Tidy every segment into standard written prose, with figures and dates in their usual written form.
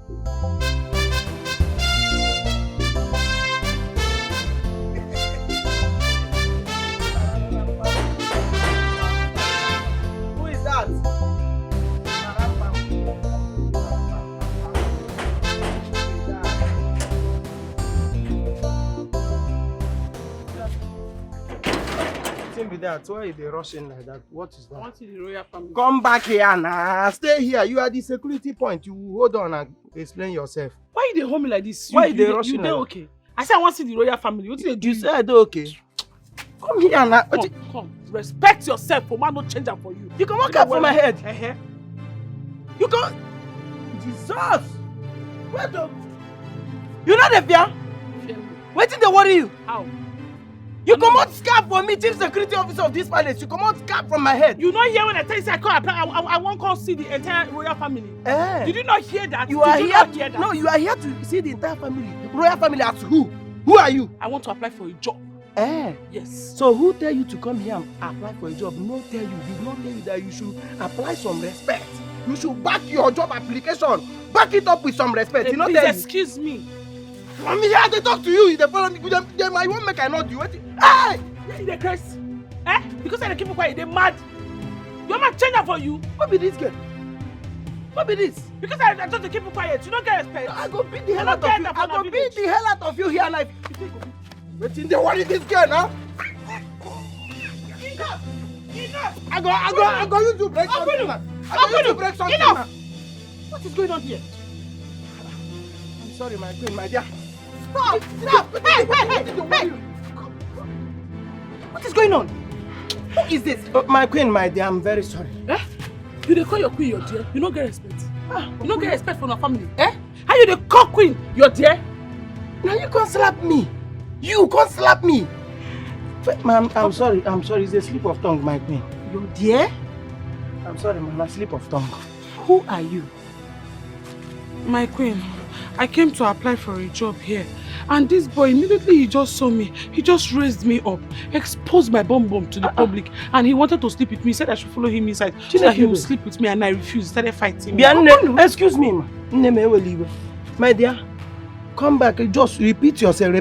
Who is that? Be that. Why are they rushing like that? What is that? I want to see the royal family. Come back here now. Stay here. You are the security point. You hold on and explain yourself. Why you dey hold me like this? Why you dey rushing? You dey okay? I said I want to see the royal family. What did they do? You said okay. Come here now. Come. Respect yourself. For man, no change up for you. You come walk up for my head. You come. Jesus. Where the? You know the fear? Wait till they worry you. How? You come out scarf for me, chief security officer of this palace. You come out scarf from my head. You not hear when I tell you I can't apply. I won't come see the entire royal family. Did you not hear that? You are here. No, you are here to see the entire family. Royal family as who? Who are you? I want to apply for a job. Yes. So who tell you to come here and apply for a job? No tell you. Did not tell you that you should apply some respect. You should back your job application. Back it up with some respect. You know, please excuse me. Come here, they talk to you. They follow me. They might want make I not do it. Hey! They crazy. Because I keep quiet, they mad. Your man change for you. What be this girl? What be this? Because I told you to keep quiet. You don't get respect. I go beat the hell out of you. I go beat the hell out of you here like. Wait till they worry this girl now. Enough! I go use to break something. I go use to break something. Enough! What is going on here? I'm sorry, my queen, my dear. Stop! Hey! What is going on? Who is this? My queen, my dear, I'm very sorry. You dey call your queen your dear? You don't get respect. You don't get respect from your family. How you dey call queen your dear? Now you can't slap me. You can't slap me. Ma'am, I'm sorry. It's a slip of tongue, my queen. Your dear? I'm sorry, ma'am. A slip of tongue. Who are you? My queen, I came to apply for a job here. And this boy, immediately he just saw me. He just raised me up, exposed my bum to the public. And he wanted to sleep with me. He said I should follow him inside so that he would sleep with me. And I refused. Started fighting me. Excuse me, ma. My dear, come back. Just repeat yourself.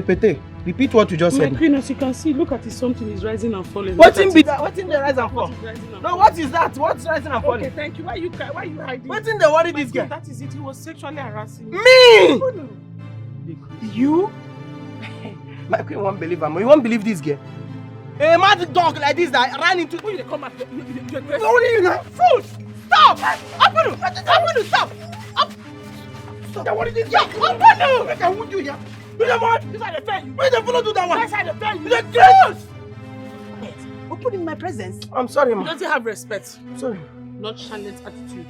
Repeat what you just said. My queen, as you can see, look at it. Something is rising and falling. What's in the rise and fall? No, what is that? What's rising and falling? Okay, thank you. Why are you hiding? What's in the worry this guy? That is it. He was sexually harassing me. Me? You? My queen won't believe him. You won't believe this girl. A mad dog like this that ran into. When you come out, you're aggressive. Only you now. Fool! Stop! Apunu! Stop! Stop! What is this guy? Apunu! I can wound you here. You the one? This side the fence. Why the follow do that one? This side the fence. You the close! Open in my presence. I'm sorry, You ma. don't have respect. Sorry. Nonchalant attitude.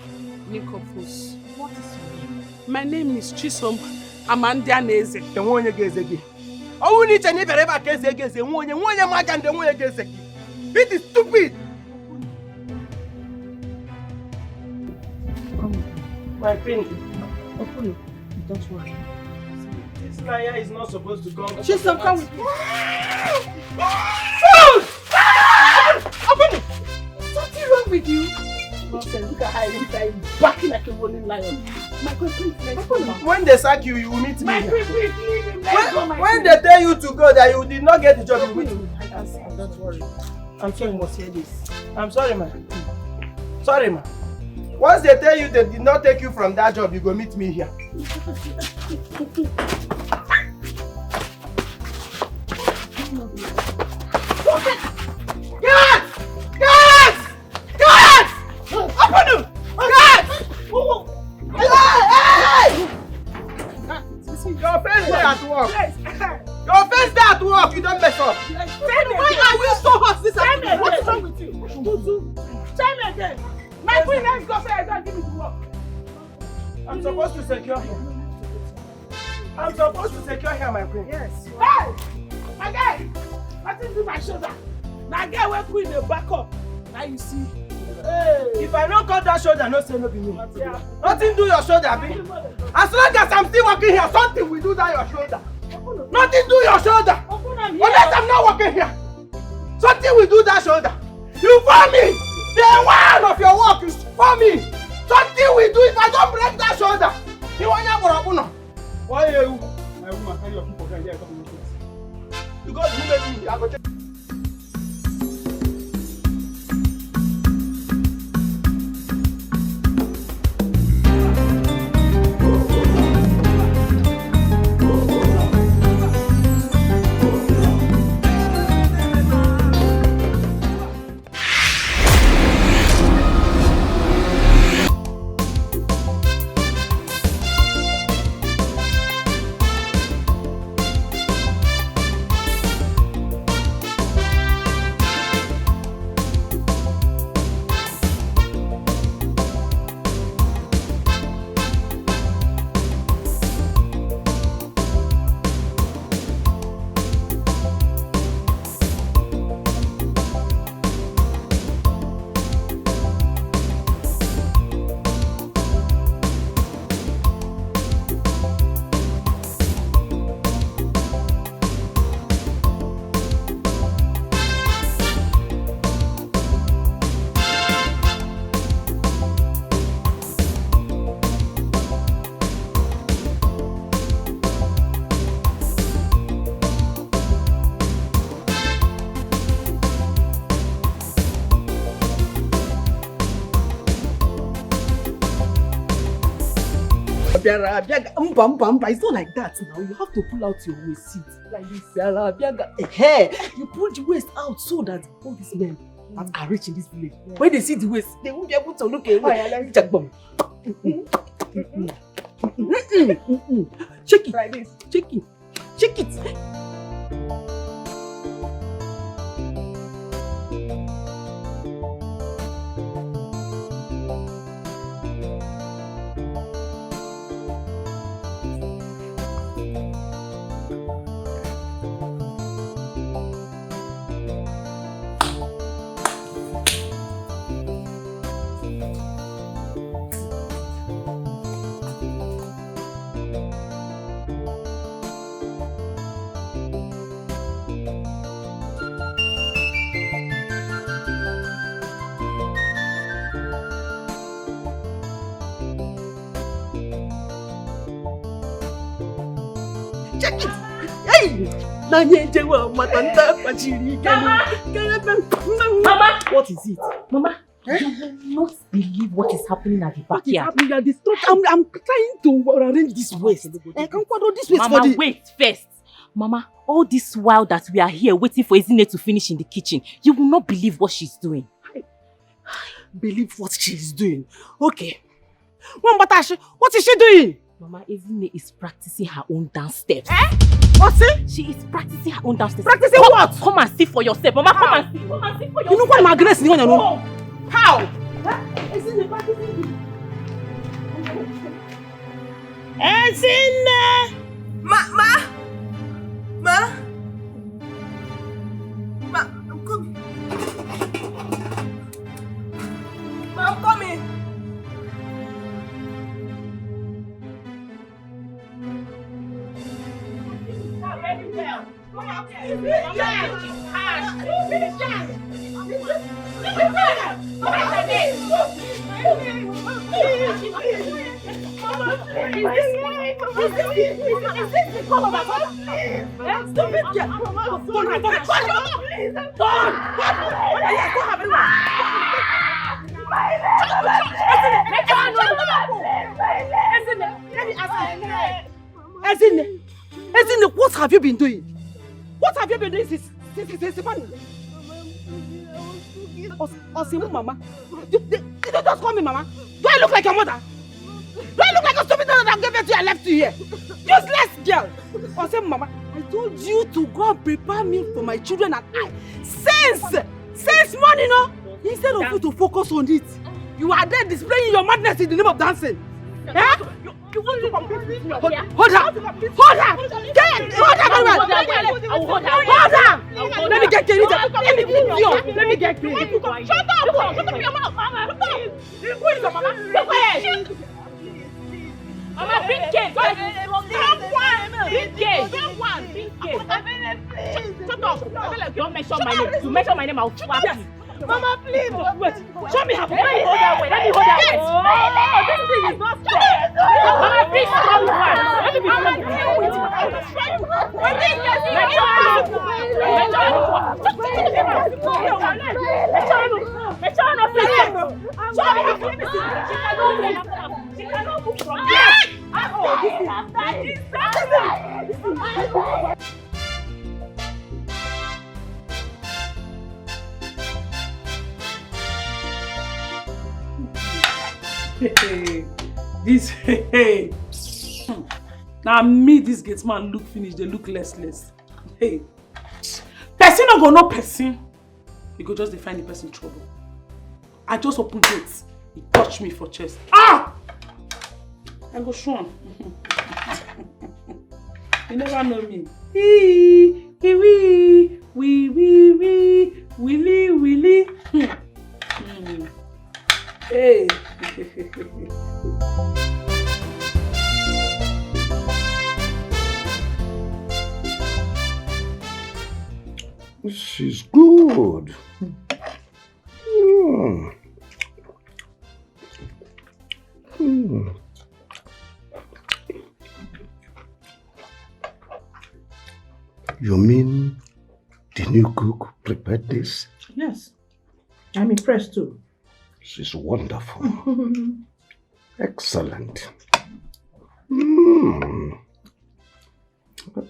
Nicophos. What is your name? My name is Chisom Amandia Neze. The one you get again. Oh, we need to never ever get against the one you want and the one you get again. It is stupid. My queen. Open. Don't worry. This liar is not supposed to come. Chisom, come with me. Something wrong with you? Look at how he's backing like a rolling lion. My queen, please, when they sack you, you will meet me. My queen, please, leave him. When they tell you to go that you did not get the job, you will meet me. Don't worry. I'm sorry, You must hear this. I'm sorry, ma. Sorry, ma. Once they tell you they did not take you from that job, you go meet me here. Your face day at work. Your face day at work. You don't mess up. Why are you so hostile? What's wrong with you? Tell me again. My queen, let's go say I don't give me the work. I'm supposed to secure him. I'm supposed to secure here, my queen. Yes. Hey! My guy! Nothing do my shoulder. Now guy will queen the back up. Now you see. Hey. If I don't cut that shoulder, no say no be me. Yeah. Nothing do your shoulder, be. As long as I'm still working here, something will do that your shoulder. Nothing do your shoulder. Unless I'm not working here. Something will do that shoulder. You for me. The one of your work is for me. Something will do if I don't break that shoulder. You want your Open up. Why are you? My woman, carry your people here. You got to move me. I go check. It's not like that now. You have to pull out your waist seat like this. Hey, you pull the waist out so that all these men that are rich in this village, when they see the waist, they won't be able to look away. Check it like this. Check it. Check it. Mama! What is it? Mama, you will not believe what is happening at the back here. I'm trying to arrange this waist. I can't follow this waist. Mama, wait first. Mama, all this while that we are here waiting for Ezine to finish in the kitchen, you will not believe what she's doing. Believe what she's doing? Okay. What is she doing? Mama, Ezine is practicing her own dance steps. What's it? She is practicing her own dance steps. Practicing what? Come and see for yourself. Mama, come and see. Come and see for yourself. You know what I'm aggressive on your own? How? Ezine practicing. Ezine! Ma, I'm coming. Ma, I'm coming. Ezine, what have you been doing? What have you been doing since morning? Mama. You don't just call me Mama. Do I look like your mother? Do I look like a stupid mother that gave birth to you and left you here? Useless girl. Mama, I told you to go and prepare me for my children and I. Since morning, no? Instead of you to focus on it, you are there displaying your madness in the name of dancing. Eh? You want to compete with me? Hold her! Hold her! Hold her! Let me get Kenny. Let me give you. Let me get Kenny. Shut up! Shut up your mouth! Mama! Who is your mama? Go ahead! Mama, bring cake! Shut up! Don't mention my name. You mention my name, I'll slap you. Mama, please! Wait! Show me how to Let me hold that way. Let me hold that way. Oh, this thing is not fair. Mama, please stop. I'm dying. This now me this gate man look finish, they look less. Hey, person not go no person. You go just define the person trouble. I just open gates. He touch me for chest. Ah! I go show him. You never know me. Willy. Hey. This is good. You mean the new cook prepared this? Yes. I'm impressed too. This is wonderful. Excellent.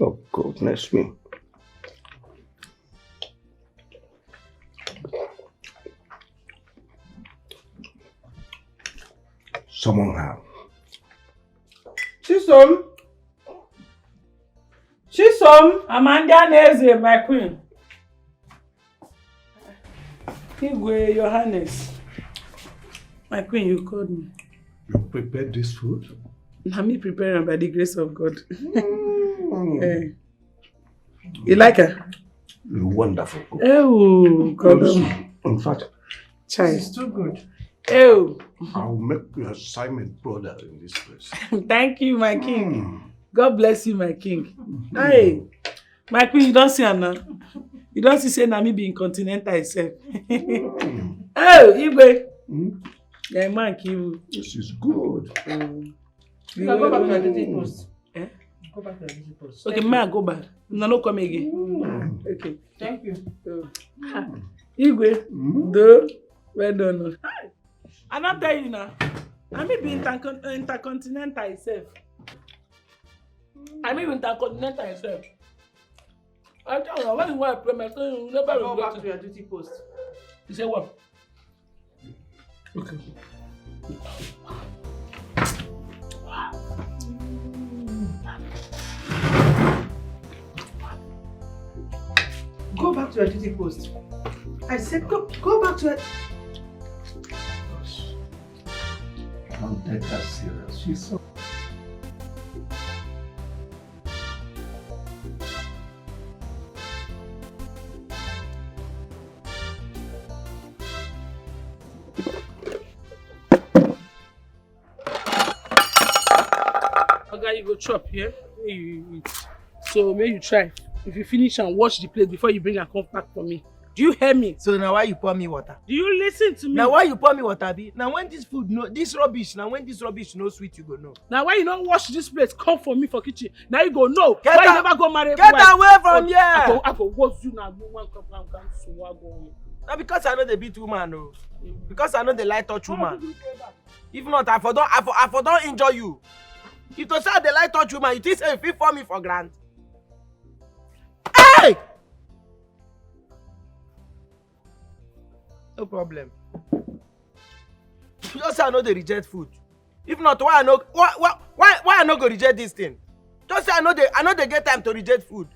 Oh, goodness me. Someone have. Chisom, Amanda Neze, my queen. Igwe, your highness. My queen, you called me. You prepared this food? Let me prepare them by the grace of God. You like her? You're wonderful. Oh, God. In fact, Child. Too good. Oh. I'll make you a Simon brother in this place. Thank you, my king. God bless you, my king. Hey, my queen, you don't see her now. You don't see say na me being continental itself. Oh, Igwe. Yeah, man, you. This is good. You can go back to your duty post. Eh? Go back to your duty post. Okay, may I go back? No, come again. Okay. Thank you. Igwe, do well done. I not tell you now. I may be intercontinental itself. I may be intercontinental itself. I tell you, when you want to play my son, you never Go back to your duty post. You say what? Okay. Go back to your duty post. I said go back to your... Don't take her serious. She's so... Okay, you go chop here. Yeah? You eat. So may you try. If you finish and wash the plate before you bring and come back for me. Do you hear me? So now why you pour me water? Do you listen to me? Now why you pour me water, be? Now when this food no, this rubbish no sweet, you go no. Now why you don't wash this plate? Come for me for kitchen. Now you go no. Get why out, you never go marry? Get away from here! I go watch you now. One come so I go. Now because I know the beat woman, no. Because I know the light touch woman. If not, I for don't injure you. If to say the light touch woman, you think say if for me for grant. Hey! No problem. Just say I know they reject food. If not, why I no go reject this thing? Just say I know they get time to reject food.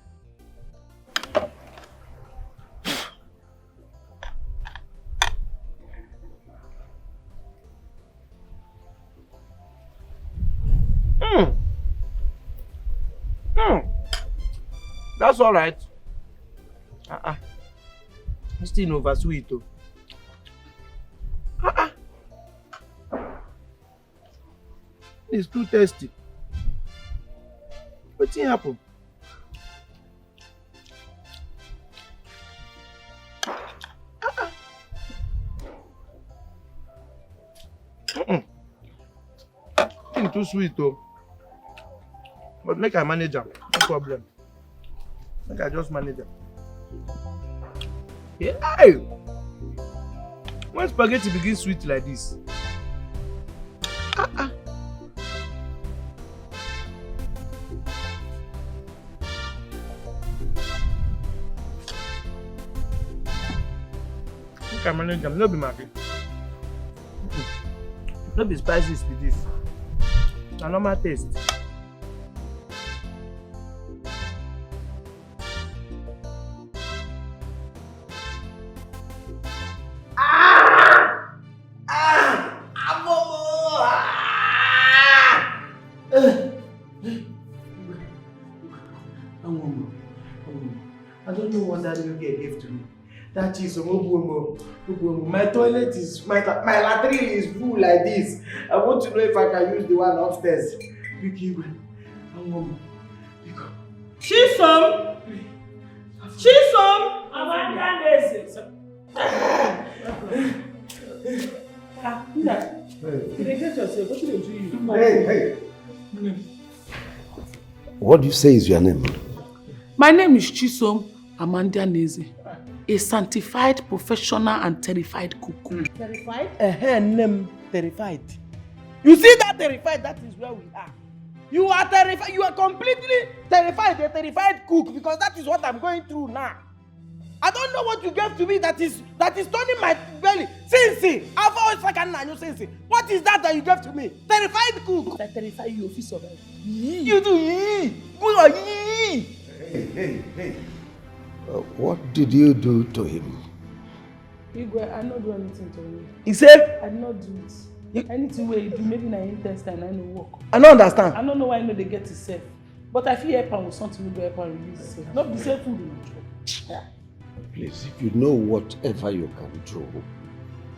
That's all right. It's still over sweet though. It's too tasty. What's happen? It's too sweet though. But make I manage them, no problem. Make I just manage them. Yeah. When spaghetti begins sweet like this. can manage them, no be Maggi. No be spices with this. It's a normal taste. I don't know what that little girl gave to me. That is my toilet is my latrine is full like this. I want to know if I can use the one upstairs. Chisom! Hey. What do you say is your name? My name is Chisom Amanda Neze, a sanctified, professional and terrified cook. Terrified? Name terrified. You see that terrified? That is where we are. You are terrified. You are completely terrified. A terrified cook, because that is what I'm going through now. I don't know what you gave to me that is turning my belly. Sinsi, I've always fucking known you, Sinsi. What is that you gave to me? Terrified cook. That terrify you, if you survive. You do yee. Good or yee. Hey. What did you do to him? Igwe, I not do anything to him. He said, I did not do it. Anything where you do, maybe na intestine, I no work. I don't understand. I don't know why I know they get it safe. But I feel help am with something we go help am release safe. Not the same food in the Please, if you know whatever you can do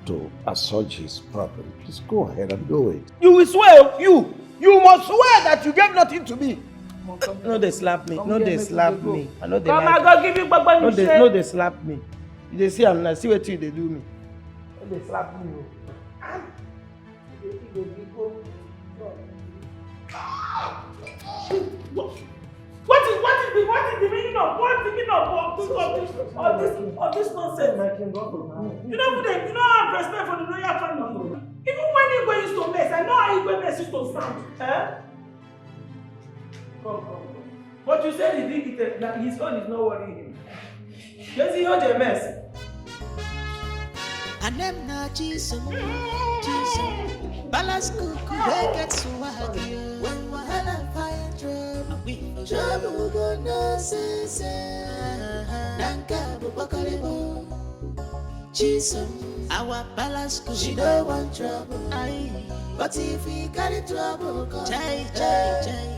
to assuage his problem, please go ahead and do it. You will swear, you must swear that you gave nothing to me. No, they slap me. No, they slap me. I know they come like and go give you Baba you no, they slap me. They see I'm not see what they do me. No, they slap me. What is the meaning of this nonsense? You don't have respect for the royal family. Even when Igwe used to mess, I know how Igwe mess used to sound. Come. But you said he did it, that his own is not worrying him. Let's see how they mess. And them not Jesus, balance cuckoo, they get so waggy. When wahala fire trouble gonna say, Nanka bubakaribo. Jesus, our balance cuckoo, she don't want trouble. But if we carry trouble,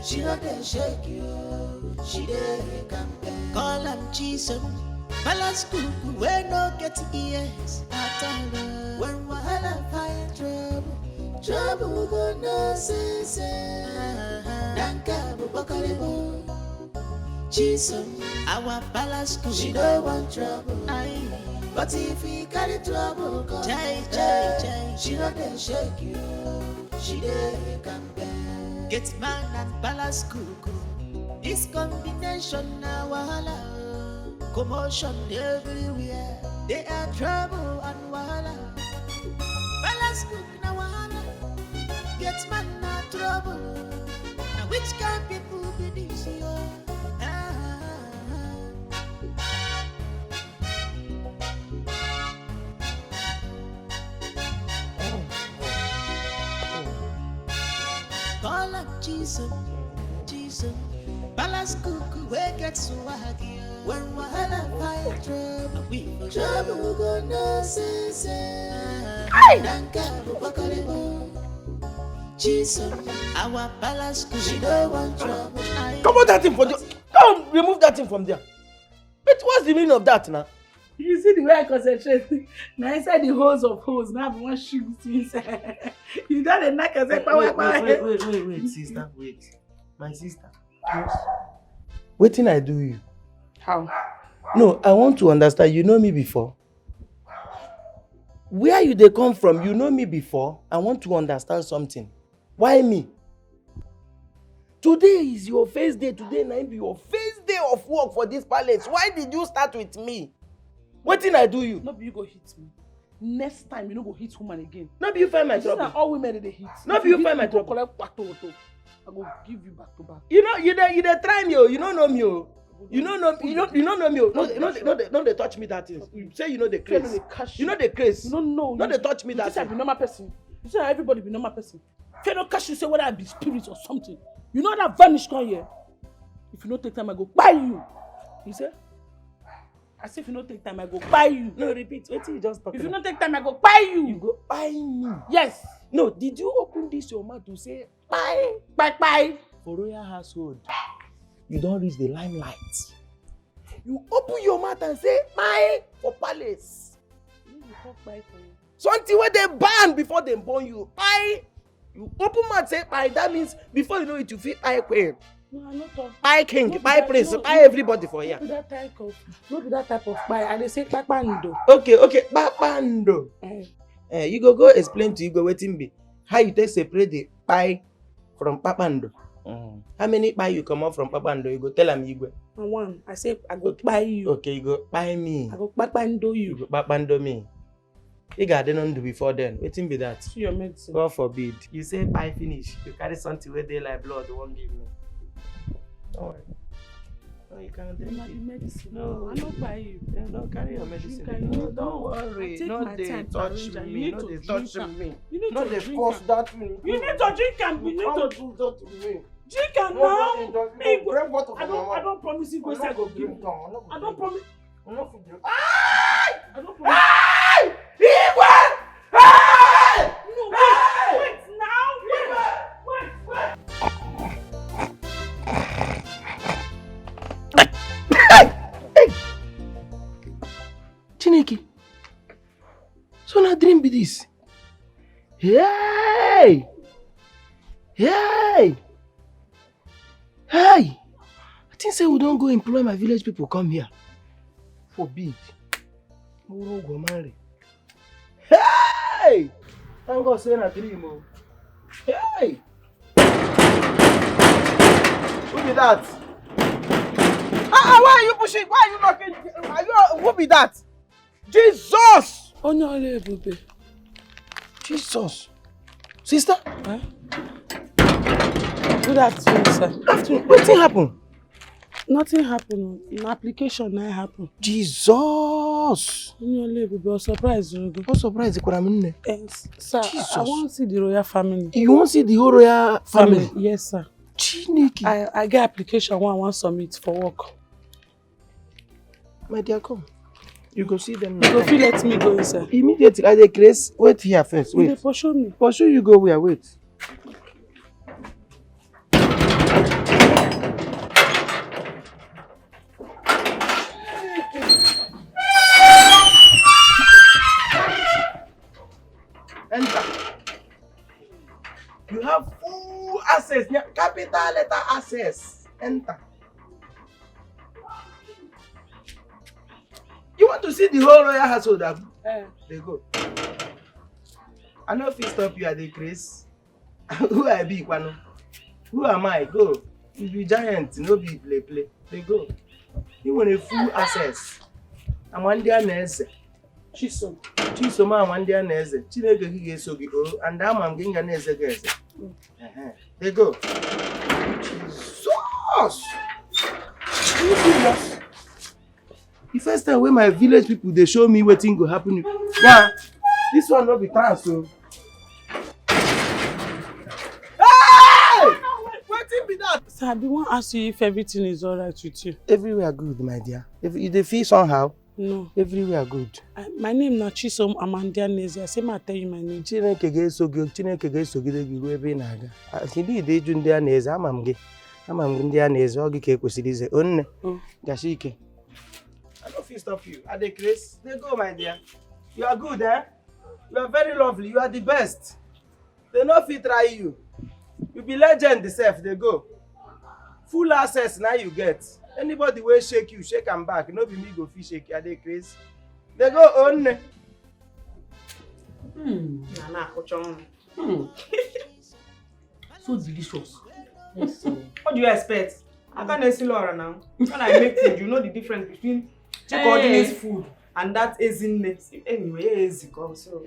she not dey shake you. She dey campaign. Call them Jesus. Balance cuckoo, we no get ears at all. When wahala fire trouble gonna say, Nanka bubakaribo. Jesus, our balance cuckoo, she don't want trouble. But if we carry trouble, she not dey shake you. She dey campaign. Get man and balance cuckoo. This combination now wahala. Commotion everywhere. They are trouble and wahala. Balance cook na wahala. Get man na trouble. Now which kind people be this year? Call up Jesus. Balance cuckoo, we get so waggy. When wahala fire trouble gonna say, Nanka bubakaribo. Jesus, our balance cuckoo, she don't want trouble. Come on, that thing from there. Come, remove that thing from there. But what's the meaning of that now? You see the way I concentrate. Now inside the holes of holes, now I want shoot inside. You don't knock and say, Wait, sister, wait. My sister. What thing I do you? How? No, I want to understand. You know me before. Where you they come from? You know me before. I want to understand something. Why me? Today is your first day. Today might be your first day of work for this palace. Why did you start with me? What thing I do you? No be you go hit me. Next time you no go hit woman again. No be you find my trouble. All women they hit. No be you find my trouble. Collect back to I go give you back to back. You know, you dey try me, oh. You don't know me, oh. You don't know me. No, they touch me that things. You say you know the craze. You know the craze. You don't know. No, they touch me that thing. You say I be normal person. You say everybody be normal person. If you don't catch you, say whether I be spirit or something. You know that vanish come here. If you don't take time, I go buy you. You say? I say if you don't take time, I go buy you. No, repeat. Wait till you just talk. If you don't take time, I go buy you. You go buy me. Yes. No, did you open this your mouth to say buy? For royal household, you don't reach the limelight. You open your mouth and say buy for palace. You talk buy for you. Something where they ban before they born you. Buy. You open mouth say buy. That means before you know it, you feel buy queen. No, I not talk. Buy king, buy prince, buy everybody for here. Not be that type of buy. I dey say papando. Okay, papando. You go explain to you go wetin be. How you take separate the buy from papando? How many buy you come out from papando? You go tell am Igwe. One. I say I go buy you. Okay, you go buy me. I go papando you. You go papando me. You got done do before then. Wetin be that? See your medicine. God forbid. You say buy finish. You carry something where they like blood. They won't give me. Don't worry. No, you can't drink it. Medicine. No, I don't buy you. No, carry your medicine. No, don't worry. No, they touch me. No, they touch me. You need No, to they drink force that me. You need to drink and you need to do that to me. drink and now. I don't promise you go say I go give you. I don't promise. I'm not food. I don't promise. No, wait now. Wait. Chineke, so na dream be this? Hey! I think say we don't go employ my village people come here. Forbid. Hey! Thank God say na dream. Hey! Who be that? Why are you pushing? Why are you knocking? Who be that? Jesus! Oh no, baby. Jesus. Sister? Huh? Good afternoon, sir. Afternoon. Nothing happened. Nothing happened. An application now happened. Jesus! No, baby, but surprise. What surprise? Sir, Jesus. I want to see the royal family. You want to see the whole royal family? Yes, sir. Chineke. I get application one I want to submit for work. My dear, come. You go see them You now. go feel let me go inside. Immediately, I decrease. Wait here first. Wait. They pursue me. Pursue you go where? Wait. Enter. You have full access. Capital letter access. Enter. You want to see the whole royal household? They go. I know if you stop you at the grace. Who I be, Kwano? Who am I? Go. You be giant, no be play. They go. You want a full access. I'm one day nurse. Chisom man one day nurse. Chineke gige sogi o, and I'm getting a nurse guys. They go. Jesus! The first time when my village people they show me what thing go happen. Yeah, this one not be trans so. Hey! What thing be that? Sir, I want to ask you if everything is alright with you. Everywhere good, my dear. If you dey feel somehow, no. Everywhere good. My name is Chisom Amandia Nezi. I say I tell you my name. Chineke ga-esogide gị ruo ebe ị na-aga. Ndị ide ju ndị a na-eze ama m ndị a na-eze ọ gị ka ekwesịrị ize. Onne, gashi ike. I don't feel stop you. At the grace, they go, my dear. You are good, eh? You are very lovely. You are the best. They no fit try you. You be legend self. They go. Full access now you get. Anybody will shake you, shake them back. No be me go fit shake you. At the grace, they go on. So delicious. Yes, so. What do you expect? I can't see Laura now. When I make food, you know the difference between Chiko's food and that Ezinne. Anyway, Wazico. So,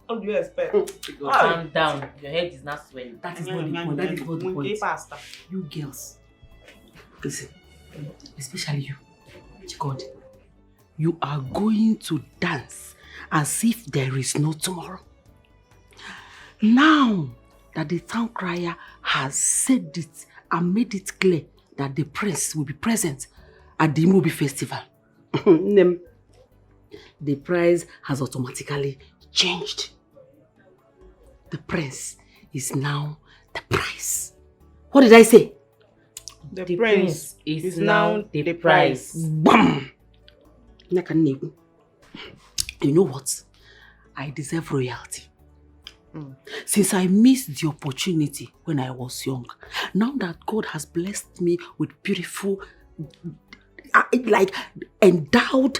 what do you expect? Calm down. Your head is not swelling. That is not the point. That is not the point. Pasta. You girls. Listen. Especially you, Chikod. You are going to dance as if there is no tomorrow. Now that the town crier has said it and made it clear that the prince will be present at the Imobi festival, the price has automatically changed. The prince is now the price. What did I say? The prince is now the price. Bam! You know what? I deserve royalty. Since I missed the opportunity when I was young, now that God has blessed me with beautiful, like endowed,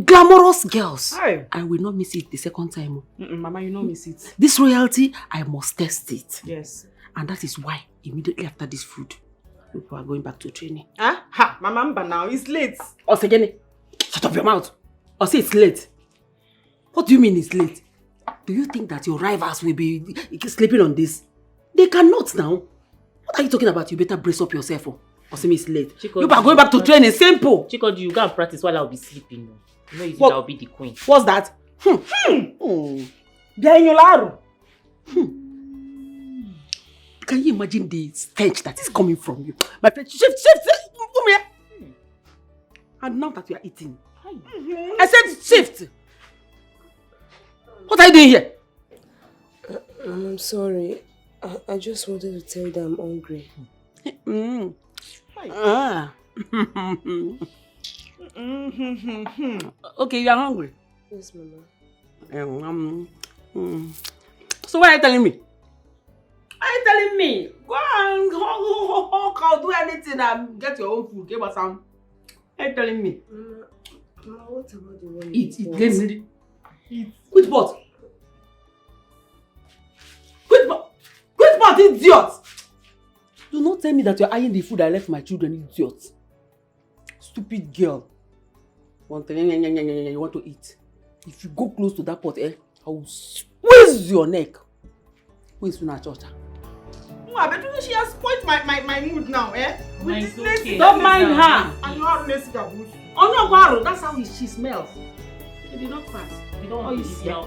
glamorous girls, I will not miss it the second time. Mama, you don't miss it. This royalty, I must test it. Yes. And that is why, immediately after this food, people are going back to training. Ha! Mama, now it's late. Osegene, shut up your mouth. Or say it's late. What do you mean it's late? Do you think that your rivals will be sleeping on this? They cannot now. What are you talking about? You better brace up yourself. Or say it's late. Chikodi, you are going back to training. Simple. Chikodi, you go and practice while I'll be sleeping. You know, easy, I'll be the queen. What's that? Can you imagine the stench that is coming from you? My friend, shift. Come here. And now that you are eating, I said shift. What are you doing here? I'm sorry. I just wanted to tell you that I'm hungry. Okay, you are hungry? Yes, Mama. So what are you telling me? Are you telling me? Go and do anything and get your own food. Give us some. Are you telling me? Mama, what about the one? Eat. Get ready. Eat. Which pot? Which pot, idiot? Do not tell me that you're eyeing the food I left my children, idiot. Stupid girl. You want to eat. If you go close to that pot, I will squeeze your neck. Who is Fina Chocha? I bet you she has spoiled my mood now, With this okay. Don't mind her. And you have Nancy Gabush. Oh no, Guaro, that's how she smells. She did not fast. You don't want to eat now.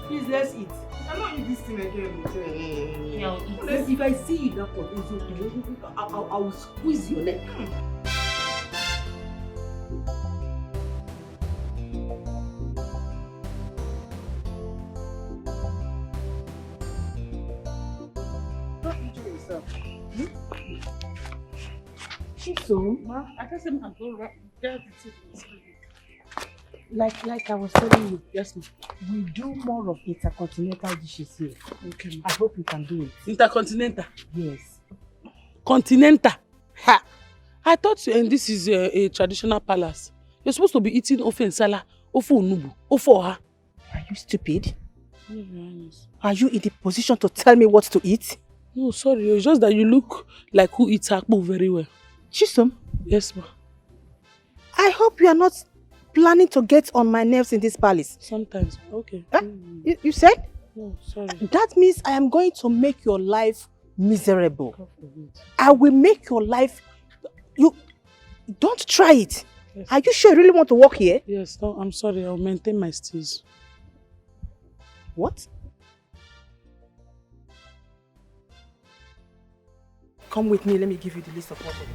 Please, let's eat. I'm not eat this thing again. Yeah, eat. If I see you in that pot, I will squeeze your neck. So, I can say I go get the like I was telling you, Yes, ma'am. we do more of intercontinental dishes here. Okay. I hope you can do it. Intercontinental. Yes. Continental. Ha! I thought this is a traditional palace. You're supposed to be eating ofe nsala, ofe onubu, ofe oha. Are you stupid? No, Your Highness. Are you in the position to tell me what to eat? No, sorry. It's just that you look like who eats akpu very well. Chisom, Yes, ma'am. I hope you are not planning to get on my nerves in this palace. Sometimes. Okay. You said? No, sorry. That means I am going to make your life miserable. God forbid. I will make your life... You don't try it. Yes. Are you sure you really want to work here? Yes, no, I'm sorry. I'll maintain my steez. What? Come with me, let me give you the list of what to do.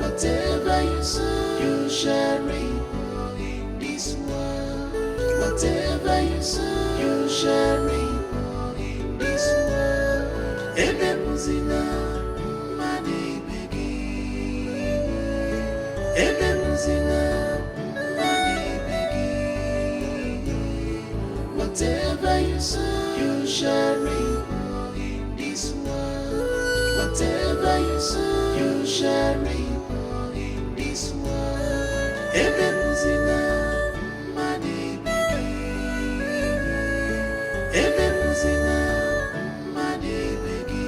Whatever you sow, you shall reap in this world. Whatever you sow, you shall reap in this world. shall reap in this world. Whatever you sow, you shall reap in this world. Ebemuzina, mani begi. Ebemuzina, mani begi.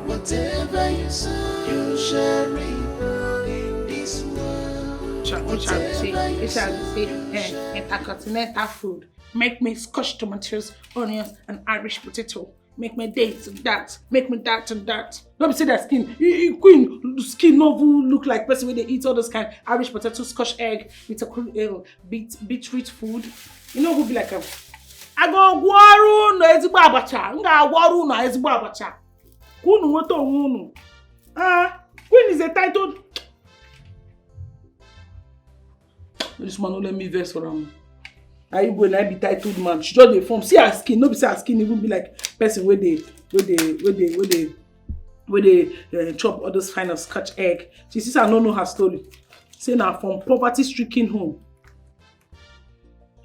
Whatever you sow, you shall reap in this world. What shall we say? It shall say, intercontinental food. Make me scotch tomatoes, onions, and Irish potato. Make me this and that. Make me that and that. Don't say that skin. Queen, skin no look like person when they eat all those kind Irish potato, scotch egg, with a beetroot food. You know who be like a I go waru no ezigbo abacha. Nga waru no ezigbo abacha. Kunu woto unu. Queen is a titled. This man don't let me vex for him. I go and I be titled man. She just dey form. See her skin. No be say her skin even be like person where they chop all those kind of scotch egg. She says I don't know her story. Say now from poverty-stricken home.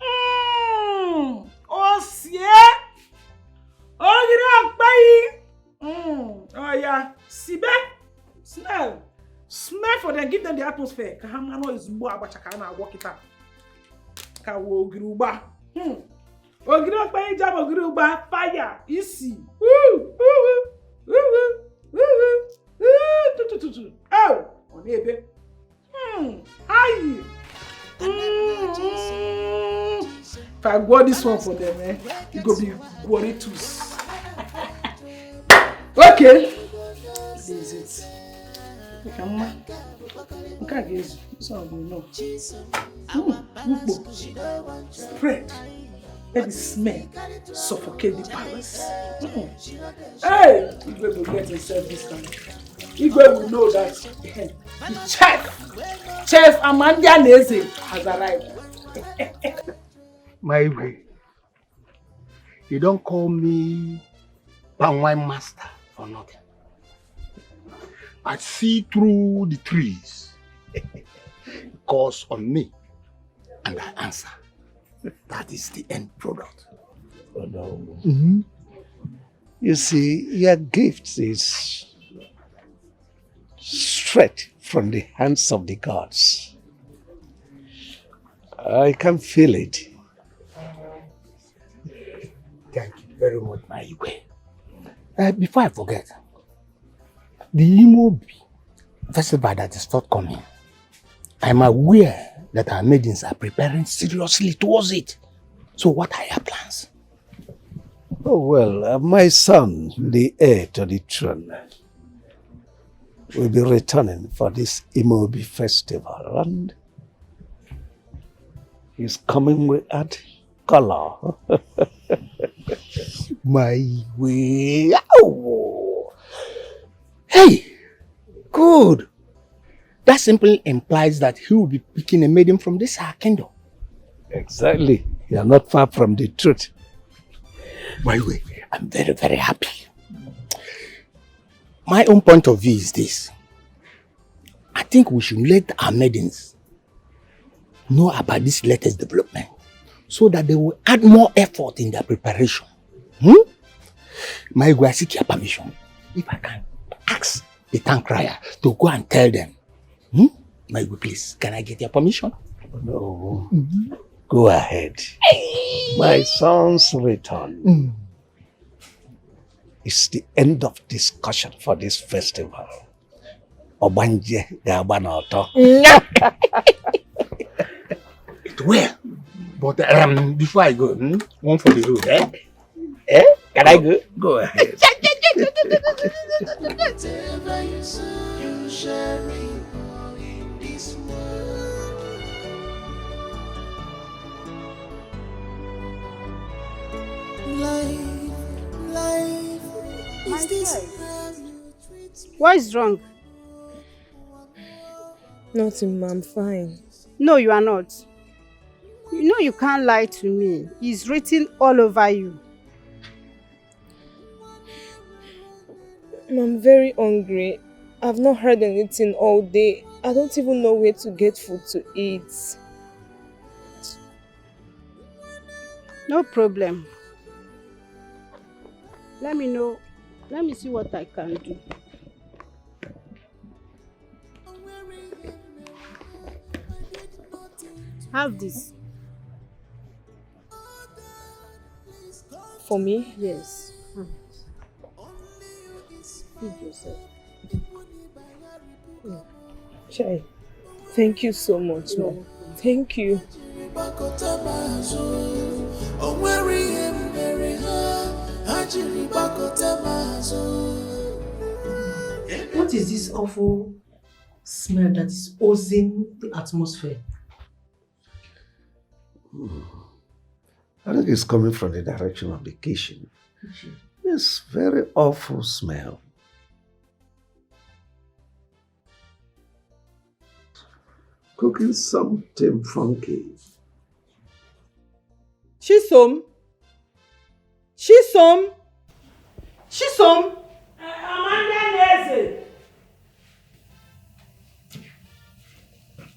Oh yeah. Oh yeah. Sibe. Smell for them. Give them the atmosphere. Kahama no is more about chakana walk it up. Kawo Giruba. Ogiruba jam Ogiruba fire. Easy. Woo. Oh, on ebe. Hi. If I go this one for them, it go be worry too. Okay. This is it. Okay, this one will know. Spread. Let the smell suffocate the palace. Hey! Igwe will get himself this time. Igwe will know that the Chef Amandia Neze has arrived. My way. You don't call me palm wine master for nothing. I see through the trees. Calls on me. And I answer. That is the end product. Oh no. You see, your gift is straight from the hands of the gods. I can feel it. Thank you very much, my Igwe. Before I forget, the Imobi festival that is forthcoming, I'm aware that our maidens are preparing seriously towards it. So what are your plans? Oh well, my son, the heir to the throne, will be returning for this Imobi festival, and he's coming with that color. My way. Oh. Hey, good. That simply implies that he will be picking a maiden from this our kingdom. Exactly. You are not far from the truth. By the way, I'm very, very happy. My own point of view is this. I think we should let our maidens know about this latest development so that they will add more effort in their preparation. My I seek your permission. If I can ask the town crier to go and tell them. My good, please, can I get your permission? No. Go ahead. My son's return is the end of discussion for this festival. Obanje Gabanoto. It will. But before I go, one for the road, Can I go? Go ahead. What is wrong? Nothing, ma, I'm fine. No, you are not. You know you can't lie to me. It's written all over you. I'm very hungry. I've not heard anything all day. I don't even know where to get food to eat. No problem. Let me know. Let me see what I can do. Have this. For me? Yes. Feed yourself. Chai, thank you so much, ma. Thank you. What is this awful smell that is oozing the atmosphere? I think it's coming from the direction of the kitchen. This very awful smell. Cooking something funky. Chisom. Chisom. Chisom.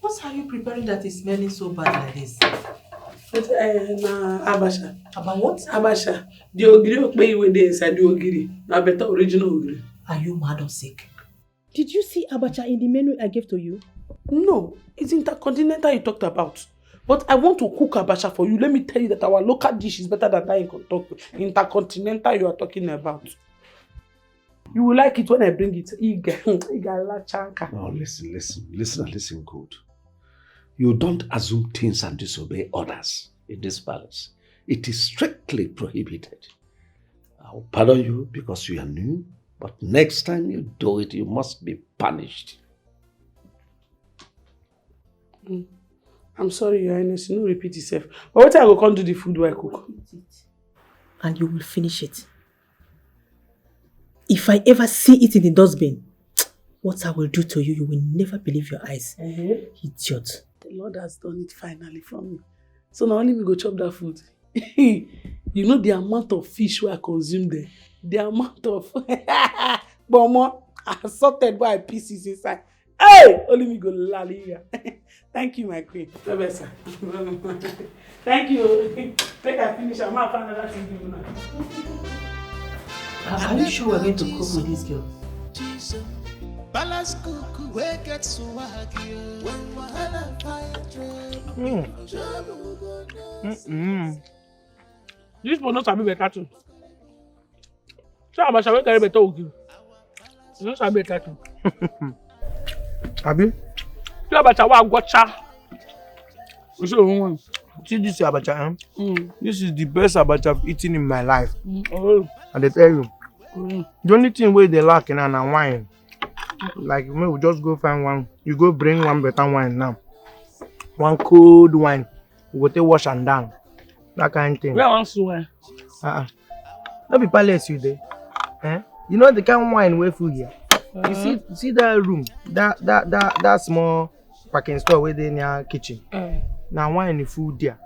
What are you preparing that is smelling so bad like this? Abasha. About what? Abasha. The ogiri pay with the inside the ogiri. Now better original ogiri. Are you mad or sick? Did you see abacha in the menu I gave to you? No, it's intercontinental you talked about. But I want to cook abacha for you. Let me tell you that our local dish is better than that intercontinental you are talking about. You will like it when I bring it. No, listen good. You don't assume things and disobey orders in this palace. It is strictly prohibited. I'll pardon you because you are new, but next time you do it, you must be punished. I'm sorry, Your Highness, you no repeat yourself. But what I go come do the food while I cook? And you will finish it. If I ever see it in the dustbin, what I will do to you, you will never believe your eyes. Idiot. The Lord has done it finally for me. So now only me go chop that food. You know the amount of fish I consume there. The amount of bomo assorted by pieces inside. Hey! Only me go lally here. Thank you, my queen. Thank you. Take I finish. I'm not find another thing to do now. Are you sure we're going to cook with this girl? This will not be better too. So I'm sure carry better ogi. Not be better too. Abi? So abacha wa gocha. So See this abacha, This is the best abacha I've eaten in my life. Oh. And they tell you, the only thing where they lack in and wine. Like we will just go find one. You go bring one better wine now. One cold wine. We go take wash and down. That kind of thing. Where wants wine? Not be palace you there. You know the kind of wine we full here. You see that room, that small packing store where they near kitchen. Now wine is full there.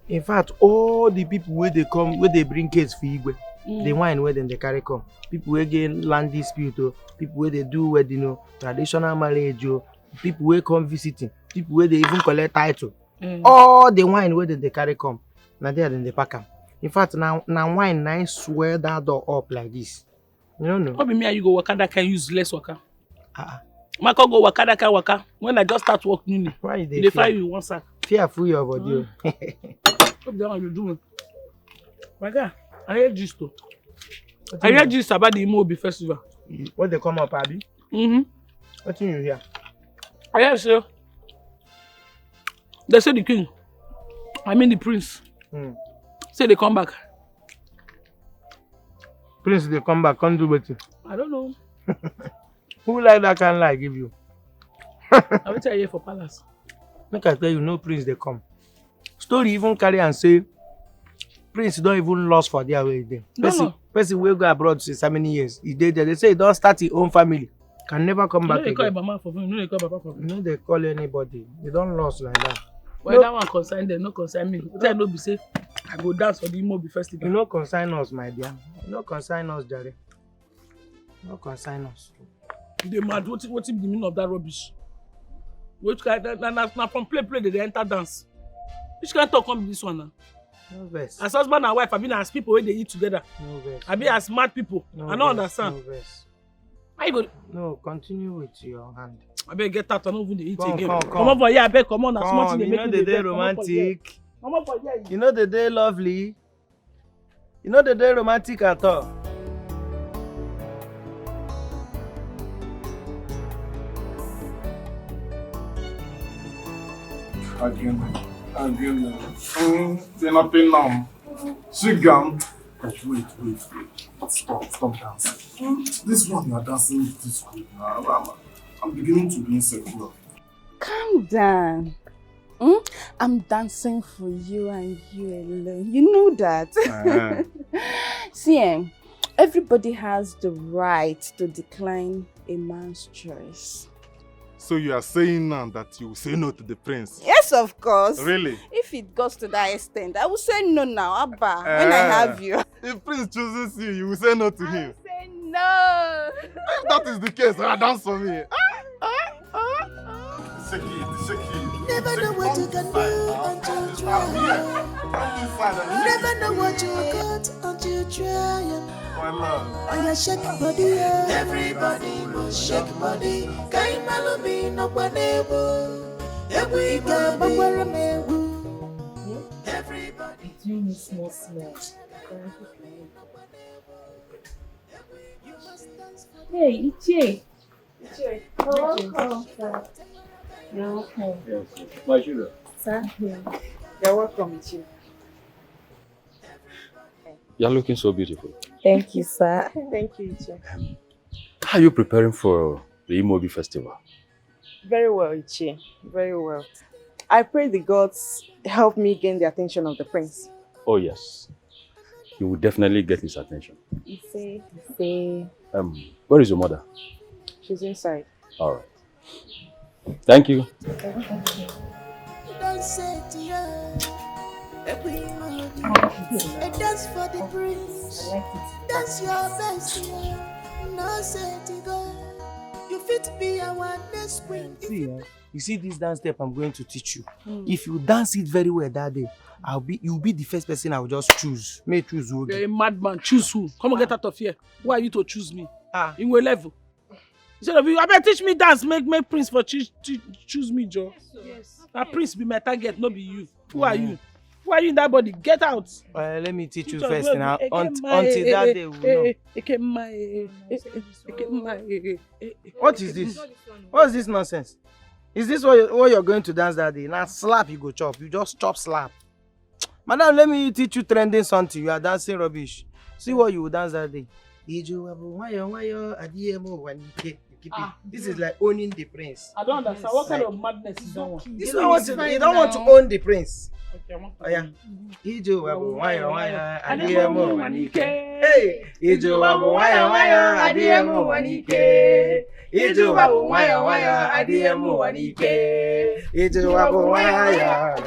In fact, all the people where they come, where they bring case for Igwe, the wine where then they carry come. People where get land dispute, people where they do wedding, traditional marriage, people where come visiting, people where they even collect title. All the wine where they carry come. Now there then they pack them. In fact, now wine now swear that door up like this. You don't know. What be me and you go waka that can use less waka? Marco go waka that can waka. When I just start working, why they fire you one sack. Fearful your body. What the hell you doing? My God, I hear gist though. I hear gist about the Imobi festival. What they come up, Abby? What do you hear? I hear so. They say the king, I mean the prince, say they come back. Prince, they come back, can't do better. I don't know. Who like that can lie give you? I will tell you for palace. Make I tell you, no prince they come. Story even carry and say, prince don't even lost for their way there. Person will go abroad since how many years? He did there. They say he don't start his own family. Can never come back again. Call Mama for me. No, they call Papa for me. No, they call anybody. They don't lost like that. Well, that one concern them, no concern me. Tell no be safe. I go dance for the Imobi festival. You no consign us, my dear. You no consign us, Jare. No consign us. They mad. What's the meaning of that rubbish? Which kind? Na from play they enter dance. Which kind talk come be this one now? No verse. As husband and wife, I mean as people when they eat together. No verse. I mean as smart people. No I don't verse. understand. No verse. How you go? No, continue with your hand. I better get out. I don't even eat again. Come Come on for here, I beg. Come on, as much Come, they you make know me the dey day beg. Come on for here. romantic. Come on for here. You know the day lovely. You know the day romantic at all. Again. They're not paying now. Shigam. Wait. Stop dancing. This one you're dancing with this group now. I'm beginning to be insecure. Calm down. I'm dancing for you and you alone. You know that. See, everybody has the right to decline a man's choice. So you are saying now that you will say no to the prince? Yes, of course. Really? If it goes to that extent, I will say no now, Abba, when I have you. If prince chooses you, you will say no to him? Say no. If that is the case, dance for me. Shake Never know what you can do until you try. Never know what you got until you try. My love. I shake body, everybody must shake body. Kain malumi no panebo. Everybody. Everybody. Doing me small. Hey, Ichie. You're welcome. Yes. My sugar. Sir? You're welcome, Ichie. You're looking so beautiful. Thank you, sir. Thank you, Ichie. How are you preparing for the Imobi festival? Very well, Ichie. Very well. I pray the gods help me gain the attention of the prince. Oh yes. You will definitely get his attention. Ife. Where is your mother? She's inside. All right. Thank you. Don't say to you. Everybody. Dance for the prince. Dance your best. No say to go. You fit be our next queen. See, you see this dance step I'm going to teach you. If you dance it very well that day, you'll be the first person I will just choose. May choose who. You're a madman. Choose who? Come and get out of here. Who are you to choose me? In what level? Instead of you, I better teach me dance. Make Prince for choose me, Joe. Yes. Now Prince be my target, not be you. Who are you? Who are you in that body? Get out. Let me teach you first now. Until that day, we know. What is this? What is this nonsense? Is this what you're going to dance that day? Now slap you go chop. You just chop slap. Madam, let me teach you trending something. You are dancing rubbish. See what you will dance that day. This is like owning the prince. I don't understand. What kind of madness is that one? You don't want to own the prince. Okay, I want to. Oh yeah. Ijo wabu waya adiemu wanike. Hey. Ijo wabu waya adiemu wanike. Ijo wabu waya adiemu wanike. Ijo wabu waya.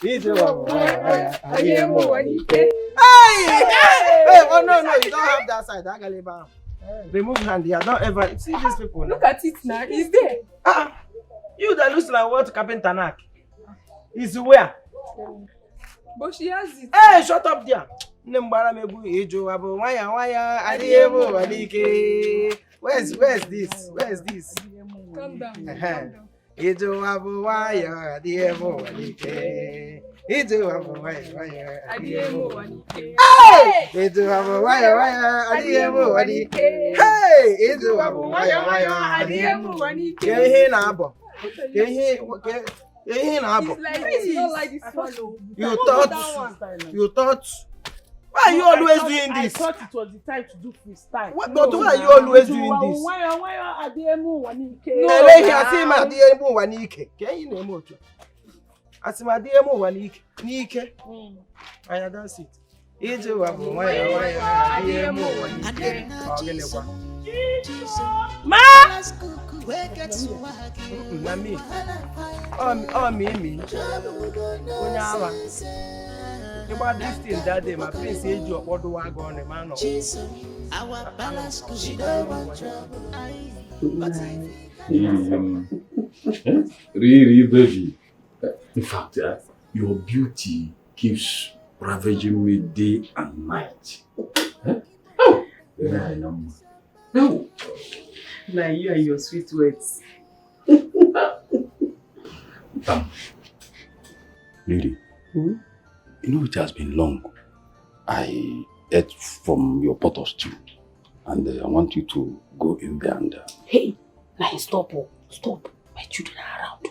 Ijo wabu waya adiemu wanike. Hey! Oh no, you don't have that side. Agaliba. Remove hand here. Don't ever see these people. Look at it now. It's there. You that looks like what carpenter knack. Is where? But she has it. Hey, shut up there. Nembara mebu ejo wabu waya adiemu wanike. Where's this? Calm down. Ejo wabu waya adiemu wanike. Ejo wabu waya adiemu wanike. Hey! Ejo wabu waya adiemu wanike. Hey! Ejo wabu waya adiemu wanike. Kehe na abo. It's not like this one. You thought. Why are you always doing this? I thought it was the time to do freestyle. But why are you always doing this? I dance it. Ma! Mami. Me. About this thing that day, my prince said you what do I go on the man? Our balance could she don't want trouble. Really, baby. In fact, Your beauty keeps ravaging me day and night. Huh? Oh! No. Now you and your sweet words. Lady, you know it has been long. I ate from your pot of stew, and I want you to go in there and... Hey, now stop. Stop. My children are around.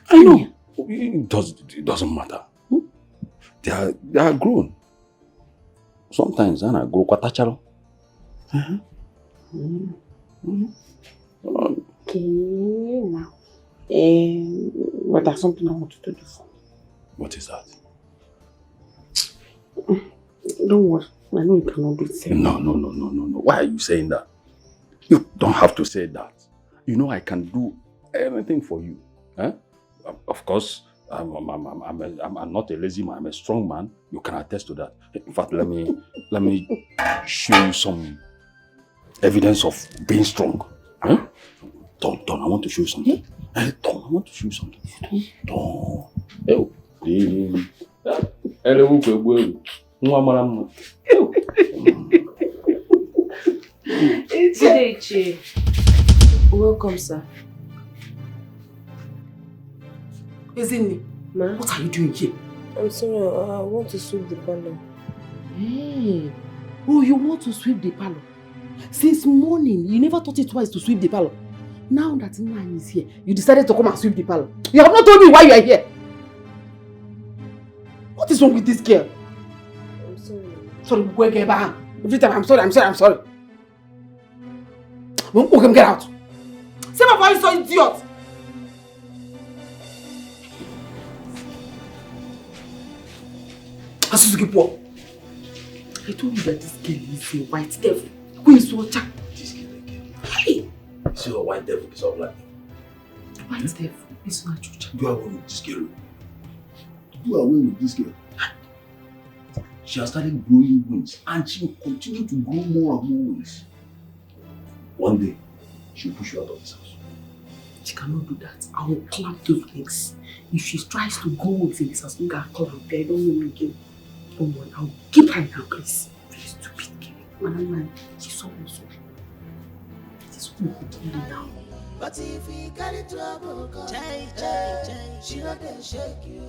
I know. It doesn't matter. They are grown. Sometimes I grow kwatacharo. Okay, now. But there's something I want you to do for me. What is that? Don't worry. I know you cannot do it. No. Why are you saying that? You don't have to say that. You know I can do anything for you. Eh? Of course, I'm not a lazy man. I'm a strong man. You can attest to that. In fact, let me show you some evidence of being strong. Huh? Don, I want to show you something. Don, I want to show you something. Don. Welcome, sir. Isn't Ma? What are you doing here? I'm sorry, I want to sweep the parlor. Hey. Oh, you want to sweep the parlor? Since morning, you never thought it twice to sweep the parlor. Now that Nna is here, you decided to come and sweep the parlor. You have not told me why you are here. What is wrong with this girl? I'm sorry. Sorry, go get back. Every time I'm sorry. Okay, get out. Say my voice so idiot. I told you that this girl is a white devil. Who is so chat? This girl again. Hey! Is she a white devil? Is she black? White devil is not your chat. Do away with this girl. Do away with this girl. She has started growing wings and she will continue to grow more and more wings. One day, she will push you out of this house. She cannot do that. I will clamp those wings. If she tries to go with this house, I call her. I don't know again. Don't worry, I'll keep her in her place. Very stupid girl. Man, she's so awesome. This is what we do now. But if we carry trouble, she not dey shake you.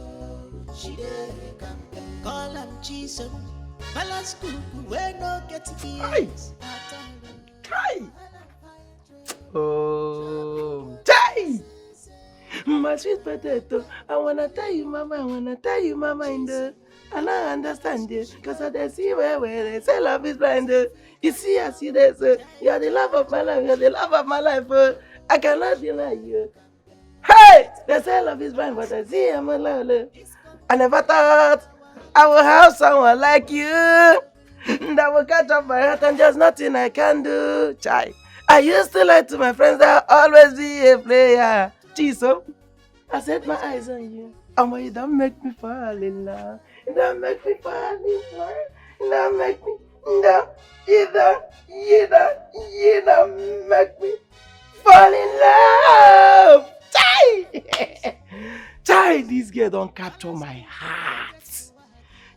She dey campaign. Call am Jesus. Balance cuckoo, we no get ears. Kai! Oh, Jai! My sweet potato, I wanna tell you, mama, in the... And I understand you, because I see where they say love is blind. You see, I see this. You are the love of my life. I cannot deny you. Hey! They say love is blind, but I see I'm alone. I never thought I would have someone like you that will catch up my heart and there's nothing I can do. Chai. I used to lie to my friends that I'll always be a player. Chiso, I set my eyes on you. And you don't make me fall in love. You don't make me fall in love. You don't make me, you don't make me fall in love. Chai! Chai, this girl don't capture my heart.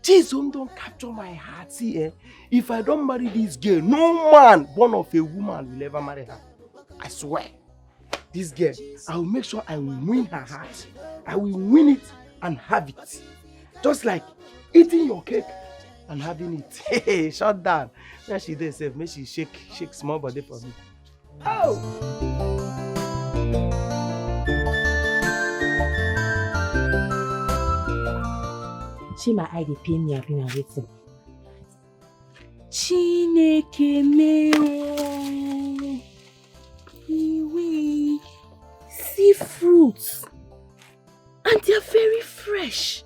Chisom don't capture my heart. See, if I don't marry this girl, no man born of a woman will ever marry her. I swear. This girl, I will make sure I will win her heart. I will win it and have it. Just like eating your cake and having it. Hey, shut down. Now she does safe. Make she shake small body for me. Oh! She my eye dey pain me. I've been waiting. Chineke me. See fruits. And they are very fresh.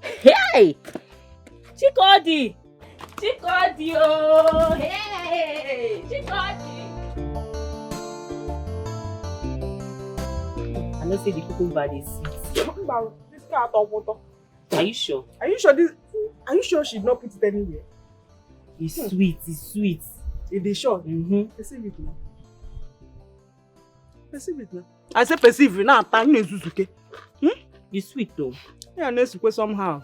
Hey! Chikodi! Oh! Hey! Chikodi! I know say the cucumber is sweet. This cat on water. Are you sure? Are you sure she did not put it anywhere? It's sweet, it's sweet. It is sure? Perceive it now. Perceive it now. I say perceive now. Time is okay. You sweet though. Yeah, next week somehow.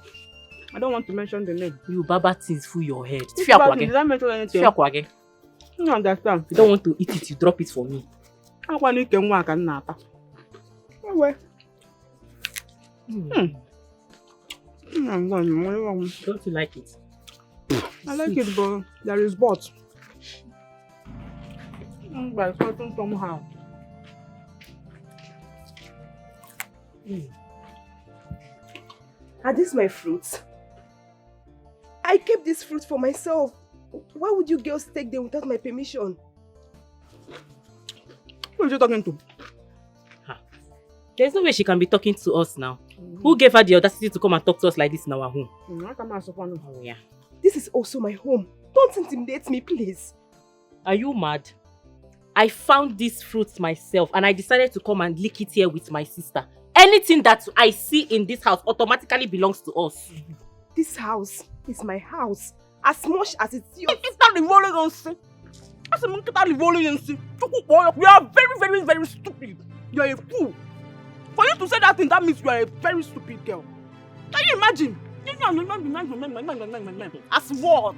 I don't want to mention the name. You baba things full your head. Did I mention anything? You don't understand. If you don't want to eat it, you drop it for me. I want to eat work and napa. Don't you like it? I like it, but there is but. But something somehow. Are these my fruits? I kept this fruit for myself. Why would you girls take them without my permission? Who are you talking to? There's no way she can be talking to us now. Who gave her the audacity to come and talk to us like this in our home? Oh, yeah. This is also my home. Don't intimidate me, please. Are you mad? I found these fruits myself and I decided to come and lick it here with my sister. Anything that I see in this house automatically belongs to us. This house is my house. As much as it's yours. You are very, very, very stupid. You are a fool. For you to say that thing, that means you are a very stupid girl. Can you imagine? As what?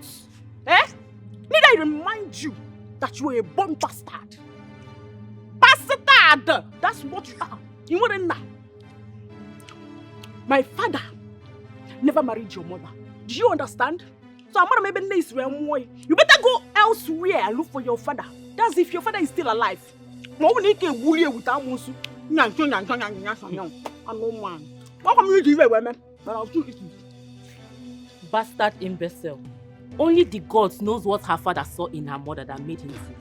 Eh? Need I remind you that you are a born bastard? Bastard! That's what you are. You wouldn't know. My father never married your mother. Do you understand? So I'm gonna maybe nice. You better go elsewhere and look for your father. That's if your father is still alive. No one can bully with Amusu. I'm no man. What come you do women? But I'll do it. Bastard imbecile. Only the gods knows what her father saw in her mother that made him to leave.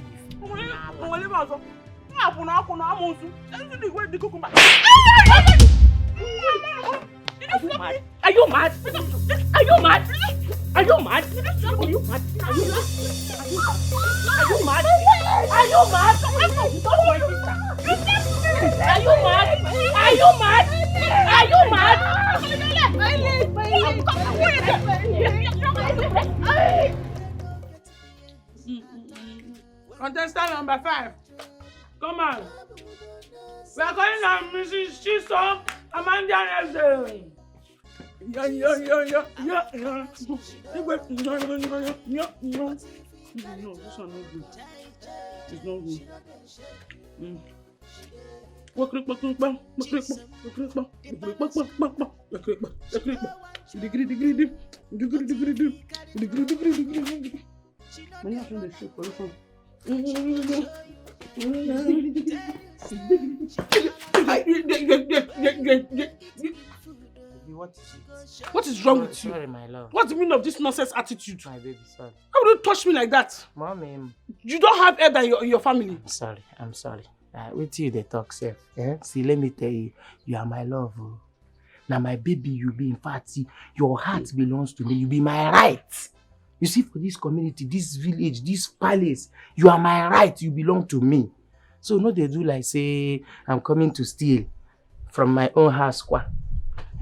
Are you mad? Are you mad? Are you mad? Are you mad? Are you mad? Are you mad? Are you mad? Are you mad? Are you mad? Are you mad? Contestant number 5. Come on. We are calling on Mrs. Chisom Amanda Nelson. Yeah. No, this one not good. It's not What is wrong with you? Sorry, my love. What's the meaning of this nonsense attitude? My baby, sorry. How would you touch me like that? Mommy. You don't have elder in your family. I'm sorry. With you, they talk safe. Eh? See, let me tell you, you are my love. Now, my baby, you be in fact, see, your heart belongs to me. You be my right. You see, for this community, this village, this palace, you are my right. You belong to me. So, no, they do like say, I'm coming to steal from my own house.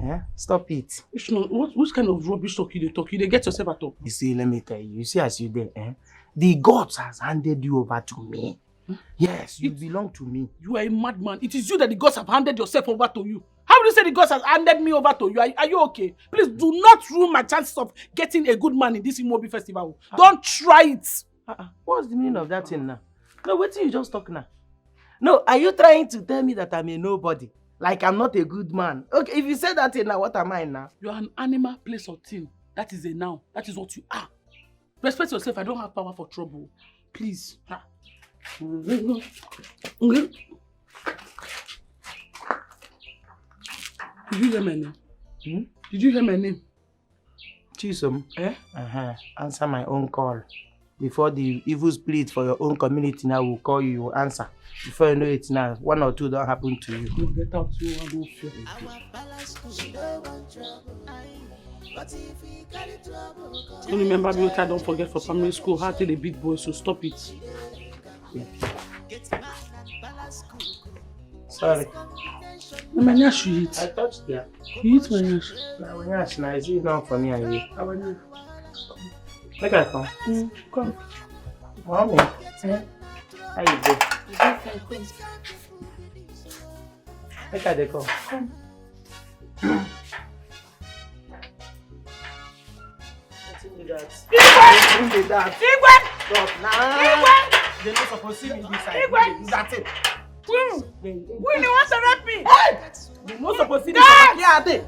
Eh? Stop it. What kind of rubbish talk you talk? You get yourself at all. You see, let me tell you. You see, as you there, eh? The gods has handed you over to me. Yes, you belong to me. You are a madman. It is you that the gods have handed yourself over to you. How would you say the gods has handed me over to you? Are you okay? Please do not ruin my chances of getting a good man in this Imobi festival. Don't try it. What's the meaning of that thing now? No, wait till you just talk now. No, are you trying to tell me that I'm a nobody? Like I'm not a good man? Okay, if you say that thing now, what am I now? You are an animal, place, or thing. That is a noun. That is what you are. Respect yourself. I don't have power for trouble. Please. Did you hear my name? Did you hear my name? Chisom. Answer my own call. Before the evil spirit for your own community now will call you, you will answer. Before you know it now, 1 or 2 don't happen to you. You get out, you don't fear. Don't remember me, okay, don't forget for primary school, how to the big boy, so stop it. Yeah. Sorry. No, my nyash you eat. I touched there. You eat my nyash. No, my nyash now, is it not for me and you? How are you? Make I come. Come. Mommy. How you go? Make I come. They're not supposed to see me this side. That's it. When you want to rape me? They're not supposed to see me. Yeah, they.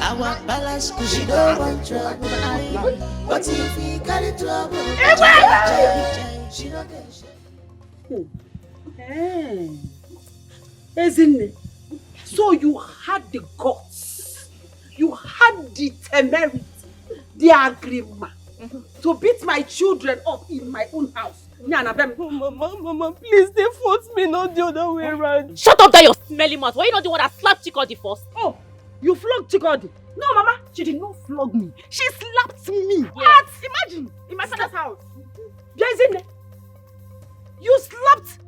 Our balance she don't want trouble. But if we carry trouble, she don't Isn't it? So you had the guts, you had the temerity, the agreement to beat my children up in my own house. Mama, please, they forced me, not the other way around. Shut up, that your smelly mouth. Were you not the one that slapped Chikodi first? Oh, you flogged Chikodi? No, Mama, she did not flog me. She slapped me. Yes. What? Imagine, in my father's house. Jezine, you slapped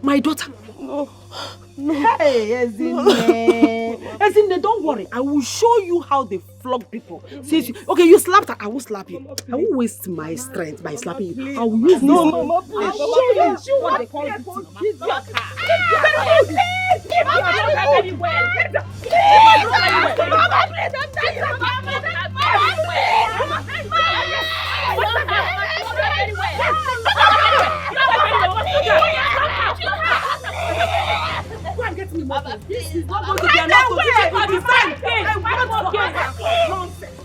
my daughter. No. Hey, Ezine, don't worry. I will show you how they flog people. Since you slapped her, I will slap you. I will waste my strength by slapping you. I will use No, this. Mama, please. I'll show you what they call Go and get me more. This is not going to be enough to teach you to defend. Nonsense.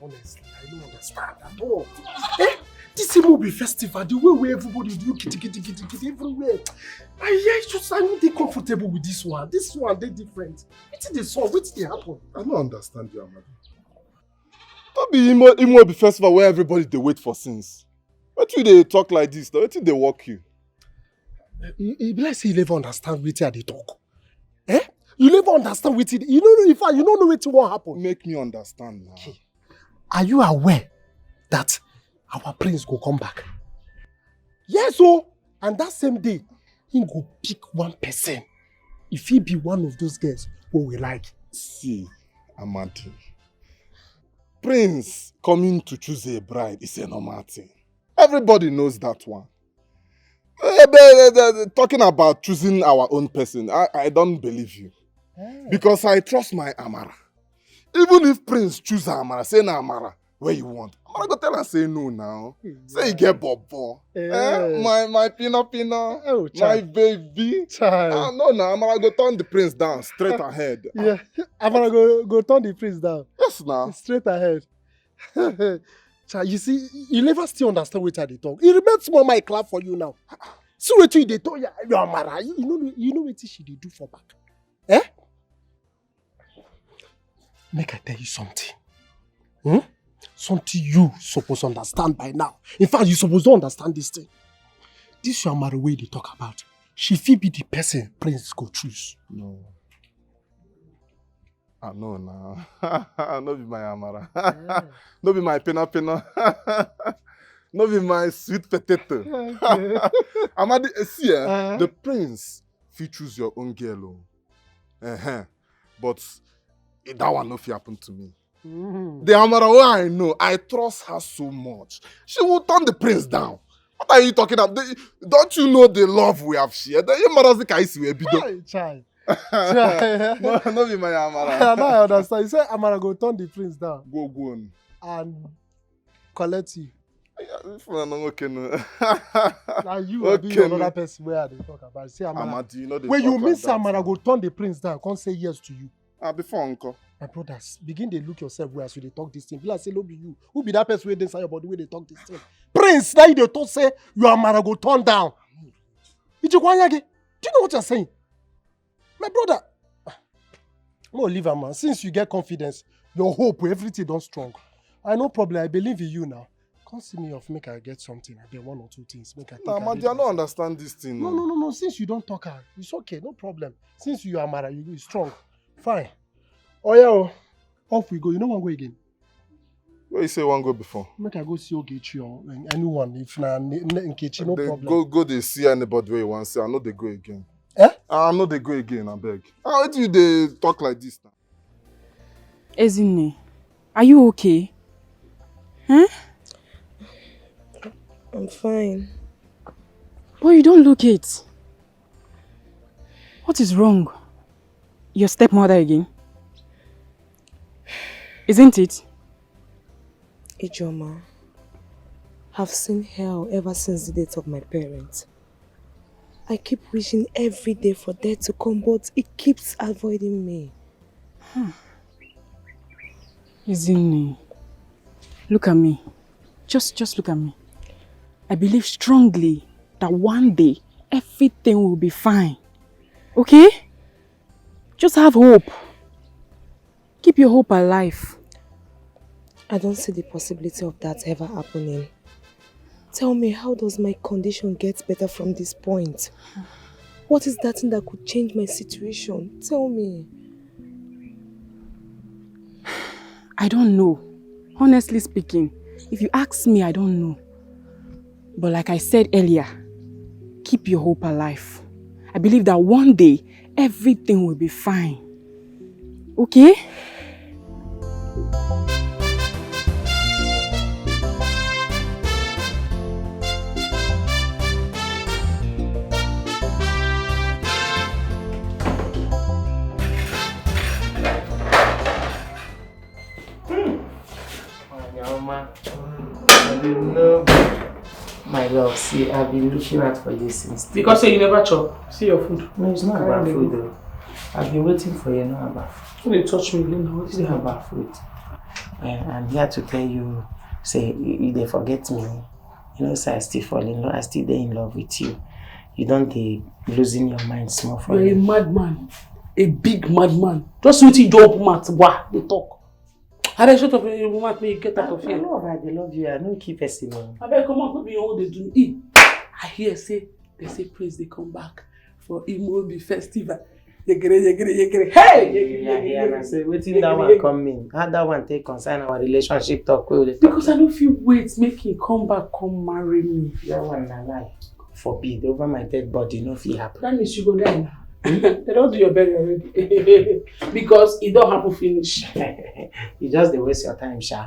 Honestly, I don't understand at all. This Imobi festival, the way everybody do kitty everywhere. I'm not comfortable with this one. This one, they different. What's the song? What's the happen? I don't understand you, Amadi. Don't be Imobi festival where everybody they wait for sins. Why do they talk like this? Why do they walk you? You bless you never understand what they talk. You never understand what it. You know, in fact, you don't know what will happen. Make me understand now. Okay. Are you aware that our prince will come back? Yes, oh, and that same day, he go pick one person. If he be one of those girls who we like. See, Amadi. Prince coming to choose a bride is a normal thing. Everybody knows that one. Talking about choosing our own person, I don't believe you. Because I trust my Amara. Even if Prince choose Amara, say na Amara, where you want. Amara go tell her say no now. Say you get bobo. My pina, oh, my baby. No, Amara go turn the Prince down, straight ahead. Yeah, Amara go turn the prince down. Yes, now. Straight ahead. You see, you never still understand what they talk. It remains more my clap for you now. See what they talk, you Amara. You know what she dey do for back. Make I tell you something. Something you supposed to understand by now. In fact, you supposed to understand this thing. This your Amara way they talk about. She fit be the person Prince go choose. No. I know now. No be my Amara. No be my pena. No be my sweet potato. Amadi, see, the Prince fit choose your own girl. But that one no fit happen to me. The Amara who I know, I trust her so much. She will turn the Prince down. What are you talking about? Don't you know the love we have shared? Child. No be my Amara. Now I understand. You say Amara go turn the Prince down. Go on. And collect you. Okay, no. Now you will be another person where they talk about. Say Amara. You know when you miss Amara go turn the Prince down, can't say yes to you. Before uncle. My brothers, begin to look yourself where as you they talk this thing. Be like say no be you. Who be that person where they inside your body where they talk this thing? Prince, now you they talk say your Amara go turn down. Do you know what you're saying? My brother, no leave her, man. Since you get confidence, your hope, everything done strong. I no problem. I believe in you now. Come see me off, make I get something. I get one or two things. Make I take. Nah, man, I don't understand this thing. No. Since you don't talk her, it's okay, no problem. Since you are Amara, you strong. Fine. Oh yeah, off we go. You know one go again. Where you say one go before? Make I go see Ogechi or anyone. If na Nkechi, no they problem. Go they see anybody where you want to see. I know they go again. Eh? I know they go again, I beg. How do they talk like this now? Ezinne, are you okay? Huh? I'm fine. But you don't look it. What is wrong? Your stepmother again? Isn't it? Ijoma, I've seen hell ever since the death of my parents. I keep wishing every day for death to come, but it keeps avoiding me. Ezinne, look at me. Just look at me. I believe strongly that one day everything will be fine. Okay? Just have hope. Keep your hope alive. I don't see the possibility of that ever happening. Tell me, how does my condition get better from this point? What is that thing that could change my situation? Tell me. I don't know. Honestly speaking, if you ask me, I don't know. But like I said earlier, keep your hope alive. I believe that one day, everything will be fine. Okay? My love, see, I've been looking out for you since. Because say you never chop. See your food. No, it's not about food though. I've been waiting for you, not about food. When you touch me, Linda, It's not about food. I'm here to tell you, say, they forget me. You know, so I still fall in love. I still there in love with you. You don't be losing your mind small for You're me. a madman. A big madman. Just wait till you don't open mouth. Wah, they talk. How they shut up in your mouth, may you get out of here. I know, I love you. I don't keep person. I better come on, maybe all they do. I hear say, they say praise they come back for Imobi festival. Yegere. Hey! Yeah, I say, waiting that one come in. How that one take concern our relationship talk? Because I don't feel wait, make him come back, come marry me. That one na lie. Forbid, over my dead body, no fit happen. That means you go die now. They don't do your burial already. Because it don't happen finish. You just dey waste your time, Sha.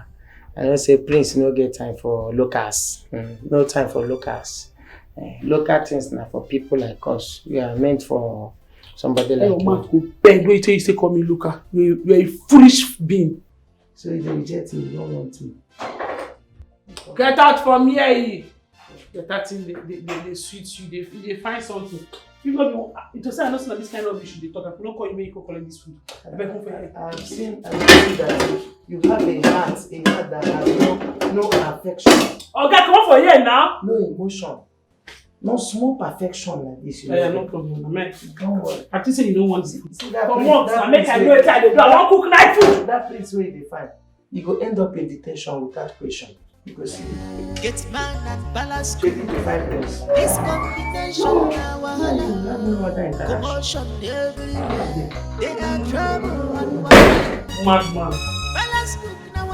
I don't say Prince no get time for locals. No time for locals. Local things now for people like us. We are meant for somebody like you. Man, go beg wait till you say call me Luca. You're a foolish being. So you reject me, you don't want me. Get out from here. Get out in they sweet you, they find something. You know, to say I know this kind of issue they talk. I don't call you when you go collect this food. I've seen that you have a heart that has no affection. Okay, come on for here now. No emotion. No small perfection like this. Yeah, no problem. Man. Don't worry. I think say you don't want this. Come on, I make I know it's I do. I want cook night food. That place where they find. You go end up in detention without question. You go see. Get man at balance. 25 years. This combination now commotion everywhere. They are trouble and madman. balance cook now.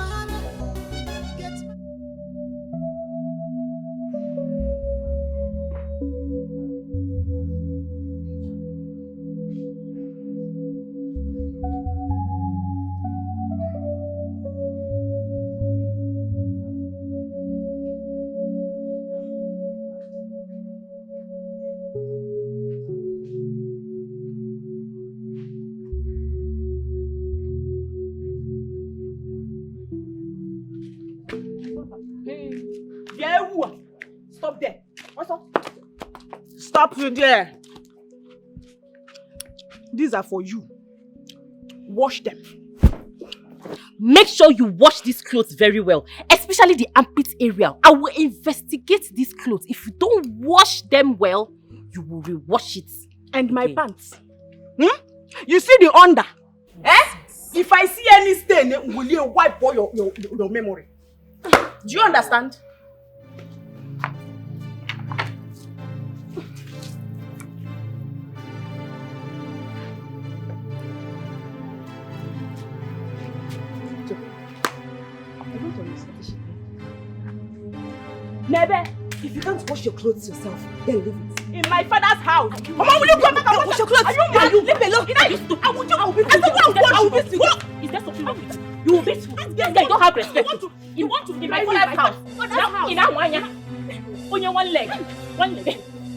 Stop there. What's up? Stop you there. These are for you. Wash them. Make sure you wash these clothes very well, especially the armpit area. I will investigate these clothes. If you don't wash them well, you will rewash it. And my pants. You see the under? If I see any stain, will you wipe all your memory? Do you understand? I don't understand. Never. If you can't wash your clothes yourself, then leave it. In my father's house. Mama, will you come back and wash your clothes? Are you mad? Leave me alone. I will beat you. Is there something wrong with you? You will beat me. This guy don't have respect. You want to in my father's house. Now, in that one, on your one leg.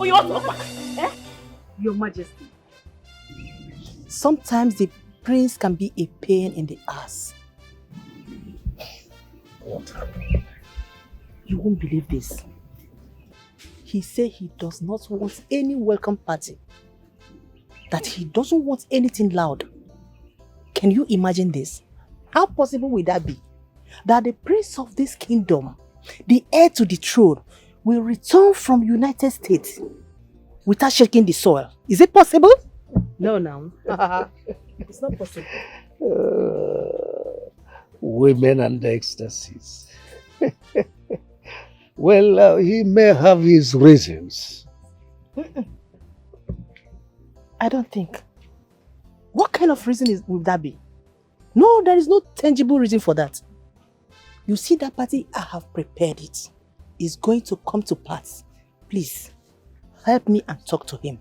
Oh, you want to walk? Eh? Your Majesty, sometimes the prince can be a pain in the ass. What happened? You won't believe this. He said he does not want any welcome party. That he doesn't want anything loud. Can you imagine this? How possible will that be? That the prince of this kingdom, the heir to the throne, will return from United States without shaking the soil. Is it possible? No, now. It's not possible. Women and ecstasies. Well, he may have his reasons. I don't think. What kind of reason would that be? No, there is no tangible reason for that. You see that party, I have prepared it. It's going to come to pass. Please, help me and talk to him.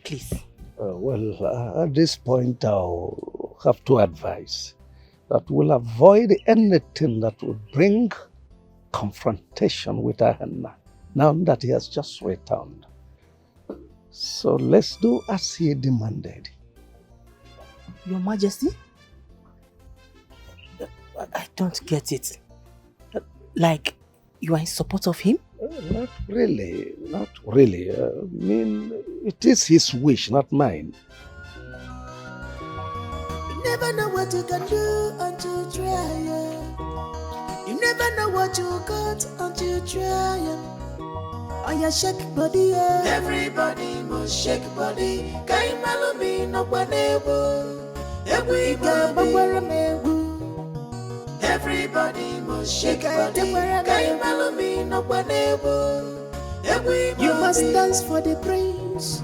Please. At this point, I'll have to advise that we'll avoid anything that will bring confrontation with Ahenna, now that he has just returned. So let's do as he demanded. Your Majesty? I don't get it. Like, you are in support of him? Not really, not really. I mean, it is his wish, not mine. You never know what you can do until you try. You never know what you got until you try. On your shake body, yeah. Everybody must shake body. Kai malumi no kwanebo. Everybody must shake body. Kai malumi no kwanebo. You must dance for the prince.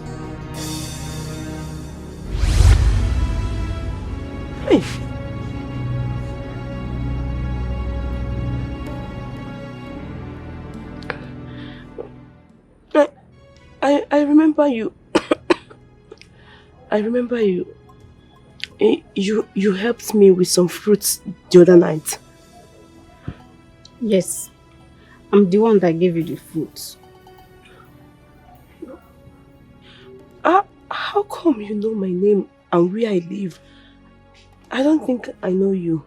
Hey. I remember you. I remember you. You helped me with some fruits the other night. Yes, I'm the one that gave you the fruits. How come you know my name and where I live? I don't think I know you.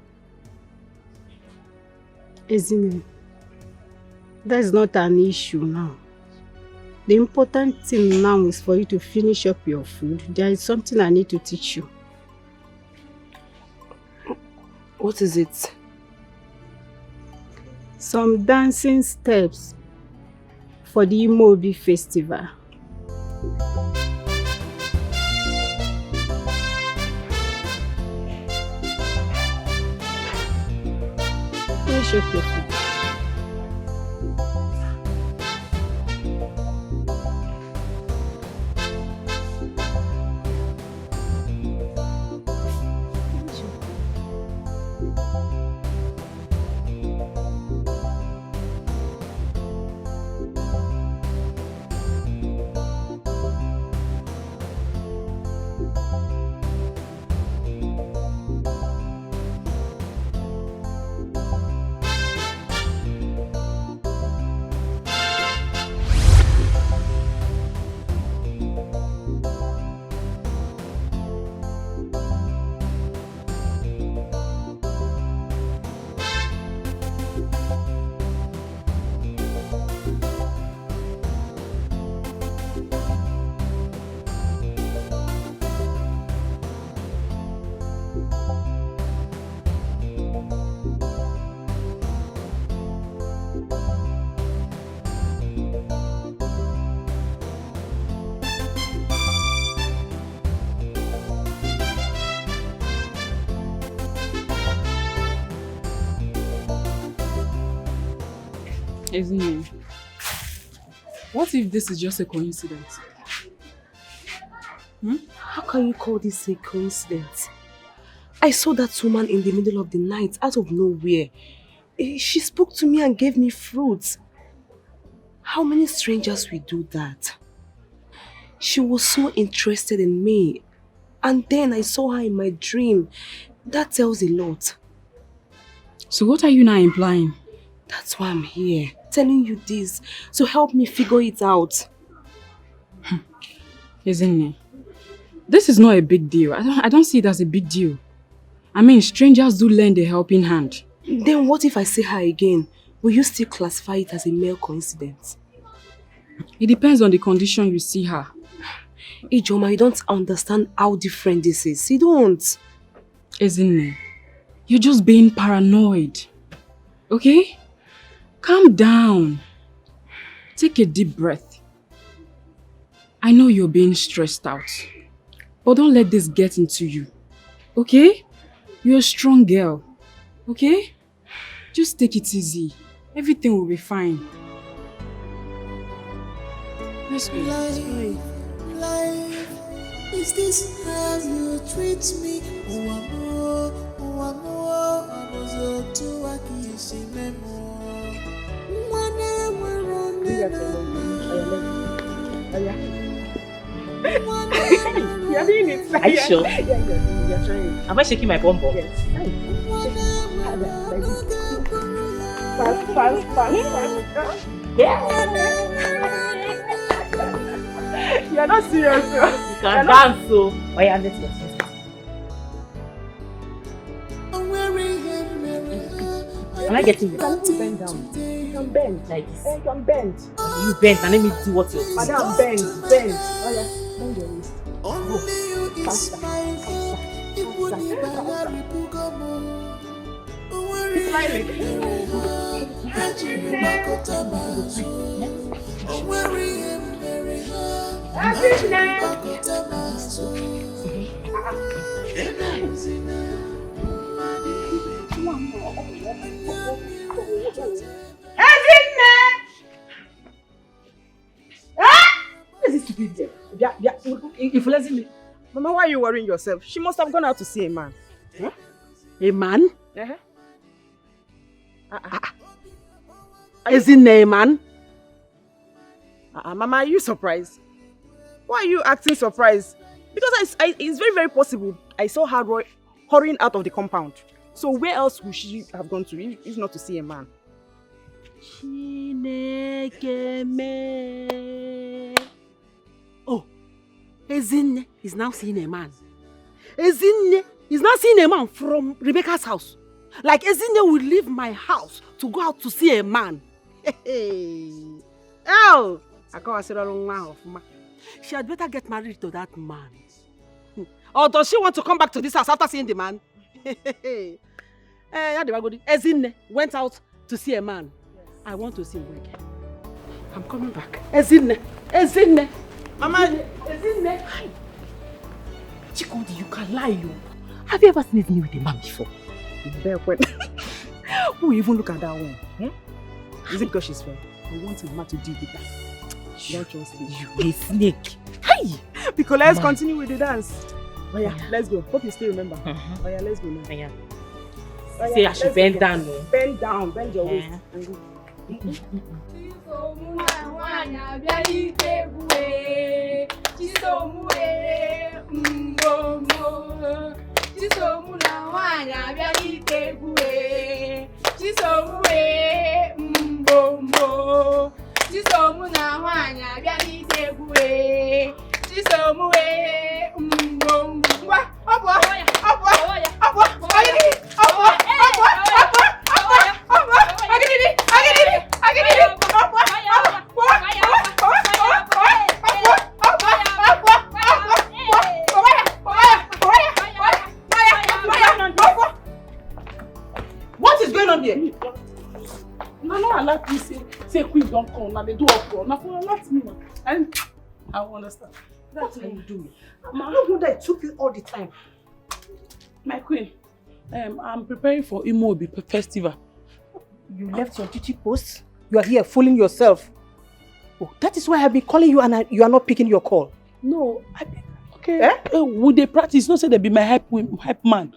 Ezine, that's not an issue now. The important thing now is for you to finish up your food. There is something I need to teach you. What is it? Some dancing steps for the Imobi festival. Finish up your food. Isn't it? What if this is just a coincidence? How can you call this a coincidence? I saw that woman in the middle of the night, out of nowhere. She spoke to me and gave me fruits. How many strangers will do that? She was so interested in me. And then I saw her in my dream. That tells a lot. So what are you now implying? That's why I'm here, telling you this, to help me figure it out. Isn't it? This is not a big deal. I don't see it as a big deal. I mean, strangers do lend a helping hand. Then what if I see her again? Will you still classify it as a mere coincidence? It depends on the condition you see her. Ijoma, you don't understand how different this is. You don't. Isn't it? You're just being paranoid. Okay? Calm down. Take a deep breath. I know you're being stressed out. But don't let this get into you. Okay? You're a strong girl. Okay? Just take it easy. Everything will be fine. Let's go. Life, is this how you treat me? You're doing it. Are you sure? Yeah, you're trying. Am I shaking my bum bum? Yes. Fast. Yeah. You're not serious. You can dance, so. Why are let's go. Am I getting this? You can bend down. You can bend. Like this. You can bend. You bend and let me do what you're doing. Madam, bend. Oh yeah, bend your waist. Faster. If Leslie, Mama, why are you worrying yourself? She must have gone out to see a man. Huh? A man? Isn't a man? Mama, are you surprised? Why are you acting surprised? Because it's very, very possible I saw her hurrying out of the compound. So where else would she have gone to if not to see a man? Oh, Ezinne is now seeing a man. Ezinne is now seeing a man from Rebecca's house. Like Ezinne will leave my house to go out to see a man. Oh, she had better get married to that man. Or does she want to come back to this house after seeing the man? Ezinne went out to see a man. Yes. I want to see him again. I'm coming back. Ezinne. Mama, Ezinne. Chikodi, you can lie, you. Have you ever seen Ezinne with a man before? Who even look at that one? Is it because she's fair? I want a man to deal with that. Don't trust me. You a snake. Hey! Because let's continue with the dance. Oh yeah, let's go. Hope you still remember. Oh yeah, let's go now. Yeah. Say I should bend down. Bend down, bend your waist. And go. What is going on here? No, I like you say queen don't come and they do uproar. Now for let me now. And I understand. That's how you do it. No wonder it took you all the time. My queen, I'm preparing for Imobi festival. You left your duty post? You are here fooling yourself. Oh, that is why I've been calling you and you are not picking your call. No, okay. Would they practice? Not say they be my hype man,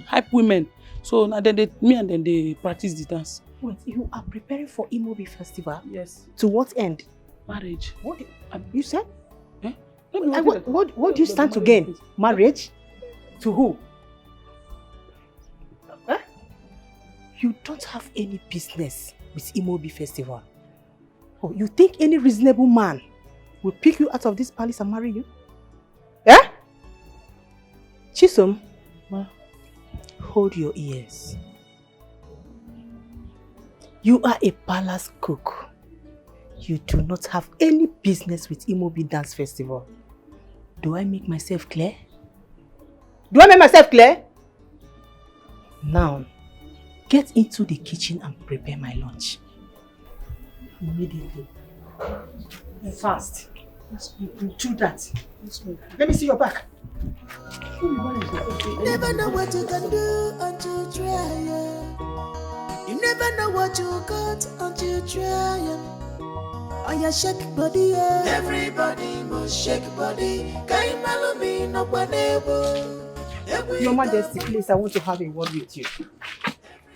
hype women. So now then me and then they practice the dance. Wait, you are preparing for Imobi festival? Yes. To what end? Marriage. What you said? Eh? What do you stand to gain? Marriage? To who? Huh? You don't have any business with Imobi festival. Oh, you think any reasonable man will pick you out of this palace and marry you? Eh? Chisom, hold your ears. You are a palace cook. You do not have any business with Imobi Dance Festival. Do I make myself clear? Do I make myself clear? Now, get into the kitchen and prepare my lunch. Immediately. Fast. Do that. Let me see your back. Never know what you can do until you try. You never know what you got until you try. On your shake body, yeah. Everybody must shake body. Your Majesty, please, I want to have a word with you.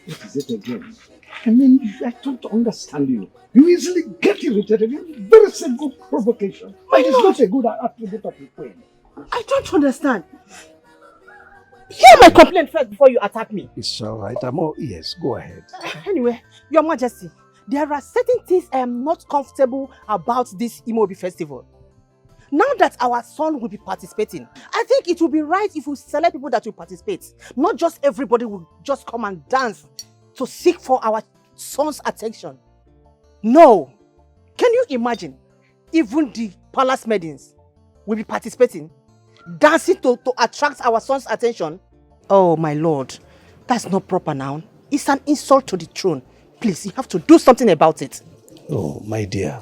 What is it again? I mean, I don't understand you. You easily get irritated. Very simple provocation. But it's not a good attribute of the queen. I don't understand. Hear my complaint first before you attack me. It's all right. I'm all ears. Go ahead. Anyway, Your Majesty, there are certain things I am not comfortable about this Imobi festival. Now that our son will be participating, I think it will be right if we select people that will participate. Not just everybody will just come and dance to seek for our son's attention. No. Can you imagine? Even the palace maidens will be participating, dancing to attract our son's attention. Oh my lord, that's not proper now. It's an insult to the throne. Please, you have to do something about it. Oh, my dear.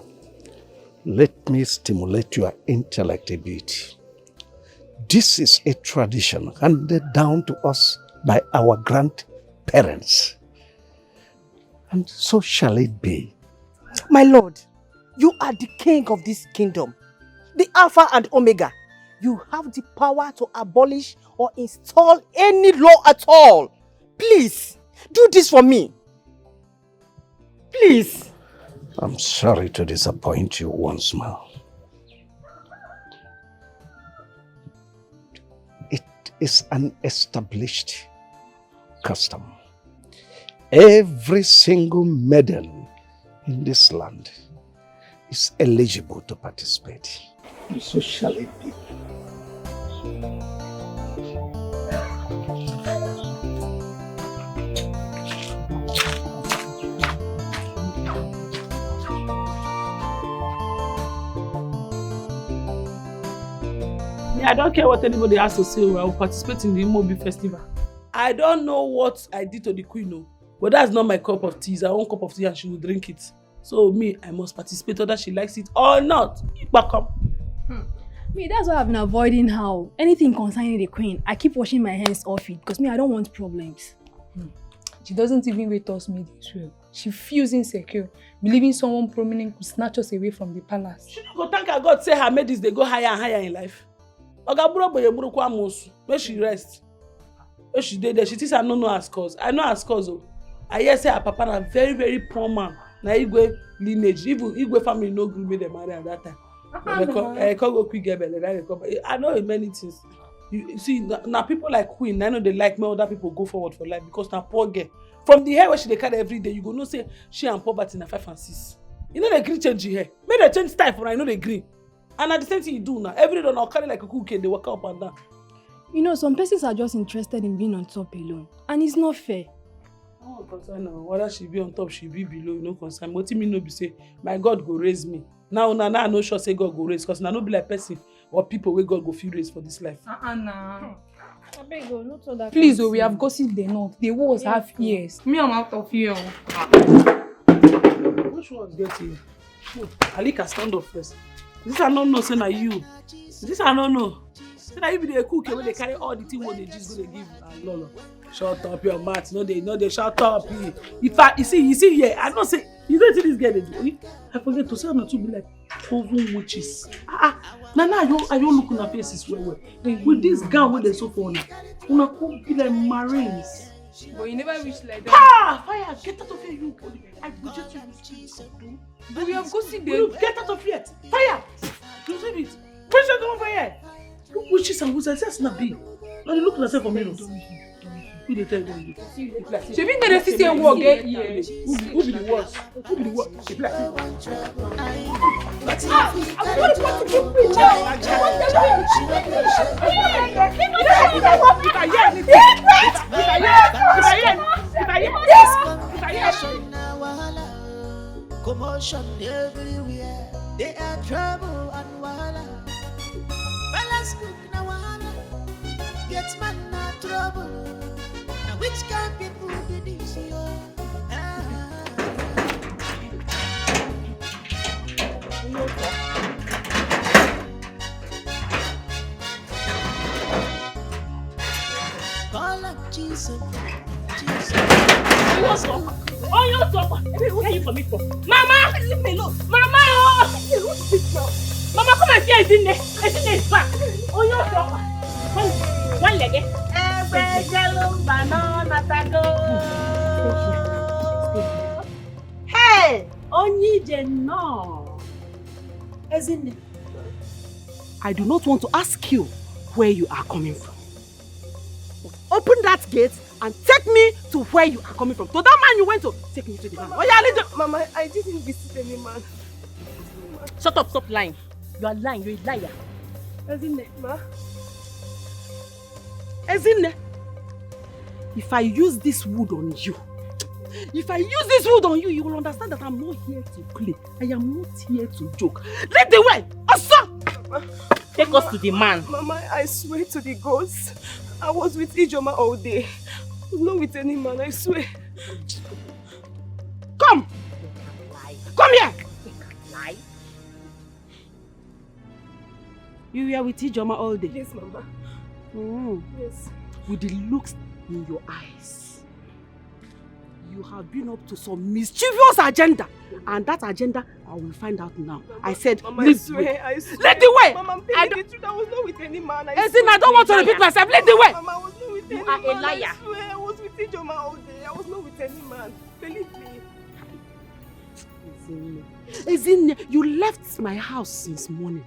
Let me stimulate your intellect a bit. This is a tradition handed down to us by our grandparents. And so shall it be. My lord, you are the king of this kingdom, the Alpha and Omega. You have the power to abolish or install any law at all. Please, do this for me. Please. I'm sorry to disappoint you once more. It is an established custom. Every single maiden in this land is eligible to participate. And so shall it be. I don't care what anybody has to say. I will participate in the Imobi festival. I don't know what I did to the queen, but that's not my cup of tea. It's her own cup of tea and she will drink it. So me, I must participate whether she likes it or not. Me, that's why I've been avoiding her. Anything concerning the queen, I keep washing my hands off it because me, I don't want problems. She doesn't even rate us made this well. She feels insecure, believing someone prominent could snatch us away from the palace. She don't go thank her God say her maidens they go higher and higher in life. Where she rest. Where she did there, she thinks I don't know her scores. I know her scores. I hear say her papa a very, very poor man. Now Igwe lineage, even Igwe family no agree with them marry at that time. I can't go quick get I know many things. You see, now people like Queen, I know they like me, other people go forward for life because now poor girl. From the hair where she they carry every day, you go no say she and poverty na 5 and 6. You know they agree change her hair. Make they change style for her, I know they agree. And at the same thing you do now, every day now carry like a cookie and they walk up and down. You know, some persons are just interested in being on top alone. And it's not fair. Oh, concern now. Whether she be on top, she be below, you know, concern. What me no be say, my God go raise me. Now I no sure say God go raise, because now no be like person or people where God go feel raise for this life. Please, we have gossiped enough. The walls have ears. Me, I'm out of here. Which one's getting? Alika, stand up first. This I don't know, say na you. This I don't know. Say na you be the cook when they carry all the things what they just go they give. Lolo, shut up your mouth. No, they shut up. If I you see here, I don't say you don't see this girl they do. I forget to say I'm not to be like 12 witches. Now you looking at faces well. With this gown where they so funny, una come be like Marines. But you never wish like that. Ah! Fire! Get out of here, you body. I reject you. But we have go see them. Get out of here! Fire! You see it? Where's your going for here? Look witches and wizards, that's not big. Now look at yourself for mirrors. Who they tell them? She been there to say work get here. Who be the worst? Who be the worst? She be like, I'm going to put you in commotion everywhere. They are trouble and wahala. Fellas cook na wahala. Get man na trouble. Now which kind people be this year? Call on Jesus. Oh, you stop! Where are you coming from? Mama! Leave me alone! Mama! Oh! Mama, come and see it's in there. It's in there, it's back. Oh, you stop! One leg, eh? Hey! Onye no. As in, I do not want to ask you where you are coming from. Open that gate and take me to where you are coming from. To that man you went to, take me to the man. Oh yeah, leave the... Mama, I didn't visit any man. Shut up, stop lying. You are lying, you're a liar. Ezinne, ma. Ezinne, if I use this wood on you, you will understand that I'm not here to play. I am not here to joke. Lead the way! Asa! Take us to the man. Mama, I swear to the gods, I was with Ijoma all day. I was not with any man, I swear. Come! Come here! Lie. You were with Ijoma all day? Yes, Mama. Yes. With the looks in your eyes, you have been up to some mischievous agenda. And that agenda, I will find out now. Mama, I said, Mama, lead I swear. Lead the way! Mama, I'm telling the truth, I was not with any man. I don't want to repeat myself. Lead the way! Mama, I was not with any You are man. a liar. I swear, I was with Ijoma all day. I was not with any man. Believe me. Ezinne, you left my house since morning.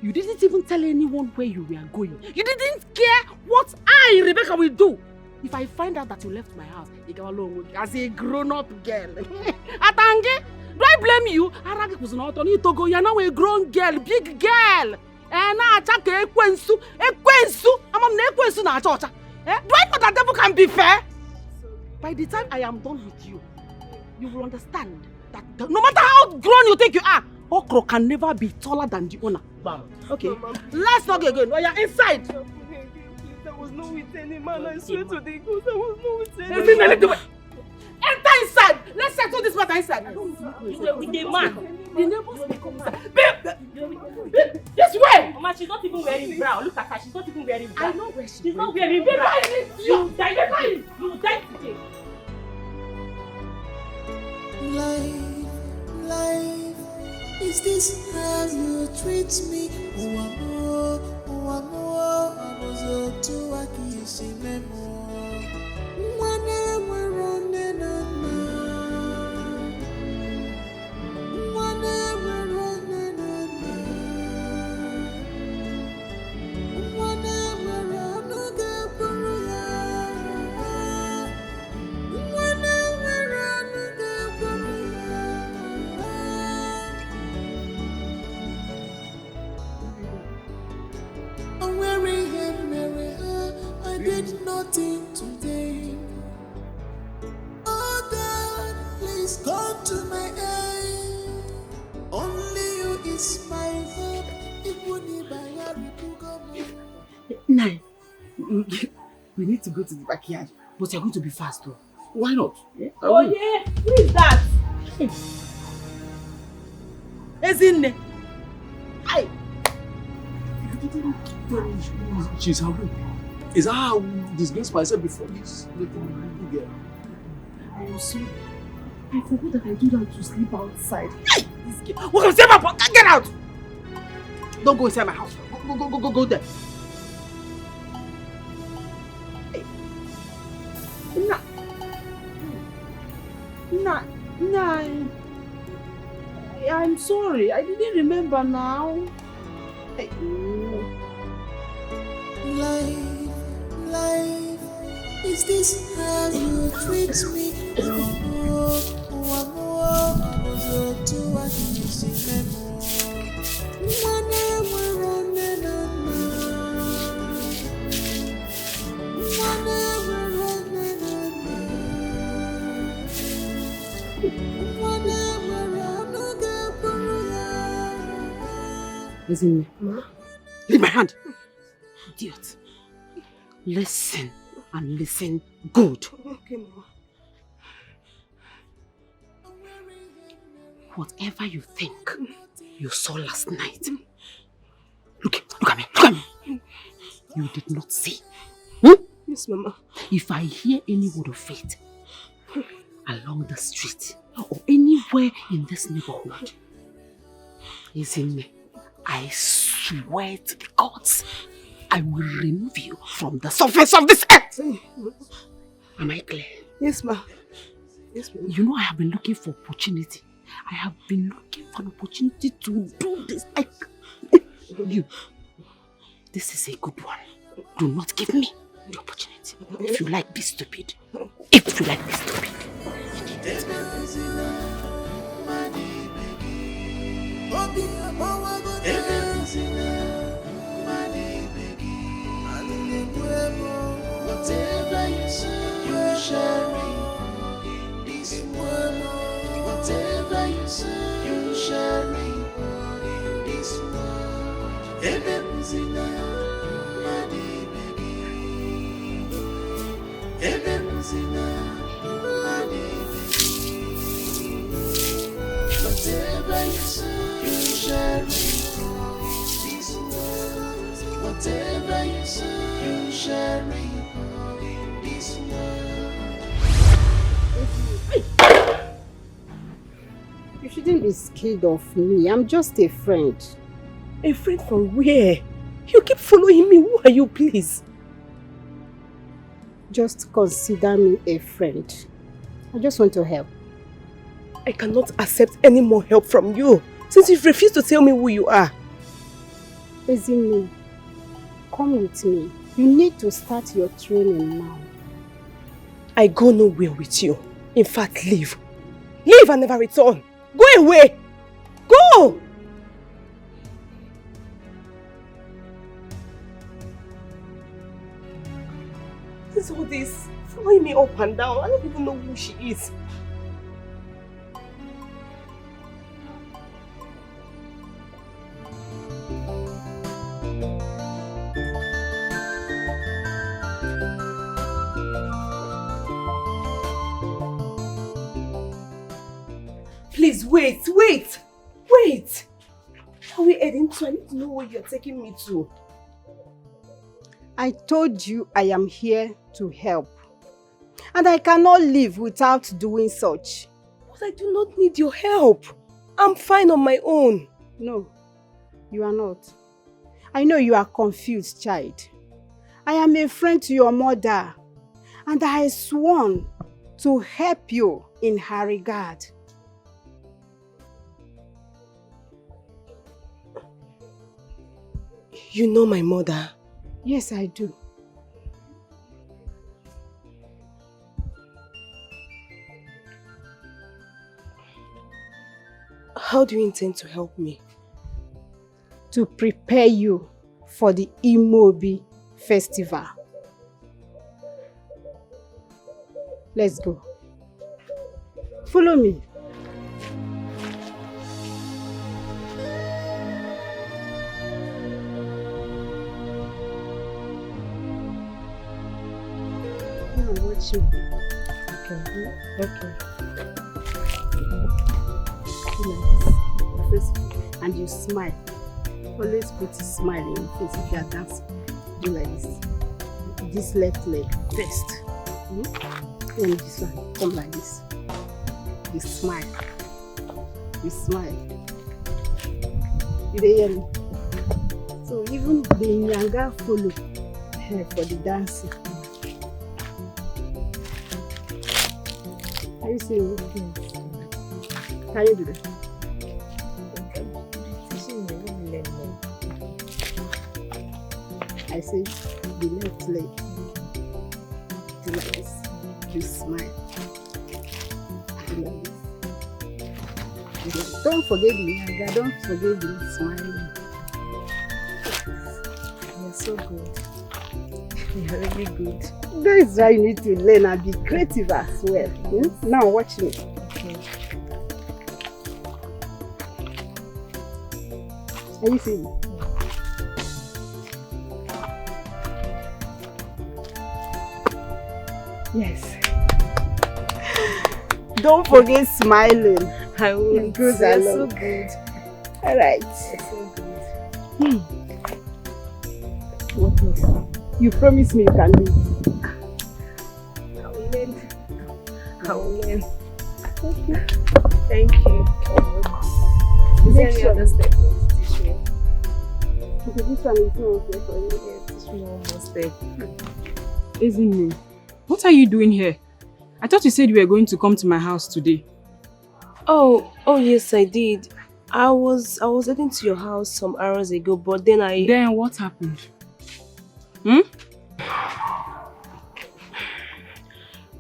You didn't even tell anyone where you were going. You didn't care what I, Rebecca, will do. If I find out that you left my house, as a grown-up girl. Atange, do I blame you? Arage was not on it to go. You're now a grown girl, big girl. And now attack Ekwensu. I'm on Ekwensu na church. Do I know that devil can be fair? By the time I am done with you, you will understand that no matter how grown you think you are, okro can never be taller than the owner. Bam. Okay. Mama, let's not get going. Oh, you're inside. I was not with any man. I swear to the gods, I was not with any man. Enter inside. Let's settle this matter inside. You were with the man. The neighbors will come inside. Babe! This way! Mama, she's not even wearing bra. Look at her. She's not even wearing bra. I know where she's not wearing bra. You die today. Life, is this how you treat me? Nothing today. Oh God, please come to my aid. Only you is my hope. Nine. We need to go to the backyard, but you're going to be fast though. Why not? Yeah? Oh yeah, who is that? Ezinne. Hi. She's awake. Is that how I disgrace myself before this little girl? I am sorry. I forgot that I do that to sleep outside. This girl. What can I say about? Get out! Don't go inside my house. Go there. Hey. Nah. I'm sorry. I didn't remember now. Life, is this how you treat me? Listen, leave my hand. Idiot. Listen and listen good. Okay, Mama. Whatever you think you saw last night, look at me. You did not see. Yes, Mama. If I hear any word of faith along the street or anywhere in this neighborhood, listen, I swear to the gods, I will remove you from the surface of this earth. Am I clear? Yes, Ma. Yes, ma'am. You know I have been looking for opportunity. I have been looking for an opportunity to do this. This is a good one. Do not give me the opportunity. If you like, be stupid. If you like, be stupid. Whatever you say, you shall reap in this world. Whatever you say, you shall reap in this world. Ebemuzina, mani begi. Ebemuzina, mani begi. Whatever you say, you shall reap in this world. Whatever you say, you shall reap. You shouldn't be scared of me. I'm just a friend. A friend from where? You keep following me. Who are you, please? Just consider me a friend. I just want to help. I cannot accept any more help from you since you've refused to tell me who you are. Ezine, come with me. You need to start your training now. I go nowhere with you. In fact, leave. Leave and never return. Go away! Go! What is all this? Following me up and down. I don't even know who she is. Please, wait! Are we heading to? I need to know where you're taking me to. I told you I am here to help. And I cannot live without doing such. But I do not need your help. I'm fine on my own. No, you are not. I know you are confused, child. I am a friend to your mother. And I sworn to help you in her regard. You know my mother? Yes, I do. How do you intend to help me? To prepare you for the Imobi festival. Let's go. Follow me. Watch you. Okay. And you smile. Always put a smile in your face if you are dancing. Do like this. This left leg first. And this one. Come like this. You smile. You dey hear me? So even the Nyanga follow for the dancing. Can you see me? Can you do this? I say the left leg. Do like this. You smile. Do like this. Don't forget me. Don't forget me smiling. You're so good. You're really good. That is why you need to learn and be creative as well. Now watch me. Okay. Are you seeing me? Yes. Don't forget smiling. I will. Good, You're so good. All right. So good. What else? You promise me you can do it. I will learn. I will learn. Okay. Thank you. Is there any other step you want to teach me? Okay, this one is not okay for you. Yeah, teach me one more step. Isn't me? What are you doing here? I thought you said you were going to come to my house today. Oh yes, I did. I was heading to your house some hours ago, but then Then what happened?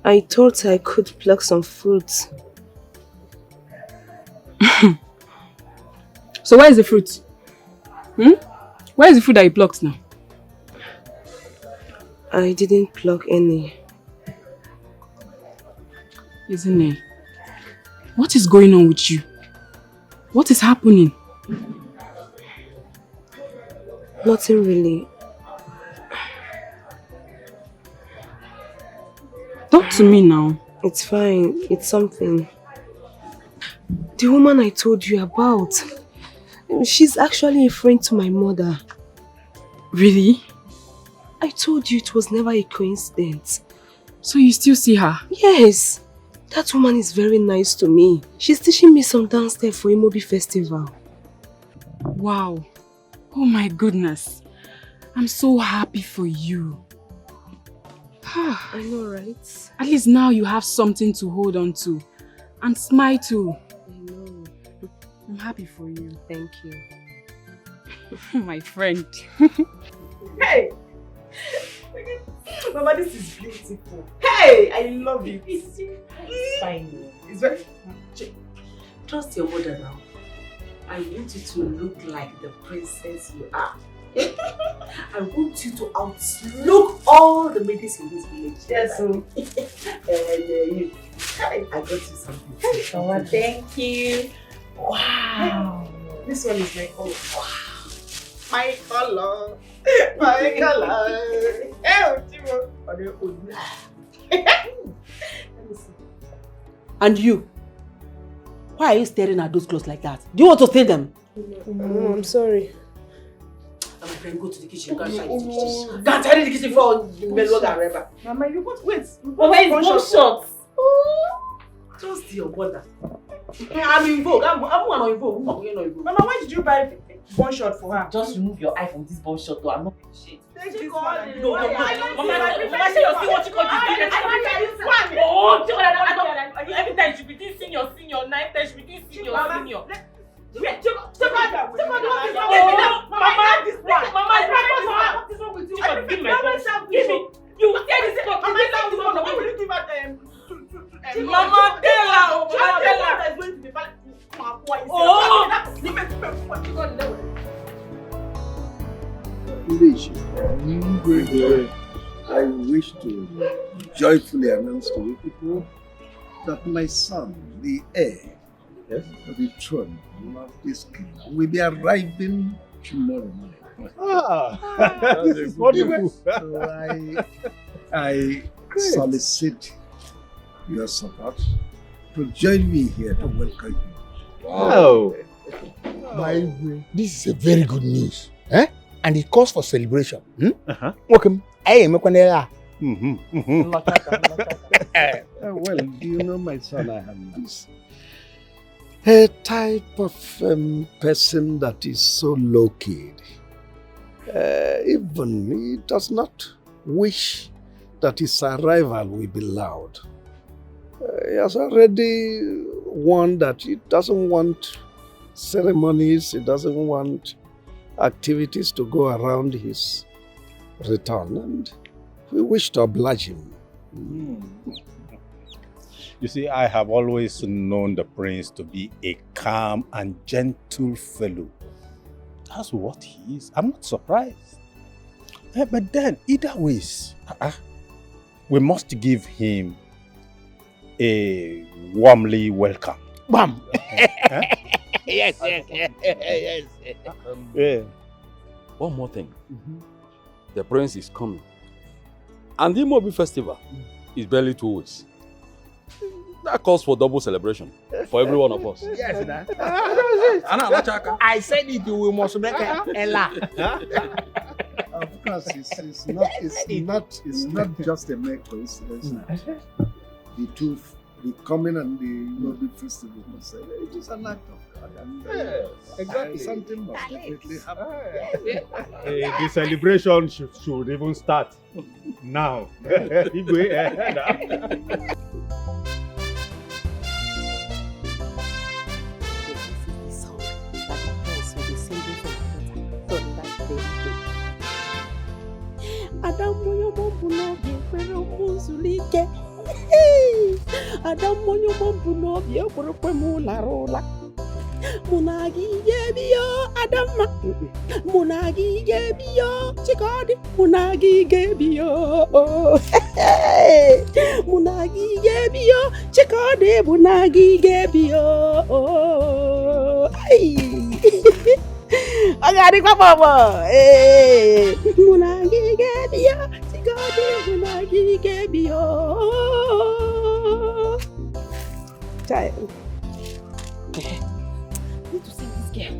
I thought I could pluck some fruits. So where is the fruit? Where is the fruit that you plucked now? I didn't pluck any. Isn't it? What is going on with you? What is happening? Nothing really. Talk to me now. It's fine. It's something. The woman I told you about, she's actually a friend to my mother. Really? I told you it was never a coincidence. So you still see her? Yes. That woman is very nice to me. She's teaching me some dance step for Imobi festival. Wow. Oh my goodness. I'm so happy for you. I know, right? At least now you have something to hold on to. And smile too. I know. I'm happy for you. Thank you. My friend. Hey! Mama, this is beautiful. Hey! I love it. It's fine. It's very... Trust your mother now. I want you to look like the princess you are. I want you to outlook all the ladies in this village. Yes, so. And you. I got you something. Oh, thank you. Wow. This one is my own. Wow. My color. My color. And you? Why are you staring at those clothes like that? Do you want to steal them? No, I'm sorry. My friend, go to the kitchen. Go and tidy the kitchen. Go and tidy the kitchen for Melo and Reba. Mama, you want wait. Mama, it's one shot. Trust your mother. I'm in vogue. I'm one in vogue. Mama, why did you buy one shot for her? Just remove your eye from this one shot, though. I'm not shit. Thank you, God. Mama, say you're still watching all this. Every time she be doing senior, night time she be doing senior. Mama, Mama, I wish to joyfully announce to you people that my son, the heir of the throne of this kingdom, will be arriving tomorrow morning. This is wonderful. So I solicit your support to join me here to welcome you. Wow. My way, this is a very good news. And it calls for celebration. Welcome. Hey, well, do you know my son? I have this. A type of person that is so low-key. Even he does not wish that his arrival will be loud. He has already warned that he doesn't want ceremonies, he doesn't want activities to go around his return, and we wish to oblige him. You see, I have always known the prince to be a calm and gentle fellow. That's what he is. I'm not surprised. But then, either ways, we must give him a warmly welcome. Bam! Yes. Yeah. One more thing. The prince is coming. And the Imobi festival is barely 2 weeks. That calls for double celebration for every one of us. Yes, I said it, we must make Ella. Of course, it's not just a mere coincidence. The coming and the Imobi festival, it is an act of God. And, exactly. Something must definitely happen. The celebration should even start now. Adamu yomombu n'obi ekwere ụmụnzulike. Adamu yomombu n'obi ekwerekwe m lara ụla. Mụ na gị ga-ebi yo Adamma. Mụ na gị ga-ebi yo Chikọdị. Mụ na gị ga-ebi yo. Mụ na gị ga-ebi yo Chikọdị. Mụ na gị ga-ebi yo. Agarikwa baba. Mụ na gị ga-ebi yo Chikọdị. Mụ na gị ga-ebi yo. Child. Need to sing this girl.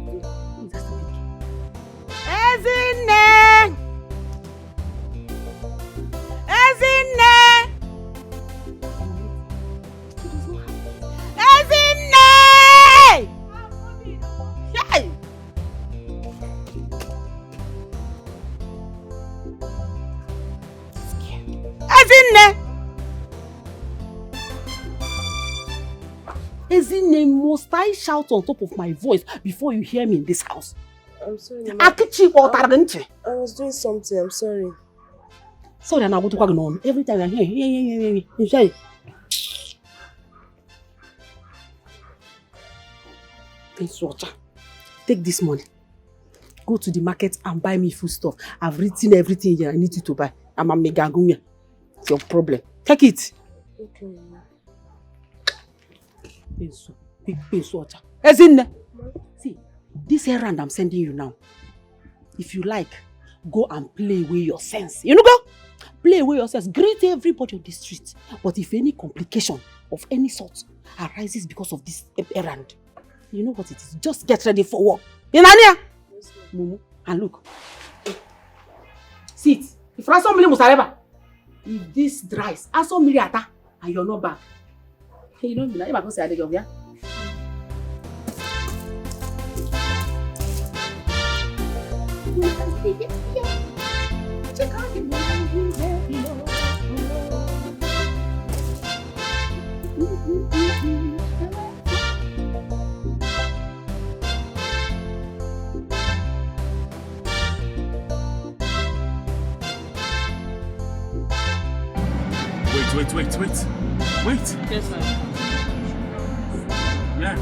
Ezinne! Ezinne! Ezinne! Hey! Ezinne! Ezinne, must I shout on top of my voice before you hear me in this house? I'm sorry, Mama. Akichi or Targanche? I was doing something, I'm sorry. Sorry, I'm going to on. Every time I hear you say, take this money. Go to the market and buy me food stuff. I've written everything here I need you to buy. I'm a mega gunya. It's your problem. Take it. Okay, Mama. Big water. Ezinne. See, this errand I'm sending you now. If you like, go and play away your sense. You know, go play away your sense. Greet everybody on the street. But if any complication of any sort arises because of this errand, you know what it is. Just get ready for war. You know, yes, Mumu, and look. Sit. If somebody must have if this dries, ask somebody ata, and you're not back. You don't be like, I'm going to say, yeah? Wait. Yes, sir. Yeah.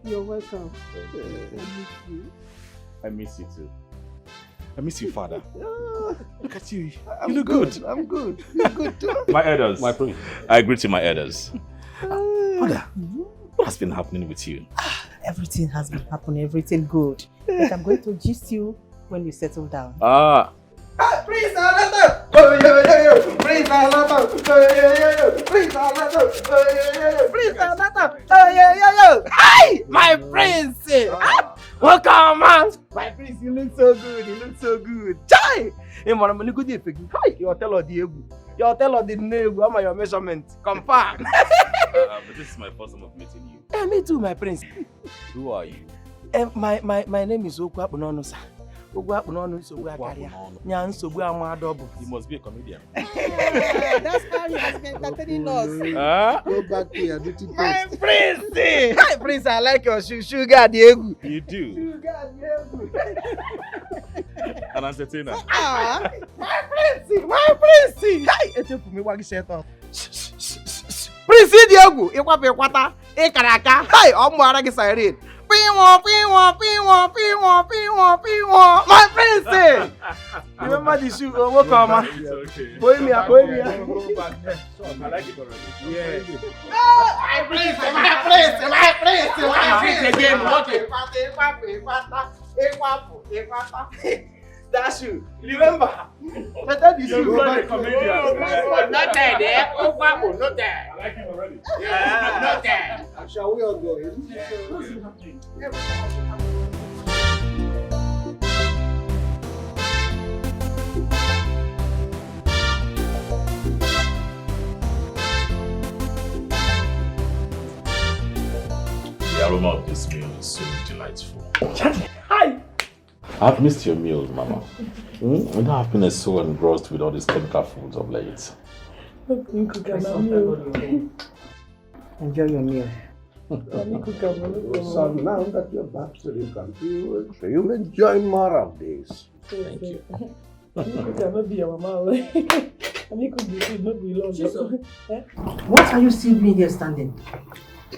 You're welcome. I miss you too. I miss you, father. Look at you. I'm You look good. I'm good. You're good too. My elders. My prince. I greet you, my elders. Father, what has been happening with you? Everything has been happening, everything good. But I'm going to gist you when you settle down. Prince Selecton! Oh, yo. Prince Selecton! Oh, yo. Prince Selecton! Oh, yo. Prince Selecton! Oh, yo. Hi! My prince! Welcome, man! My prince, you look so good. You look so good. Chai! Hey, man, I'm good if you. Hi! You'll tell her the egu. You'll tell her the name. How are your measurements? Confirm. But this is my first time of meeting you. Hey, me too, my prince. Who are you? My name is Okwapunono, sir. You must be a comedian. That's how he has been entertaining us. Go back to your duty post. My prince! Hi, prince, I like your sugar, Diego. You do. Sugar, Diego. An entertainer. My prince! Hi, etopu me wagi set up. Prince Diego, ikwata, ikaraka. Hi, omu aragi siren. My prince! Remember the shoe? Oh, welcome, man. Boy me. I like it already. Yeah. My prince again. What? That shoe. Remember? Better the shoe. Not there, there. Not there. I like it already. Yeah, not there. Shall we all go in? The aroma of this meal is so delightful. Hi! I've missed your meals, Mama. I don't have been so engrossed with all these chemical foods of late. Enjoy your meal. So now that you're back to the country, you'll enjoy more of this. Thank you. What are you still doing here standing?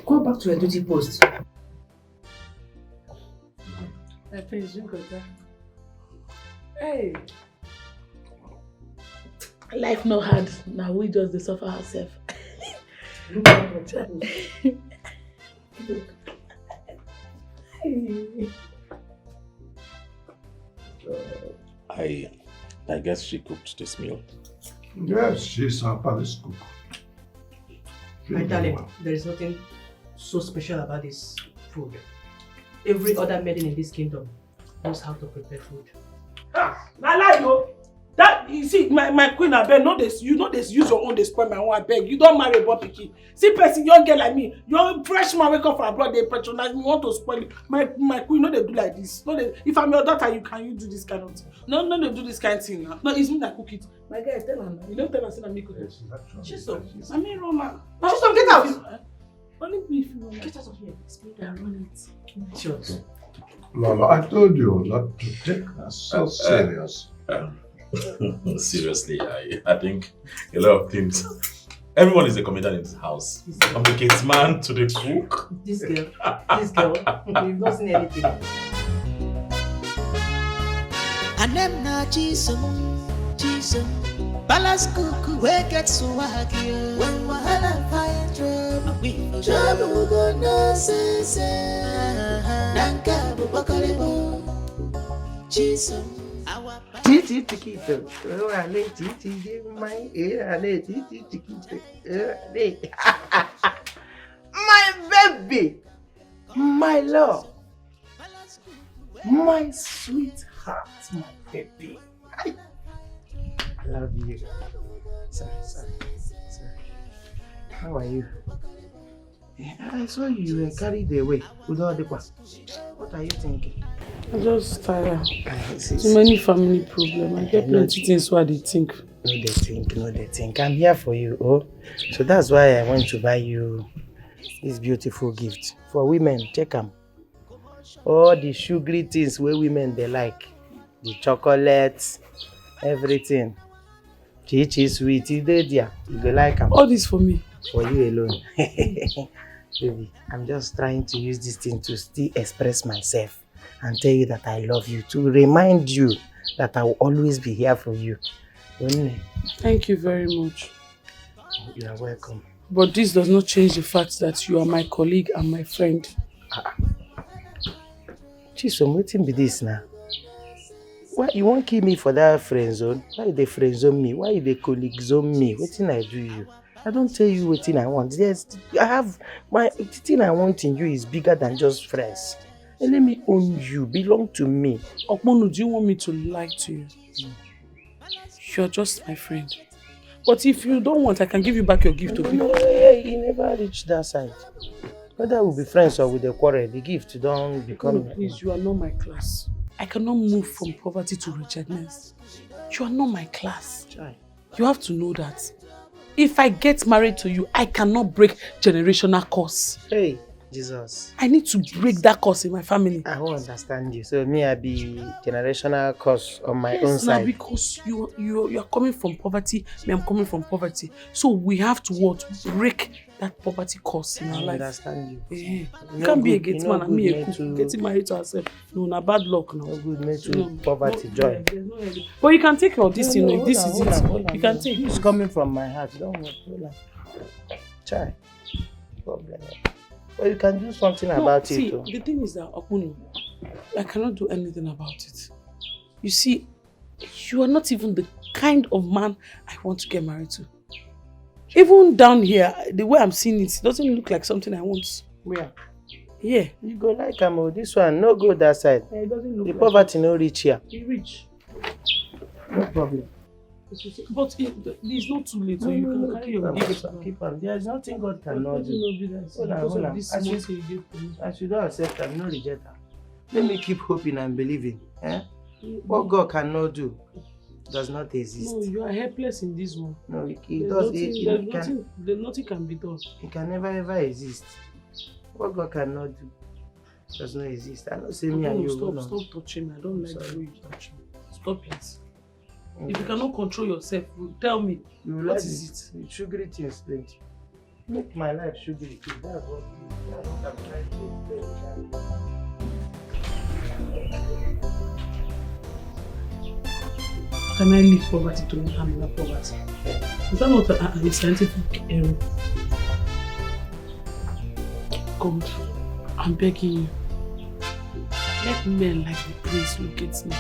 Go back to your duty post. My friends, drink water. Hey. Life no hard. Now we just the suffer ourselves. I guess she cooked this meal. Yes, she's our palace cook. My darling, there is nothing so special about this food. Every other maiden in this kingdom knows how to prepare food. I lie, yo. That you see, my queen, I beg, you know this use your own, they spoil my own, I beg. You don't marry a boy picky. See, person, young girl like me, young freshman wake up from abroad, they patronize me, want to spoil it. My queen, no, they do like this. No, if I'm your daughter, you do this kind of thing. No, they do this kind of thing now. No, it's me that cook it. My guy, tell her now. You don't tell her, say me cook it. Chisom, I mean, Roma. Chisom, get out! Only me if you want. Get out of here. It's me that run it. Sure. Lolo, I told you not to take us so serious. Seriously, I think a lot of things. Everyone is a comedian in this house. From the gate man to the cook. This girl, we've not seen anything. And them na Chisom, Palace cook, where get so waggy. When wahala fire trouble gonna say, Nanka bubakalibo, Chisom. Titi tikito, ale titi my ale titi tikito, my baby, my love, my sweetheart, my baby. I love you. Sorry. How are you? I saw you were carried away with all the past. What are you thinking? I'm just tired. Too many family problems. I get plenty things what they think. No, they think. I'm here for you, oh. So that's why I want to buy you this beautiful gift. For women, take them. All the sugary things where women they like. The chocolates, everything. Chichi sweet, you go like them. All this for me? For you alone. Baby, I'm just trying to use this thing to still express myself and tell you that I love you, to remind you that I will always be here for you. Thank you very much. You are welcome. But this does not change the fact that you are my colleague and my friend. Chisom, wetin be this now? Why you won't kill me for that friend zone? Why they friend zone me? Why they colleague zone me? Wetin I do you? I don't tell you wetin I want. Yes, I have the thing I want in you is bigger than just friends. And let me own you, belong to me. Okmonu, do you want me to lie to you? You're just my friend. But if you don't want, I can give you back your gift. No, you never reach that side. Whether we'll be friends or with a quarrel, the gift don't become... No, please, you are not my class. I cannot move from poverty to wretchedness. You are not my class. You have to know that. If I get married to you, I cannot break generational curse. Hey, Jesus. I need to break that curse in my family. I won't understand you. So me, I be generational curse on my own side. Now because you are coming from poverty, me I'm coming from poverty. So we have to what? Break that poverty curse in our life. I understand you. Yeah. You can't be a gate man and me a cook. Getting married to herself. No, na bad luck now. No good made to poverty, joy. But you can take your this, if this is it. You can take it. It's coming from my heart. Don't worry. Try. Problem. But you can do something about see, it. The thing is that, Okunu, I cannot do anything about it. You see, you are not even the kind of man I want to get married to. Even down here, the way I'm seeing it doesn't look like something I want. Where? Yeah. You go like this one, no go that side. Yeah, it doesn't look the like poverty no reach here. You reach. No problem. But it's not too late, so you can carry your gift. Keep on. There's nothing God cannot do. Hold on. As you don't accept, I'm not reject her. Let me keep hoping and believing. Eh? What God cannot do does not exist. No, you are helpless in this one. No, nothing can be done. It can never ever exist. What God cannot do does not exist. I don't say me and you. Stop touching me. I don't like the way you touch me. Stop it. If you cannot control yourself, tell me. What is it? Sugary things, plenty. Make my life sugary too. That's what I'm trying to do. Can I leave poverty to handle poverty? Is that not a scientific error? God, I'm begging you. Let men like the prince locate me.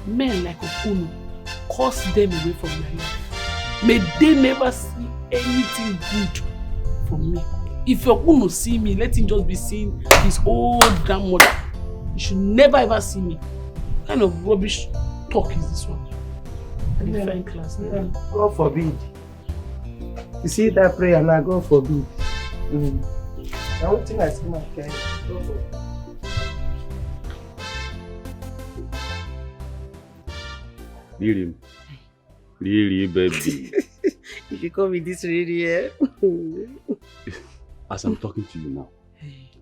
Men like Okunu, curse them away from my life. May they never see anything good from me. If Okunu see me, let him just be seeing his old grandmother. He should never ever see me. What kind of rubbish talk is this one? I define class. God forbid. You see that prayer now, God forbid. The only thing I see my friend. God forbid. Really, baby. If you call me this really, eh? As I'm talking to you now,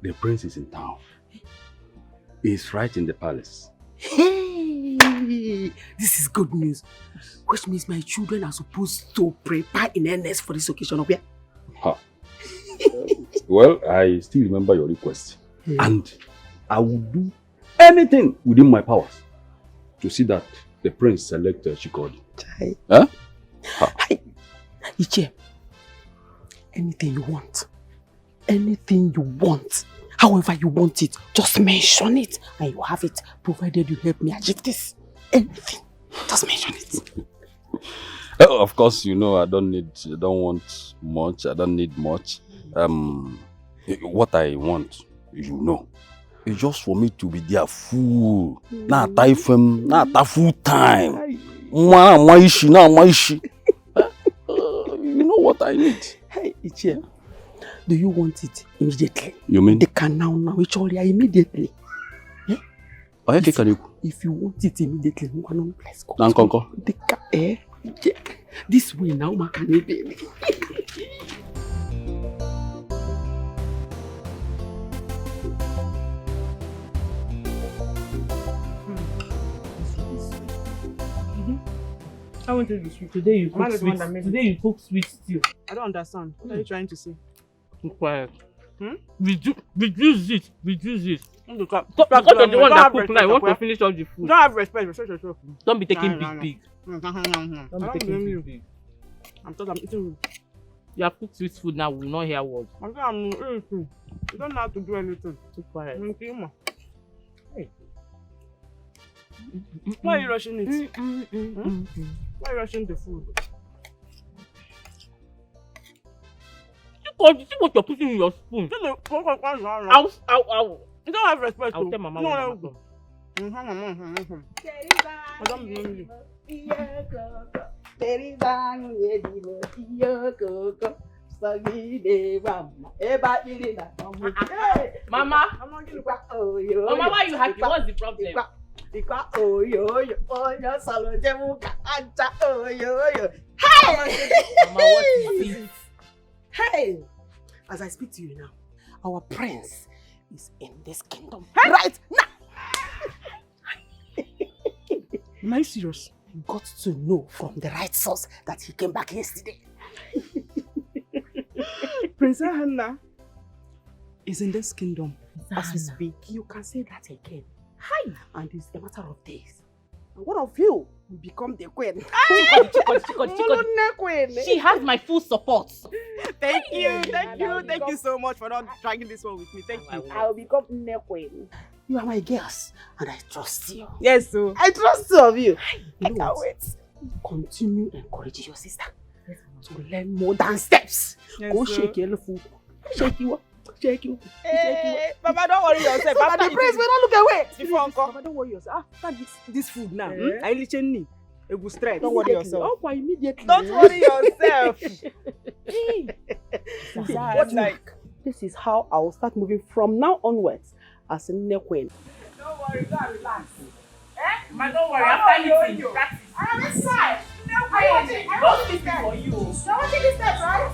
the prince is in town. He's right in the palace. Hey, this is good news. Which means my children are supposed to prepare in earnest for this occasion, okay? Huh. Well, I still remember your request. And I will do anything within my powers to see that the prince select Chikodi. Huh? Iche, anything you want. Anything you want. However you want it, just mention it and you have it, provided you help me achieve this. Anything, just mention it. Of course, you know I don't want much. I don't need much. What I want, you know, is just for me to be there full. Not full time. You know what I need. Hey, Ichie, do you want it immediately? You mean? They can now, immediately. Yeah? If you want it immediately, let's go. Nankonko. This way now, Makani, baby. I want to be sweet. Today you cook sweet. Today you cook sweet stew. I don't understand. What are you trying to say? Keep quiet. Reduce it. Because you're the one that cook now, you want to finish all the food. Don't have respect yourself. Don't be taking big. Don't be taking big. I'm eating. You have cooked sweet food now, we will not hear words. I'm eating. You don't know how to do anything. Keep quiet. Hey. Why are you rushing it? Why are you rushing the food? You see what you're putting in your spoon? Ow. You don't have respect. I'll tell Mama when Mama Mama, why are you happy? What's the problem? Hey! Mama, what is this? Hey! As I speak to you now, our prince is in this kingdom right now. Am I serious? You got to know from the right source that he came back yesterday. Princess Hannah is in this kingdom as we speak. You can say that again. Hi! And it's a matter of days. And one of you will become the queen. She has my full support. Thank you so much for not dragging this one with me. Thank you. I will become the queen. You are my girls, and I trust you. Yes, so I trust two of you. I can't wait. Continue encouraging your sister to learn more dance steps. Yes, Go sir. shake your food. Shake you. Hey, Papa, don't worry yourself. After the praise, we don't look away. Before uncle. Papa, don't worry yourself. After this food now, Eh? I literally need a good strength. Don't worry yourself. Oh, immediately. Don't worry yourself. What like? This is how I will start moving from now onwards as a queen. Don't worry, go and relax. Ma, don't worry, after eating, practice. I am inside. Don't sleep for you. Now what is that, right?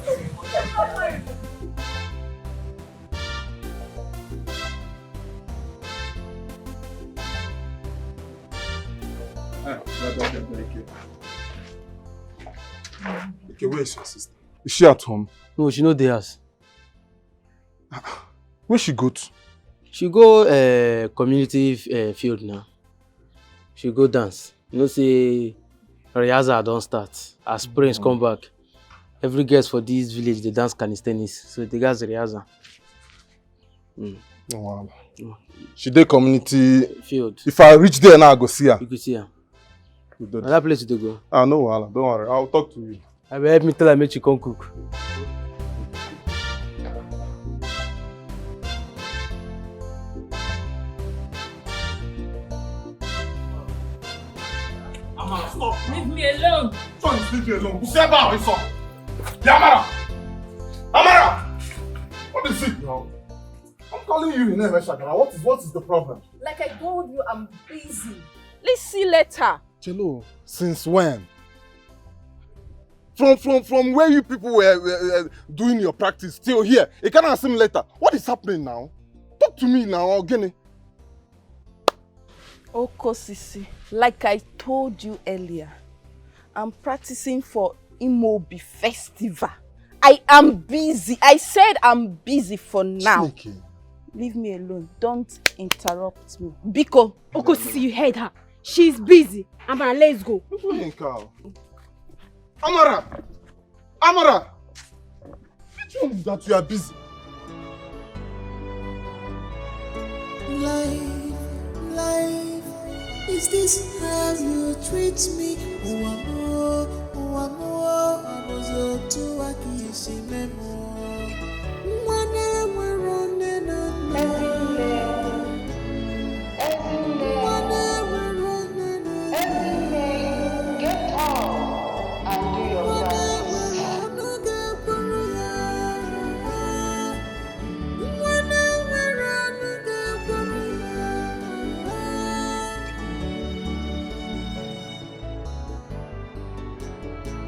Okay, where is your sister? Is she at home? No, she no dey house. Where she go to? She go community field now. She go dance. You know say rehearsal don start. As Prince come back, every girl for this village dey dance calisthenics. So the guys rehearsal. Oh, wow. She dey community field. If I reach there now, I go see her. You go see her. Another place you dey go. Ah, no wahala. Don't worry. I'll talk to you. I will help me tell her make she come cook. Stop. Leave me alone. Son, leave me alone. Useba, son. Amara! Amara! What is it now? I'm calling you in name, Shagara. What is the problem? Like I told you, I'm busy. Let's see later. Chelo, since when? From where you people were doing your practice till here. You can't ask him later. What is happening now? Talk to me now, Ogene. Oko Sisi, like I told you earlier, I'm practicing for Imobi Festival. I am busy. I said I'm busy for now. Sneaky. Leave me alone. Don't interrupt me. Biko. Oko Sisi, you heard her. She's busy. Amara, let's go. Amara! Amara! Which one is that you are busy? Life, is this how you treat me?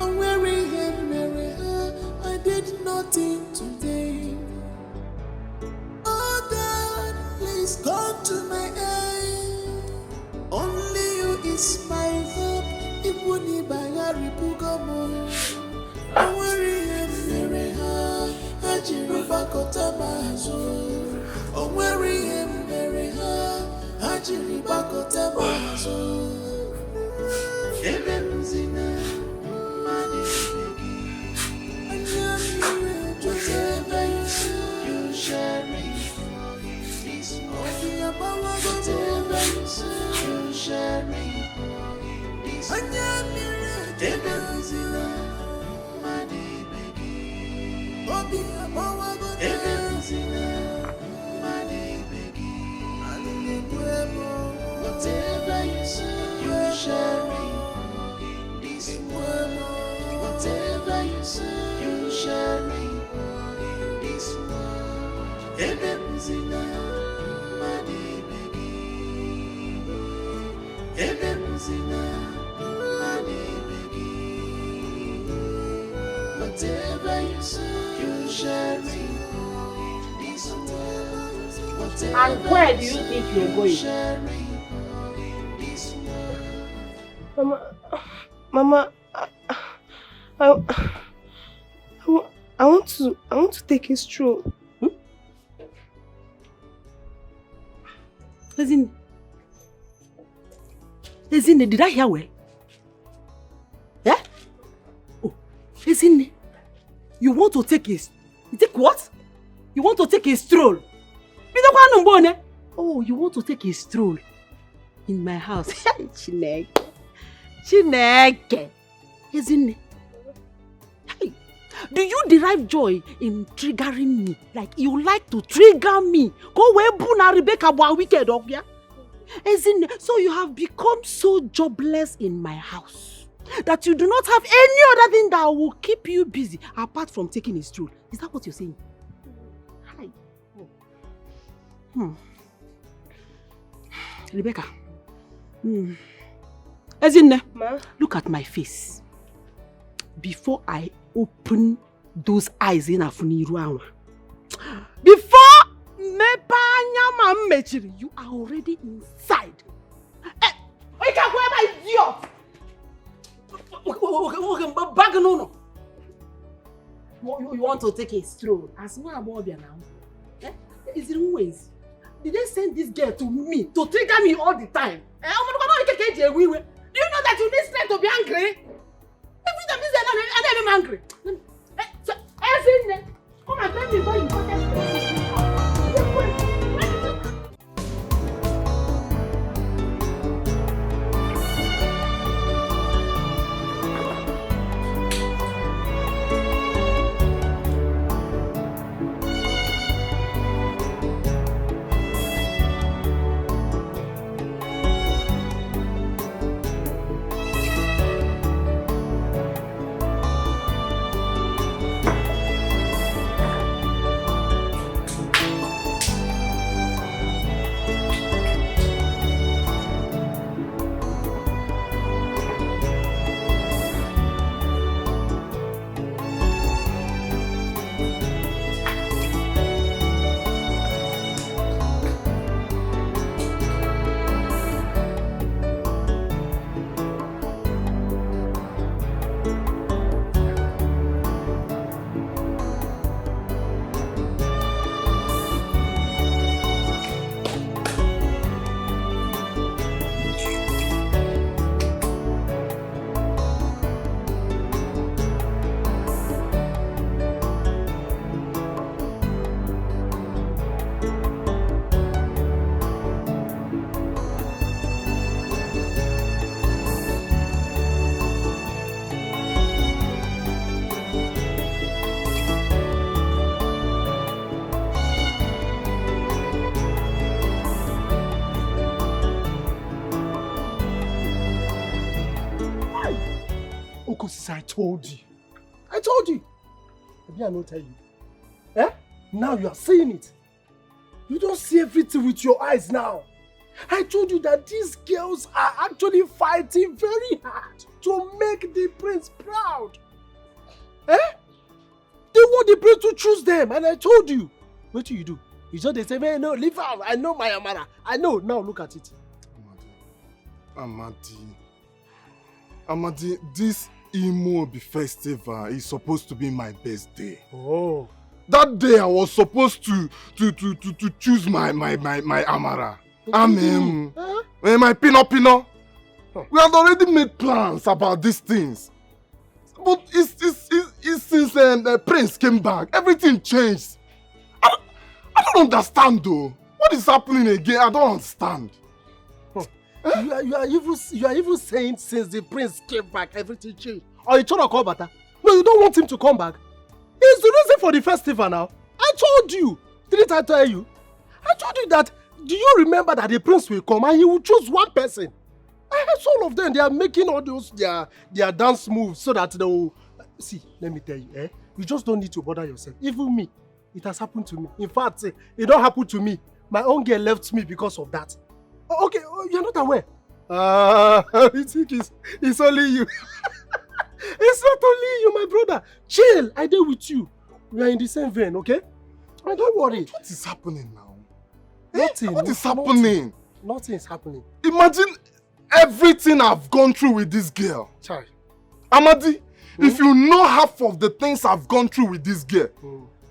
I'm wearing her, marry her. I did nothing today. Oh God, please come to my aid. Only you is my hope. Ibuni bayari pugamo. I'm wearing her, marry her. Hajiru bako And where do you think you're going? Mama, I want to take a stroll. Ezine, did I hear well? Yeah? Oh, Ezine, you want to take a... You take what? You want to take a stroll? Oh, you want to take a stroll in my house? Chineke. Ezine. Hey, do you derive joy in triggering me? Like you like to trigger me? Go where Buna Rebecca was wicked, okay? Ezine, so you have become so jobless in my house that you do not have any other thing that will keep you busy apart from taking a stroll. Is that what you're saying? Hi. Rebecca. Ezine, look at my face. Before I open those eyes in Afuniru, before you are already inside. You can't go idiot. Bag no. You want to take a stroll? As well about now. Is it ways? Did they send this girl to me to trigger me all the time? Do you know that you need strength to be angry? Every time this I'm angry. So, come and tell me why you got that. I told you. Maybe I don't tell you. Eh? Now you are seeing it. You don't see everything with your eyes now. I told you that these girls are actually fighting very hard to make the prince proud. Eh? They want the prince to choose them, and I told you. What do? You just they say, hey, no, leave out. I know my Amara. I know. Now look at it. Amadi, this Imobi festival is supposed to be my best day. That day I was supposed to choose my Amara. My Pino. We had already made plans about these things. But it's since the prince came back, everything changed. I don't understand though. What is happening again? I don't understand. You are even saying since the prince came back, everything changed. Or you told come better? No, you don't want him to come back. It's the reason for the festival now. I told you. Didn't I tell you? I told you that. Do you remember that the prince will come and he will choose one person? So all of them, they are making all those their dance moves so that they will... See, let me tell you, you just don't need to bother yourself. Even me, it has happened to me. In fact, it don't happen to me. My own girl left me because of that. Okay, you're not aware. You think it's only you. It's not only you, my brother. Chill, I deal with you. We are in the same vein, okay? Don't worry. What is happening now? Nothing. What is happening? Nothing is happening. Imagine everything I've gone through with this girl. Sorry. Amadi, if you know half of the things I've gone through with this girl,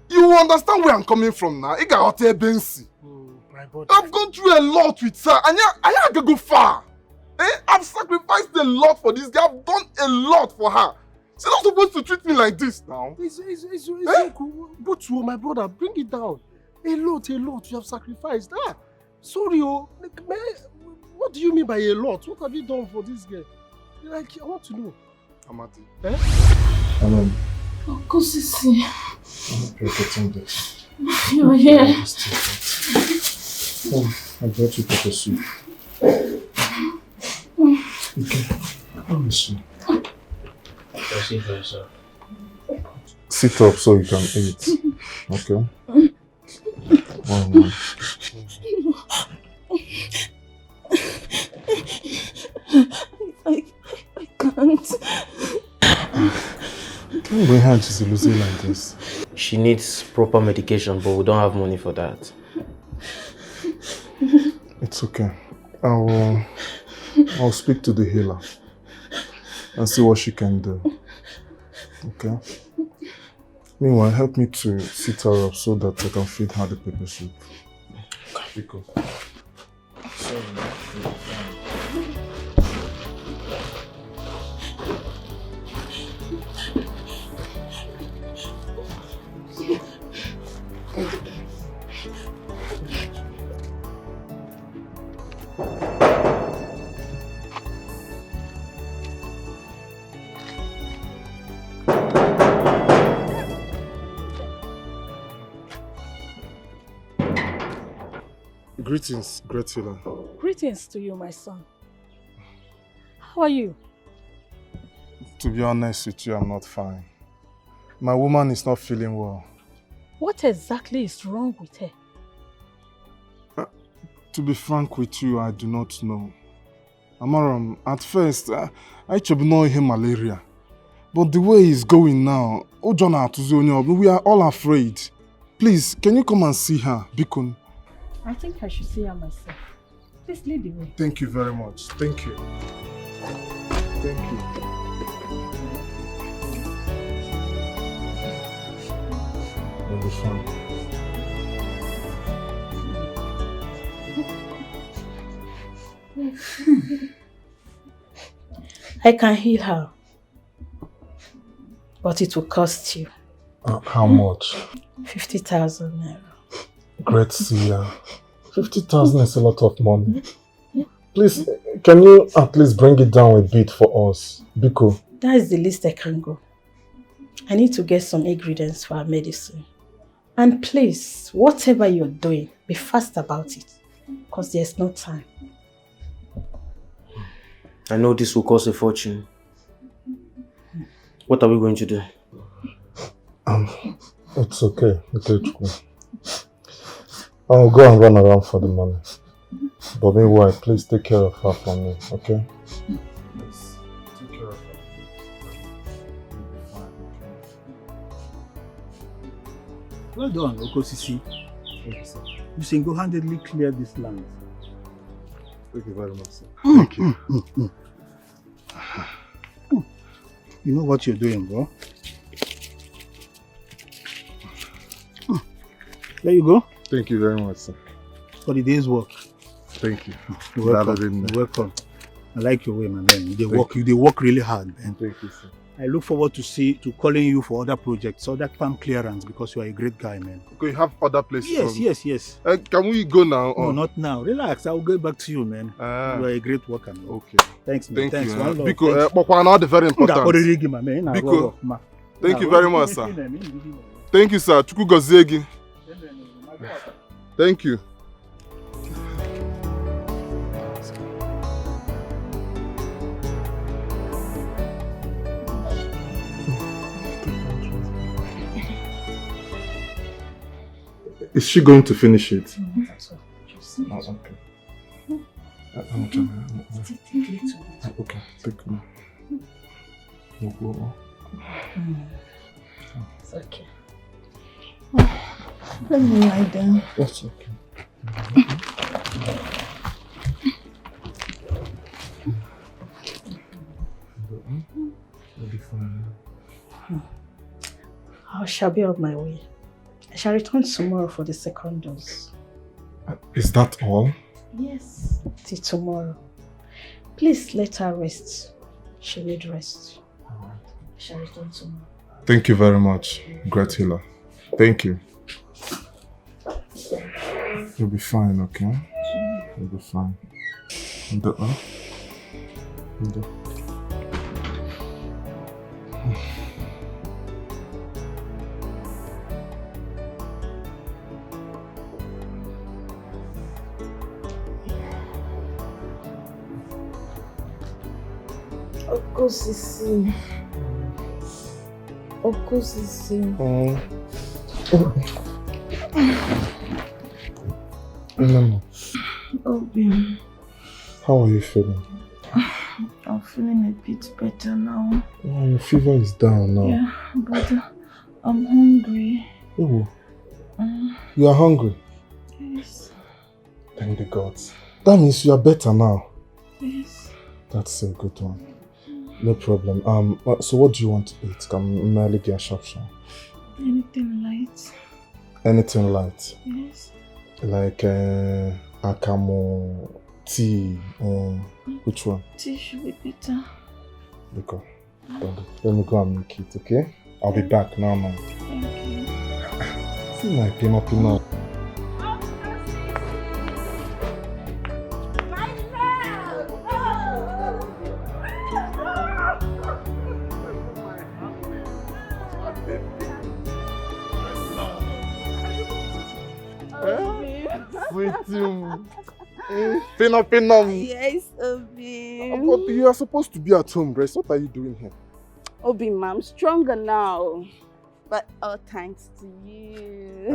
you will understand where I'm coming from now. My brother. I've gone through a lot with her, and I can go far. I've sacrificed a lot for this girl. I've done a lot for her. She's not supposed to treat me like this now. It's cool. But my brother, bring it down. A lot you have sacrificed. Sorry, what do you mean by a lot? What have you done for this girl? I want to know. Amadi. Uncle Sisi. I'm getting this. You're here. I brought you pepper soup. Okay. Let me see. Sit up so you can eat. Okay? One. I can't. Can't bring her to losing like this. She needs proper medication, but we don't have money for that. It's okay. I'll speak to the healer and see what she can do. Okay? Meanwhile, help me to sit her up so that I can feed her the pepper soup. Because... Greetings, great healer. Greetings to you, my son. How are you? To be honest with you, I'm not fine. My woman is not feeling well. What exactly is wrong with her? To be frank with you, I do not know. Amaram, at first, I should know him malaria. But the way he's going now, we are all afraid. Please, can you come and see her, Bikun? I think I should see her myself. Please lead the way. Thank you very much. Thank you. Thank you. You'll be fine. I can heal her. But it will cost you. How much? 50,000 naira. Great seer. 50,000 is a lot of money. Please, can you at least bring it down a bit for us? Biko. That is the least I can go. I need to get some ingredients for our medicine. And please, whatever you're doing, be fast about it. Because there's no time. I know this will cost a fortune. What are we going to do? It's okay. I'll go and run around for the money. But meanwhile, please take care of her for me, okay? Please, take care of her. Well done, Okosisi. You single-handedly cleared this land. Thank you very much, sir. Thank you. You know what you're doing, bro. There you go. Thank you very much, sir. For the day's work. Thank you. You're welcome. You're welcome. I like your way, my man. They work really hard, man. Thank you, sir. I look forward to calling you for other projects, other farm clearance, because you are a great guy, man. Okay, you have other places? Yes. Can we go now? No, not now. Relax. I'll get back to you, man. You are a great worker, man. Okay. Thanks, man. Thank you. One love. Because very important. Because, thank you very much, sir. Thank you, sir. Chukwu gozie gị. Thank you. Is she going to finish it? That's all. Oh, okay. Okay, take me. It's okay. Let me lie down. That's okay. You'll be fine. I shall be on my way. I shall return tomorrow for the second dose. Is that all? Yes, till tomorrow. Please let her rest. She need rest. I shall return tomorrow. Thank you very much, great healer. Thank you. You'll be fine, okay? You'll be fine. Okosisi. No. Obi. How are you feeling? I'm feeling a bit better now. Oh, your fever is down now. Yeah, but I'm hungry. Oh. You are hungry? Yes. Thank the gods. That means you are better now. Yes. That's a good one. No problem. So what do you want to eat? Can merely get a shop. Anything light. Anything light? Yes. Like akamo, tea, which one? Tea should be better. Okay. Let me go and make it, okay? I'll be back now, man. Thank you. See my pinot. Pinot. Yes, Obi. But you are supposed to be at home, Grace. What are you doing here? Obi, ma, I'm stronger now. But all thanks to you.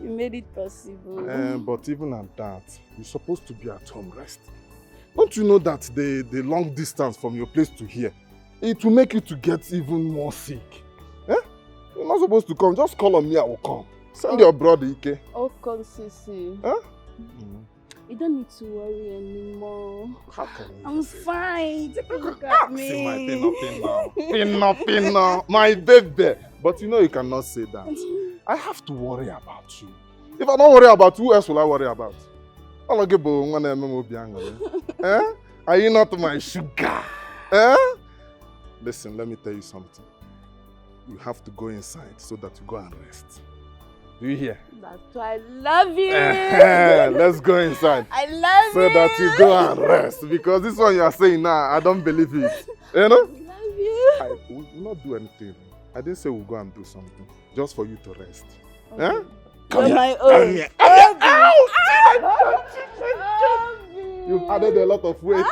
You made it possible. But even at that, you're supposed to be at home, rest. Don't you know that the long distance from your place to here, it will make you to get even more sick? You're not supposed to come. Just call on me, I will come. Send your brother, Ike. Oh, Sisi. You don't need to worry anymore. How can you I'm fine. Take a look at me. See my Pinot. My baby. But you know you cannot say that. I have to worry about you. If I don't worry about you, who else will I worry about? Are you not my sugar? Listen, let me tell you something. You have to go inside so that you go and rest. Do you hear? That's why I love you. Let's go inside. I love you. So that you go and rest. Because this one you are saying now, I don't believe it. You know? I love you. We will not do anything. I didn't say we'll go and do something. Just for you to rest. Okay. Come You're here. my own. You've added a lot of weight.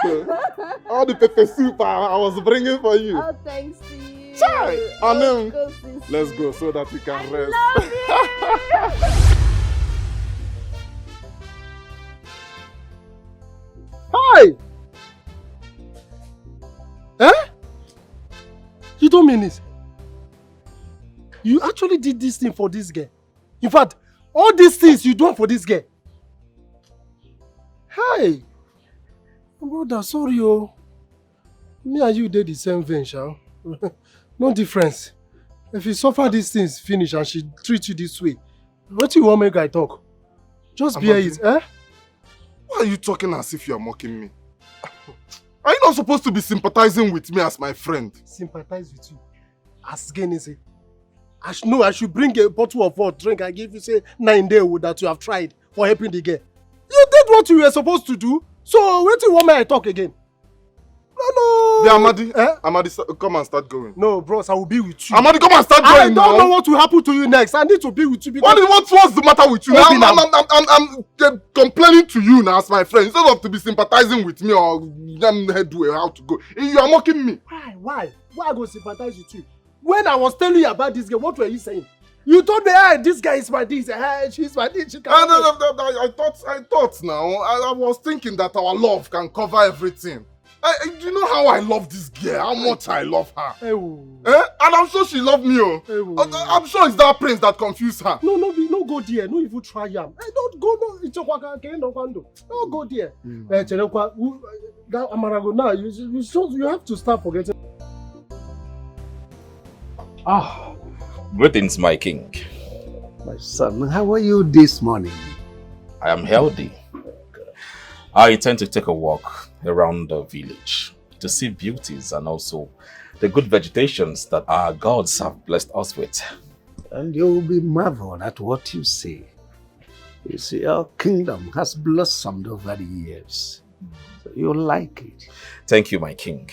All the pepper soup I was bringing for you. Oh, thanks to you. Let's go so that we can rest. Hi! You don't mean it? You actually did this thing for this girl? In fact, all these things you done for this girl? Hi! Brother, sorry oh. Me and you did the same thing, shall? No difference. If you suffer these things finish and she treats you this way, what do you want make I talk? Just bear it, Why are you talking as if you are mocking me? Are you not supposed to be sympathizing with me as my friend? Sympathize with you. As Genese. I should bring a bottle of water, drink, and give you, say, 9 days that you have tried for helping the girl. You did what you were supposed to do. So, wait till one minute I talk again. No. The Amadi, Amadi, come and start going. No, bros, I will be with you. Amadi, come and start going now. I don't know what will happen to you next. I need to be with you because... What's the matter with you? I'm complaining to you now as my friend. Instead of to be sympathizing with me or do how to go. You are mocking me. Why? Why I go sympathize with you? When I was telling you about this girl, what were you saying? You told me, hey, this guy is my this, hey, she's my this. She I thought now. I was thinking that our love can cover everything. Do you know how I love this girl? How much I love her? And I'm sure she loved me. I'm sure it's that prince that confused her. No, go there. No even try him. Don't go. Don't go there. That Amarago now. You have to start forgetting. Greetings, my king. My son, how are you this morning? I am healthy. I intend to take a walk around the village to see beauties and also the good vegetations that our gods have blessed us with. And you will be marveled at what you see. You see, our kingdom has blossomed over the years. So you'll like it. Thank you, my king.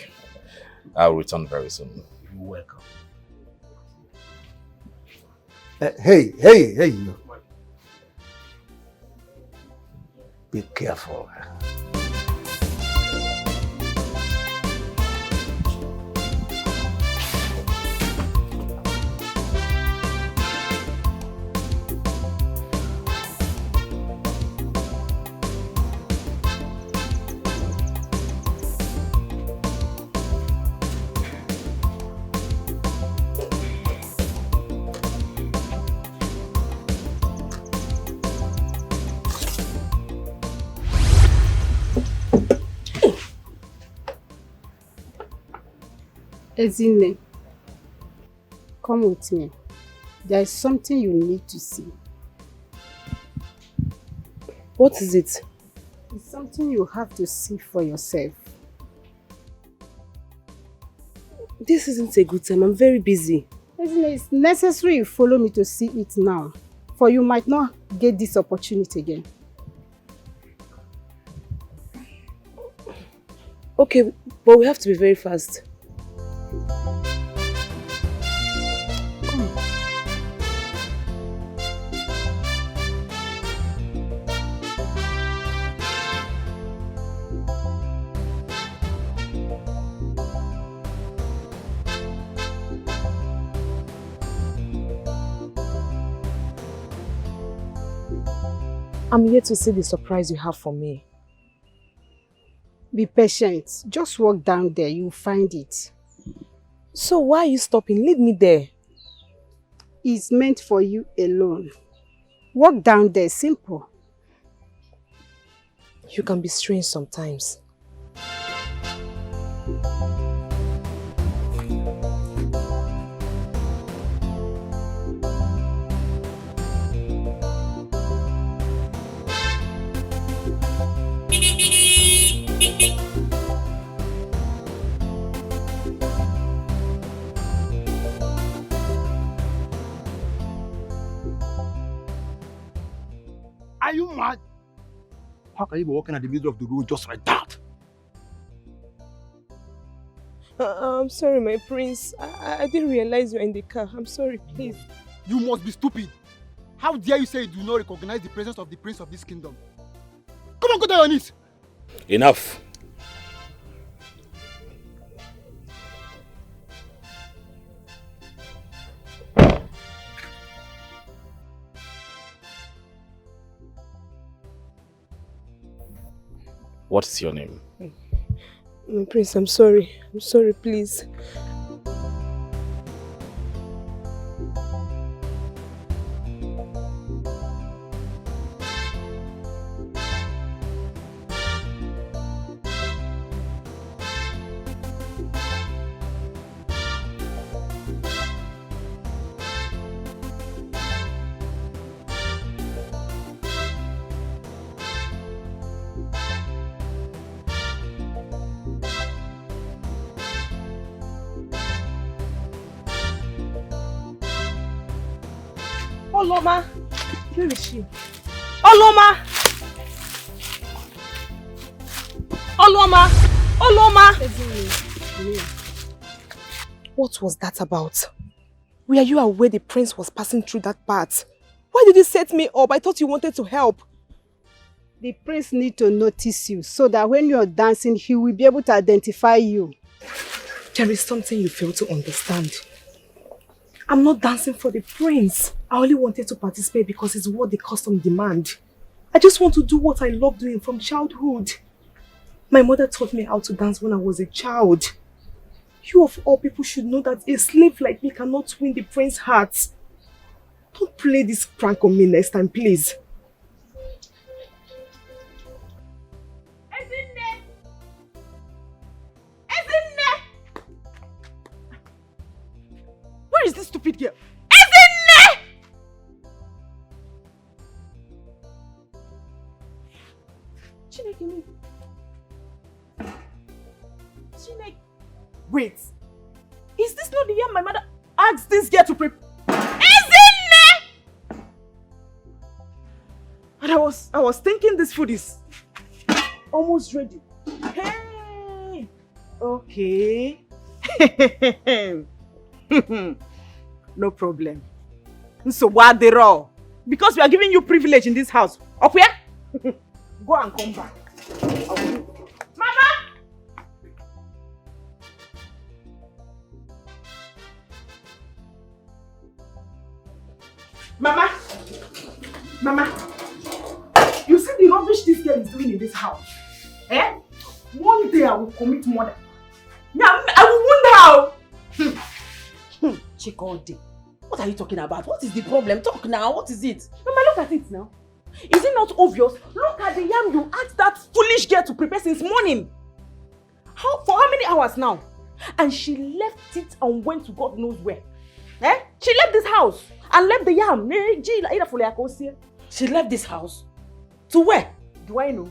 I'll return very soon. You're welcome. Hey, you. Be careful. Ezine, come with me. There is something you need to see. What is it? It's something you have to see for yourself. This isn't a good time. I'm very busy. Ezine, it's necessary you follow me to see it now, for you might not get this opportunity again. Okay, but we have to be very fast. I'm here to see the surprise you have for me. Be patient. Just walk down there. You'll find it. So why are you stopping? Leave me there. It's meant for you alone. Walk down there. Simple. You can be strange sometimes. Are you mad? How can you be walking at the middle of the road just like that? I'm sorry, my prince. I didn't realize you were in the car. I'm sorry, please. You must be stupid. How dare you say you do not recognize the presence of the prince of this kingdom? Come on, go down on it. Enough. What is your name? My prince, I'm sorry. I'm sorry, please. Oloma! Where is she? Oloma! Oloma! Oloma! What was that about? Were you aware the prince was passing through that part? Why did you set me up? I thought you wanted to help. The prince needs to notice you so that when you're dancing, he will be able to identify you. There is something you fail to understand. I'm not dancing for the prince. I only wanted to participate because it's what the custom demand. I just want to do what I love doing from childhood. My mother taught me how to dance when I was a child. You of all people should know that a slave like me cannot win the prince's heart. Don't play this prank on me next time, please. Where is this stupid girl? Chineke. Wait. Is this not the year my mother asked this girl to prepare? And I was thinking this food is almost ready. Hey! Okay. No problem. So what they raw? Because we are giving you privilege in this house. Up here? Go and come back. Mama! Mama! Mama! You see the rubbish this girl is doing in this house? Eh? One day I will commit murder. Yeah, I will wound her. Chikodi, what are you talking about? What is the problem? Talk now. What is it? Mama, look at it now. Is it not obvious? Look at the yam you asked that foolish girl to prepare since morning. For how many hours now? And she left it and went to God knows where. Eh? She left this house and left the yam. She left this house? To where? Do I know?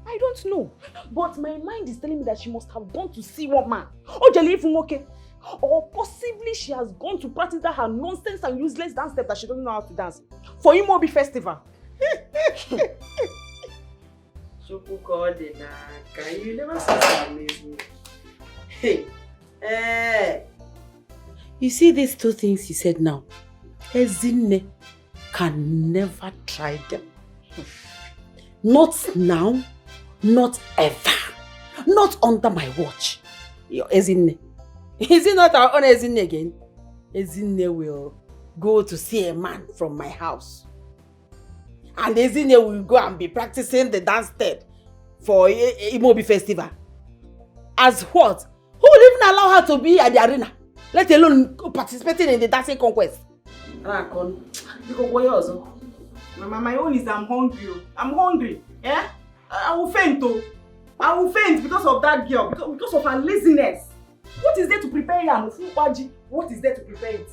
I don't know. But my mind is telling me that she must have gone to see one man. Oh, Jelly, if okay. Or possibly she has gone to practice that her nonsense and useless dance step that she doesn't know how to dance. For Imobi festival. You never said that amazing. Hey. You see these two things you said now? Ezinne can never try them. Not now, not ever. Not under my watch. Your Ezinne. Is it not our own Ezinne again? Ezinne will go to see a man from my house. And Ezinne will go and be practicing the dance step for Imobi festival. As what? Who will even allow her to be at the arena? Let alone participating in the dancing conquest. Mama, my own is I'm hungry. I'm hungry. Yeah? I will faint though. I will faint because of that girl. Because of her laziness. What is there to prepare yam? What is there to prepare it?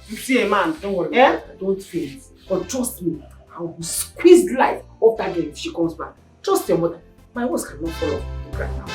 You see a man. Don't worry. Yeah? Don't faint. But trust me, I will squeeze life off that girl if she comes back. Trust your mother. My words cannot fall off the ground now.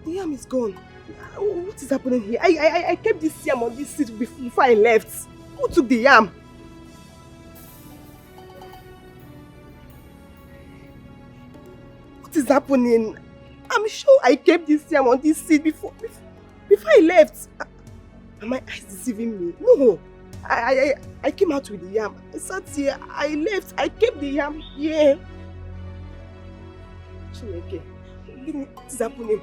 The yam is gone. What is happening here? I kept this yam on this seat before I left. Who took the yam? What is happening? I'm sure I kept this yam on this seat before I left. Are my eyes deceiving me? No. I came out with the yam. I sat here. I left. I kept the yam here. Chineke, what is happening?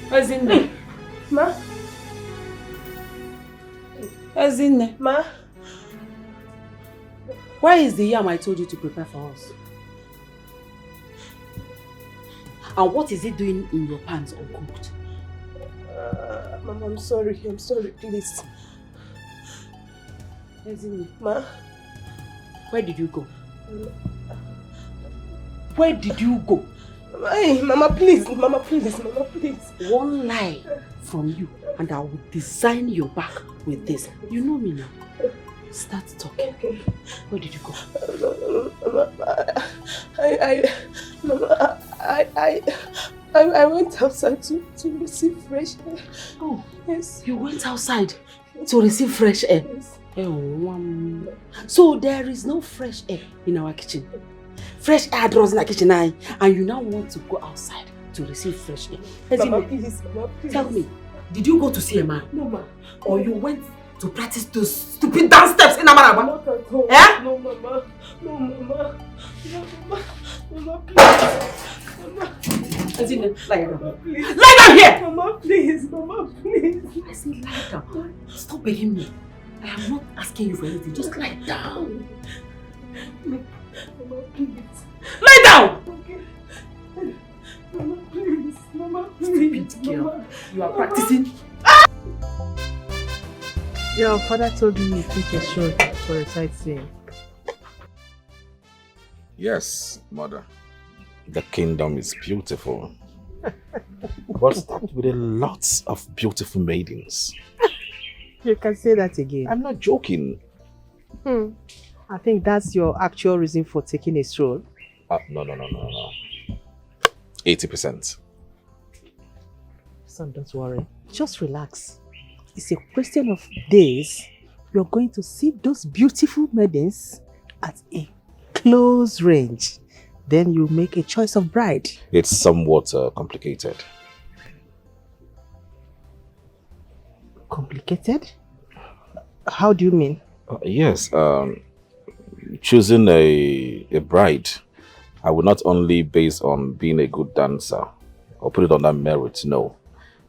Ezinne. Ma? Ezinne. Ma? Where is the yam I told you to prepare for us? And what is it doing in your pans uncooked? Mama, I'm sorry, please. Ezinne. Ma? Where did you go? Where did you go? Hey, Mama, please. Mama, please. One lie from you and I will design your back with this. You know me now. Start talking. Okay. Where did you go? I went outside to receive fresh air. Oh, yes. You went outside to receive fresh air? Yes. So there is no fresh air in our kitchen. Fresh air draws in our kitchen, and you now want to go outside to receive fresh air. Mama, please. Tell me, did you go to see a man? No, ma. Or you went to practice those stupid dance steps in Amaraba? Not at all. Eh? No, Mama. No, Mama. No, Mama. Mama, please. Mama. Ezinne, lie down. Please. Lie down here! Mama, please. Mama, please. I said lie down. Stop begging me. I am not asking you for anything. Just lie down. Mama, please. Lie down! Okay. Mama, please. Mama, please. Stupid girl. Mama. You are practicing. Your father told me you took a shot for a sightseeing. Yes, mother. The kingdom is beautiful. But stocked with a lot of beautiful maidens. You can say that again. I'm not joking. I think that's your actual reason for taking a stroll. No. 80%. Son, don't worry. Just relax. It's a question of days. You're going to see those beautiful maidens at a close range. Then you make a choice of bride. It's somewhat complicated. Complicated? How do you mean? Yes. Choosing a bride, I would not only base on being a good dancer or put it on that merit. No.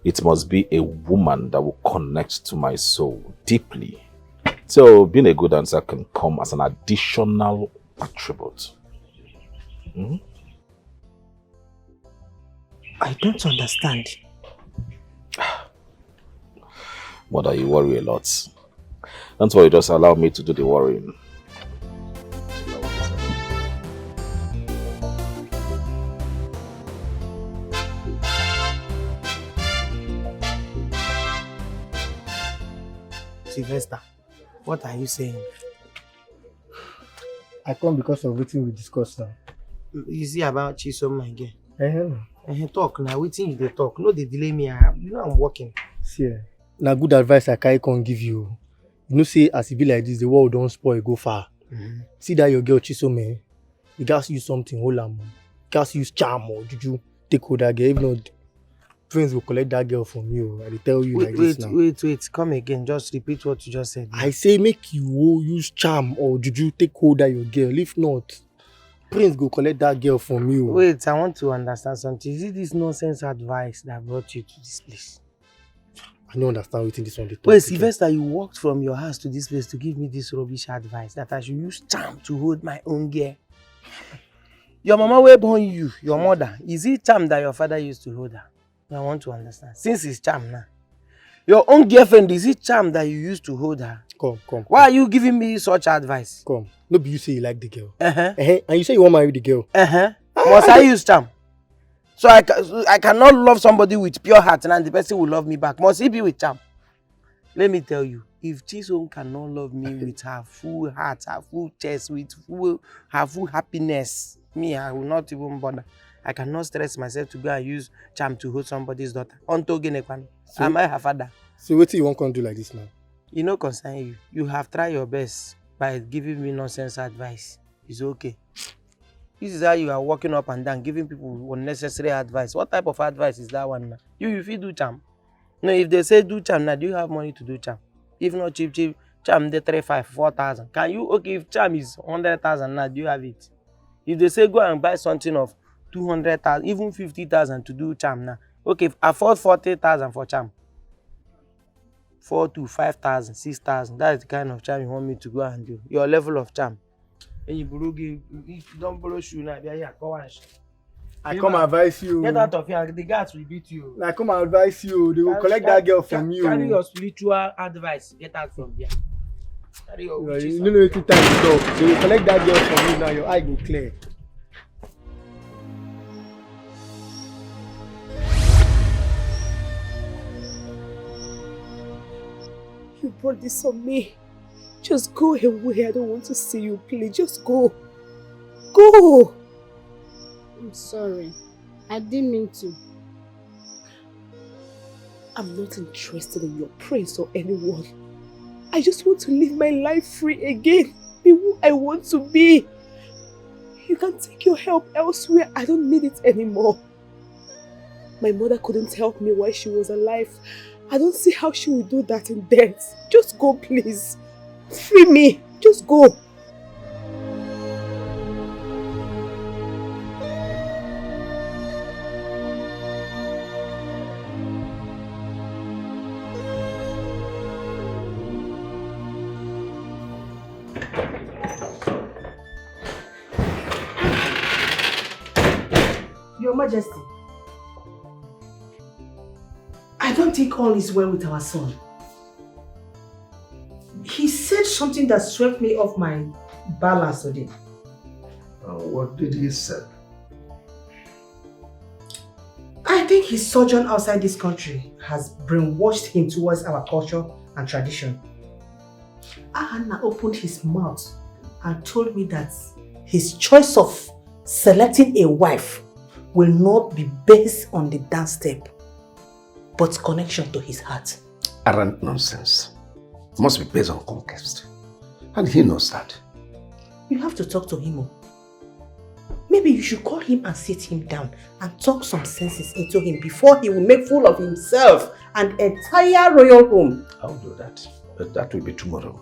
It must be a woman that will connect to my soul deeply. So being a good dancer can come as an additional attribute. I don't understand. Mother, you worry a lot. Don't worry, just allow me to do the worrying. Sylvester, what are you saying? I come because of what we discussed now. You see about Chisom, my girl. Talk now, waiting you dey talk. No, they delay me. You know I'm working. See, na good advice I can't give you. You know, say as it be like this, the world don't spoil, go far. See that your girl Chisom, you guys use something, hold on. You guys use charm or juju, take hold that girl. If not, friends will collect that girl from you. I tell you this now. Wait, come again. Just repeat what you just said. I say make you use charm or juju, take hold that your girl. If not, Prince go collect that girl from you. Wait, I want to understand something. Is it this nonsense advice that brought you to this place? I don't understand what this one they talk. Wait, Sylvester, you walked from your house to this place to give me this rubbish advice that I should use charm to hold my own girl. Your mama will born you, your mother. Is it charm that your father used to hold her? I want to understand. Since it's charm now. Your own girlfriend, is it charm that you used to hold her? Come. Why are you giving me such advice? Come. No, be you say you like the girl. Uh-huh. And you say you want to marry the girl. Uh-huh. Must I use charm? So I cannot love somebody with pure heart and the person will love me back. Must he be with charm? Let me tell you, if Chisom cannot love me with her full heart, her full chest, with her full happiness, me, I will not even bother. I cannot stress myself to go and use charm to hold somebody's daughter. Am I her father? So what you want to do like this now? You know, concern you. You have tried your best by giving me nonsense advice. It's okay. This is how you are walking up and down, giving people unnecessary advice. What type of advice is that one now? You feel do charm. No, if they say do charm now, do you have money to do charm? If not cheap, charm they 3,500, 4,000. Can you, okay, if charm is 100,000 now, do you have it? If they say go and buy something of 200,000, even 50,000 to do charm now, okay, afford 40,000 for charm. 4 to 5,000, 6,000. That is the kind of charm you want me to go and do. Your level of charm. And you don't borrow shoe now, I come advise you. Get out of here. The guards will beat you. I come advise you. They will collect that girl from you. Carry your spiritual advice. Get out from here. Carry your you know what time to talk. They will collect that girl from you now. Your eye go clear. You brought this on me. Just go away. I don't want to see you, please. Just go. Go! I'm sorry. I didn't mean to. I'm not interested in your praise or anyone. I just want to live my life free again. Be who I want to be. You can take your help elsewhere. I don't need it anymore. My mother couldn't help me while she was alive. I don't see how she will do that in death. Just go, please. Free me. Just go. Your Majesty, I don't think all is well with our son. He said something that swept me off my balance today. What did he say? I think his sojourn outside this country has brainwashed him towards our culture and tradition. Ahana opened his mouth and told me that his choice of selecting a wife will not be based on the dance step, but connection to his heart. Arrant nonsense. It must be based on conquest. And he knows that. You have to talk to him. Maybe you should call him and sit him down and talk some senses into him before he will make fool of himself and entire royal home. I'll do that. But that will be tomorrow.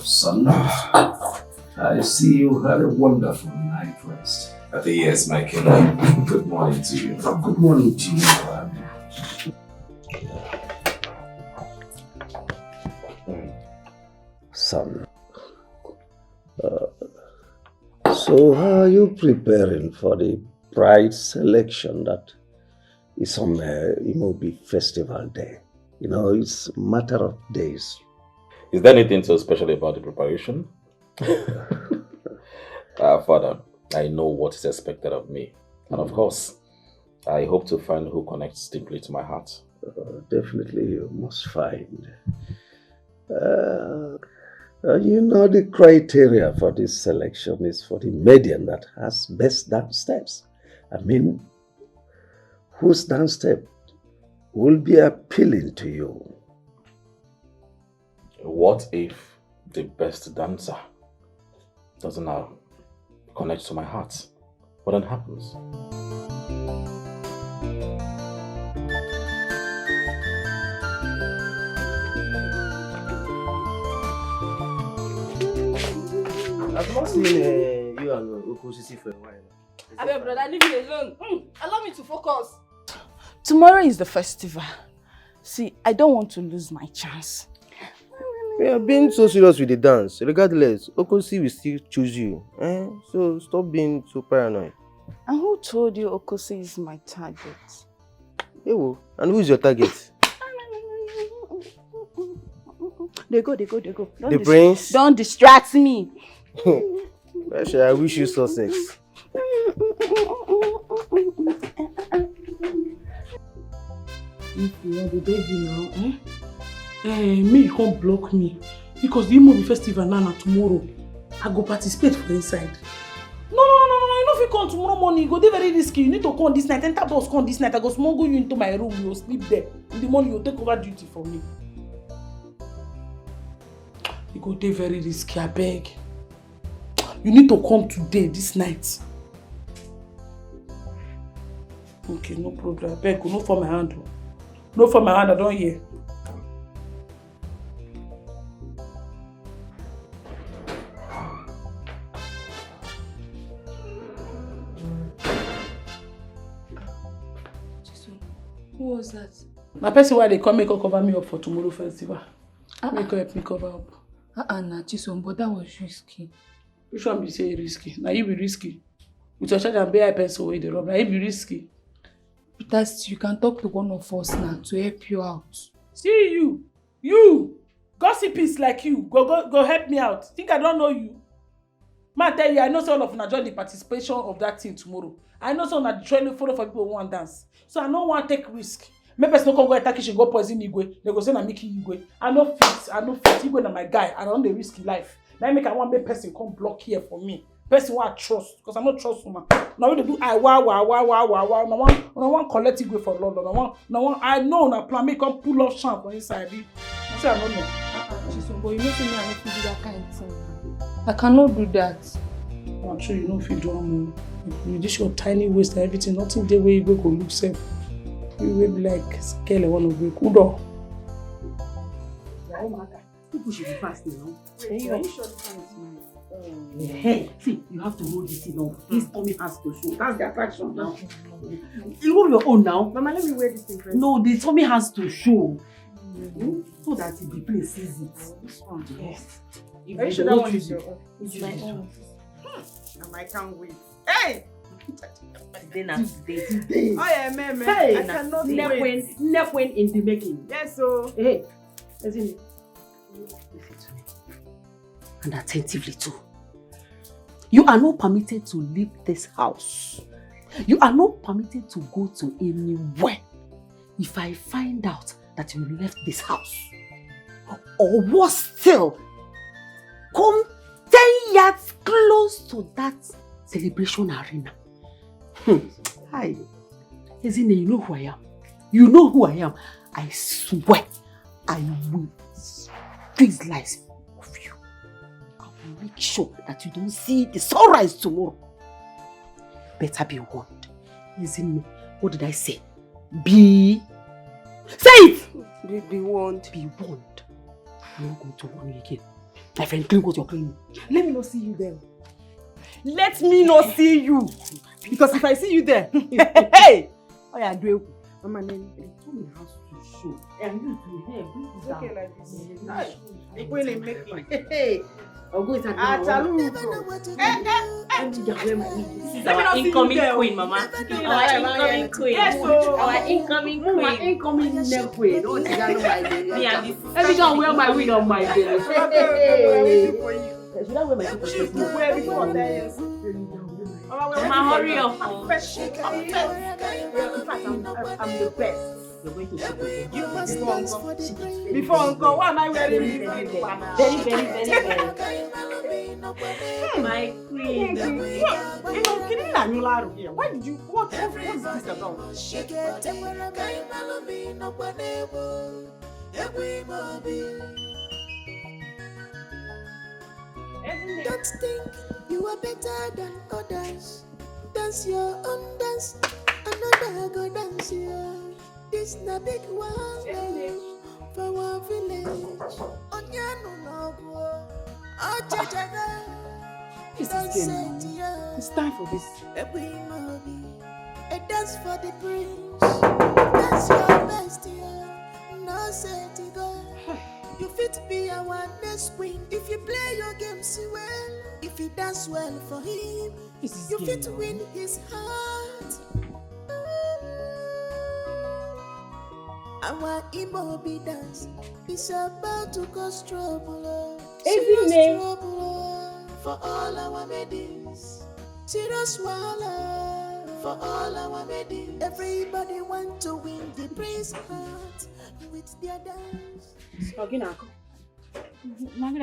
Son, I see you had a wonderful night rest. Yes, my king. Good morning to you. Good morning to you. Son, so how are you preparing for the bride selection that is on Imobi Festival Day? You know, it's a matter of days. Is there anything so special about the preparation? Father, I know what is expected of me. And of course, I hope to find who connects deeply to my heart. Definitely you must find. You know, the criteria for this selection is for the median that has best dance steps. I mean, whose dance step will be appealing to you? What if the best dancer doesn't connect to my heart? What then happens? I've not seen you and Okosisi for a while. I beg, brother, leave me alone. Allow me to focus. Tomorrow is the festival. See, I don't want to lose my chance. We are being so serious with the dance. Regardless, Okosi will still choose you. So stop being so paranoid. And who told you Okosi is my target? Ewo, and who is your target? They go. The prince? Don't distract me. Actually, I wish you success. If you want the baby now, me you can't block me. Because the Imo festival now tomorrow, I go participate for inside. No, you know if you come tomorrow morning, you go dey very risky. You need to come this night. Enter bus come this night. I go smuggle you into my room. You will sleep there. In the morning, you will take over duty for me. You go dey very risky, I beg. You need to come today, this night. Okay, no problem. I beg, no for my hand. No for my hand, I don't hear. Who was that? My person why they come make her cover me up for tomorrow festival. Make her help me cover up. Nah, Chisom, but that was risky. Which one be say risky? Now you be risky. With your charge and BI pencil away the rob. Now you be risky. But you can talk to one of us now to help you out. See you, gossipers like you, go help me out. Think I don't know you? Man, tell you, I know some of you join the participation of that thing tomorrow. I know some of you follow for people who want dance. So I don't want to take risk. Maybe person no come go attack kitchen, go poison Igwe. They go say na Mickey Igwe. I no fit. Igwe na my guy. I don't dey risky life. Now make I want make person come block here for me. Person who I trust, because I not trust woman. Now we dey do wow. No one collect Igwe for London. No one. I know na plan make come pull off champ for inside. I say I don't know. Chisom, but you know say me I no fit do that kind of thing. I cannot do that. I'm sure you know if you do am. You just your tiny waist and everything. Nothing there where you go look safe. You will be like scale one of the kudo. People should be fast now. Are you sure this one is mine? Hey, see, you have to hold this thing on. This tummy has to show. That's the attraction now. You hold your own now. Mama, let me wear this thing first. No, the tummy has to show. So that the place sees it. This one. Yes. Are you sure that one is your own? It's my own. I can't wait. Hey! Today. Oh yeah, man. Hey, I cannot wait. Nepwen in the making. Yes, so. Hey, listen to me. And attentively too. You are not permitted to leave this house. You are not permitted to go to anywhere. If I find out that you left this house, or worse still, come 10 yards close to that celebration arena. Hi. Ezine, you know who I am. You know who I am. I swear, I will freeze lies of you. I will make sure that you don't see the sunrise tomorrow. Better be warned. Ezine, what did I say? Say it! Be warned. Be warned. I'm not going to warn you again. My friend, clean what you're cleaning. Let me not see you there. Let me not see you. Because if I see you there, hey! Oh yeah, do it. Mama, then they told me how to show. And you to here, bring it down. Okay, like this. Hey, when they make it. Hey! I'll go inside. This is our incoming queen, Mama. Our incoming queen. Yes, so. Our incoming queen. My incoming neck queen. Don't you know my baby? Me and this. Every time I wear my wig on my baby. Should I wear my wig? Wear before 10 years. Mama, hurry up. I'm the best. You're going to see before Uncle, why am I wearing this? Very. My queen. Why did you? What is this about? Don't think you are better than others. Dance your own dance. Another go dance here. This na big one for one village. Onyanu no go. Ajajaga. This is game. It's time for this. A dance for the prince. That's your best year. No say to go. You fit be our next queen if you play your games well. If you dance well for him, you fit win his heart. Our Imobi dance is about to cause trouble. Serious trouble for all our maidens. Serious wahala for all our maidens. Everybody want to win the prince's heart with their dance. Good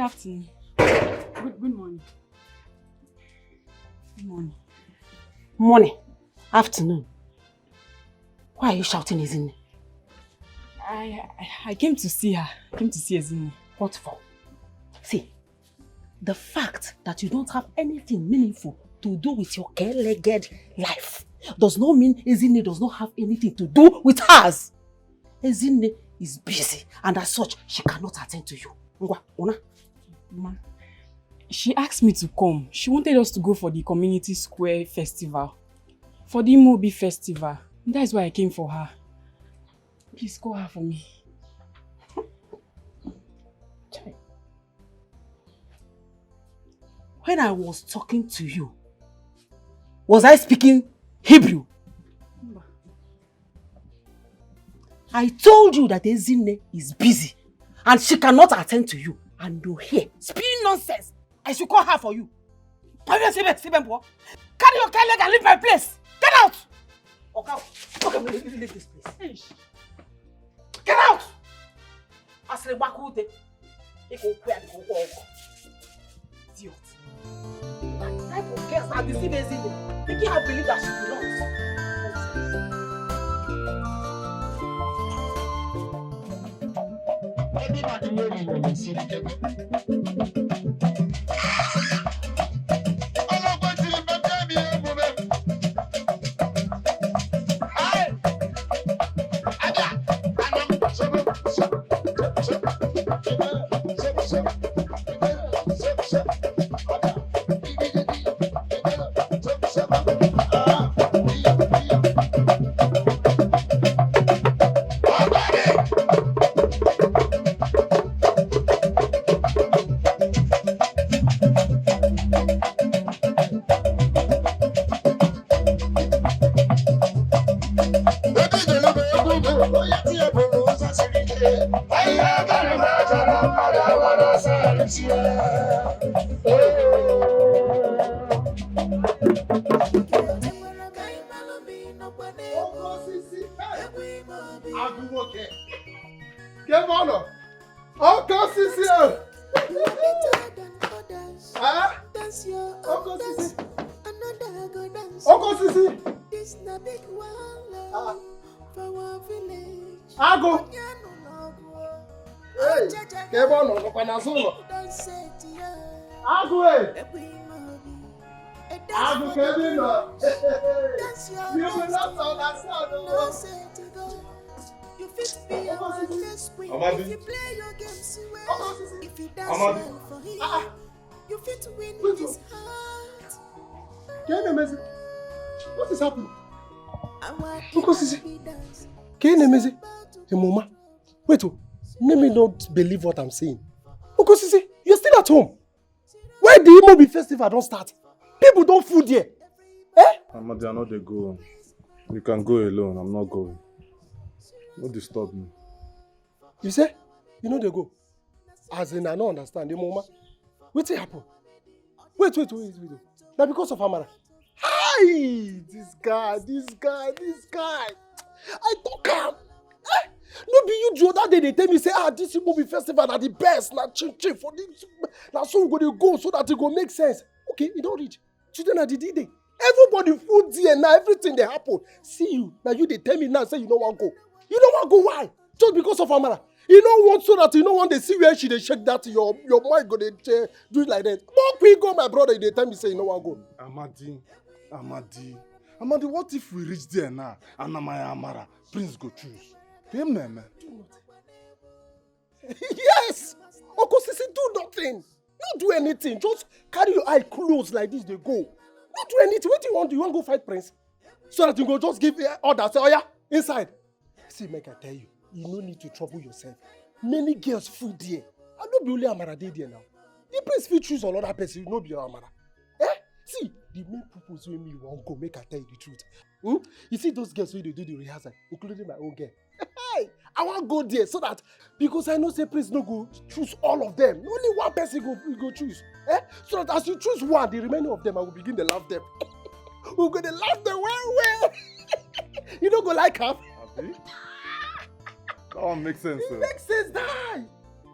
afternoon. Good morning. Good morning. Morning. Afternoon. Why are you shouting Ezinne? I came to see her. I came to see Ezinne. What for? See, the fact that you don't have anything meaningful to do with your care-legged life does not mean Ezinne does not have anything to do with hers. Ezinne is busy, and as such, she cannot attend to you. Ma, she asked me to come. She wanted us to go for the community square festival. For the Imobi festival. That is why I came for her. Please call her for me. When I was talking to you, was I speaking Hebrew? I told you that Ezinne is busy and she cannot attend to you. And you're here spewing nonsense. I should call her for you. Carry your leg and leave my place. Get out! Okay, leave this place. Get out! Idiot. That type of girls are deceiving Ezinne, making her believe that she belongs. Everybody know me, see What is happening? Uncle Sisi, Mama, wait, let me not believe what I'm saying. Uncle Sisi, you're still at home. Why the Imobi festival don't start? People don't food here. Amadi, I know they go. You can go alone. I'm not going. Don't disturb me. You say? You know they go. As in, I don't understand. Mama, what's happened? Wait. Now because of Amara. Hi! This guy. I talk him. No be you the other day they tell me say this Imobi festival are the best. Now chin for this. Now so we go so that it go make sense. Okay, you don't read. Today na the D-Day. Everybody food there now, everything they happen. See you. Now you they tell me now say you don't want to go. You don't want to go why? Just because of Amara. You don't want so that you don't want to see where she they shake that your mind go they do it like that. More quick go my brother they tell me say you don't want to go. Amadi, what if we reach there now and Amaya Amara, Prince go choose? Him man. Yes! Uncle Sisi, do nothing. No do anything. Just carry your eye closed like this, they go. No do anything. What do you want? Do you want to go fight Prince? So that you go just give order. Say, oh yeah, inside. See, make I tell you, you no need to trouble yourself. Many girls full there. I don't be only Amara dey there now. The Prince fit choose another person, you no be your Amara. See, the main purpose wey me wan go, make I tell you the truth. You see those girls wey dey do the rehearsal, including my own girl. Hey, I wan go there so that, because I know say Prince no go choose all of them. Only one person go choose. So that as you choose one, the remaining of them, I will begin to laugh them. We're going to laugh them well. You don't go like her. That one makes sense. It makes sense, die.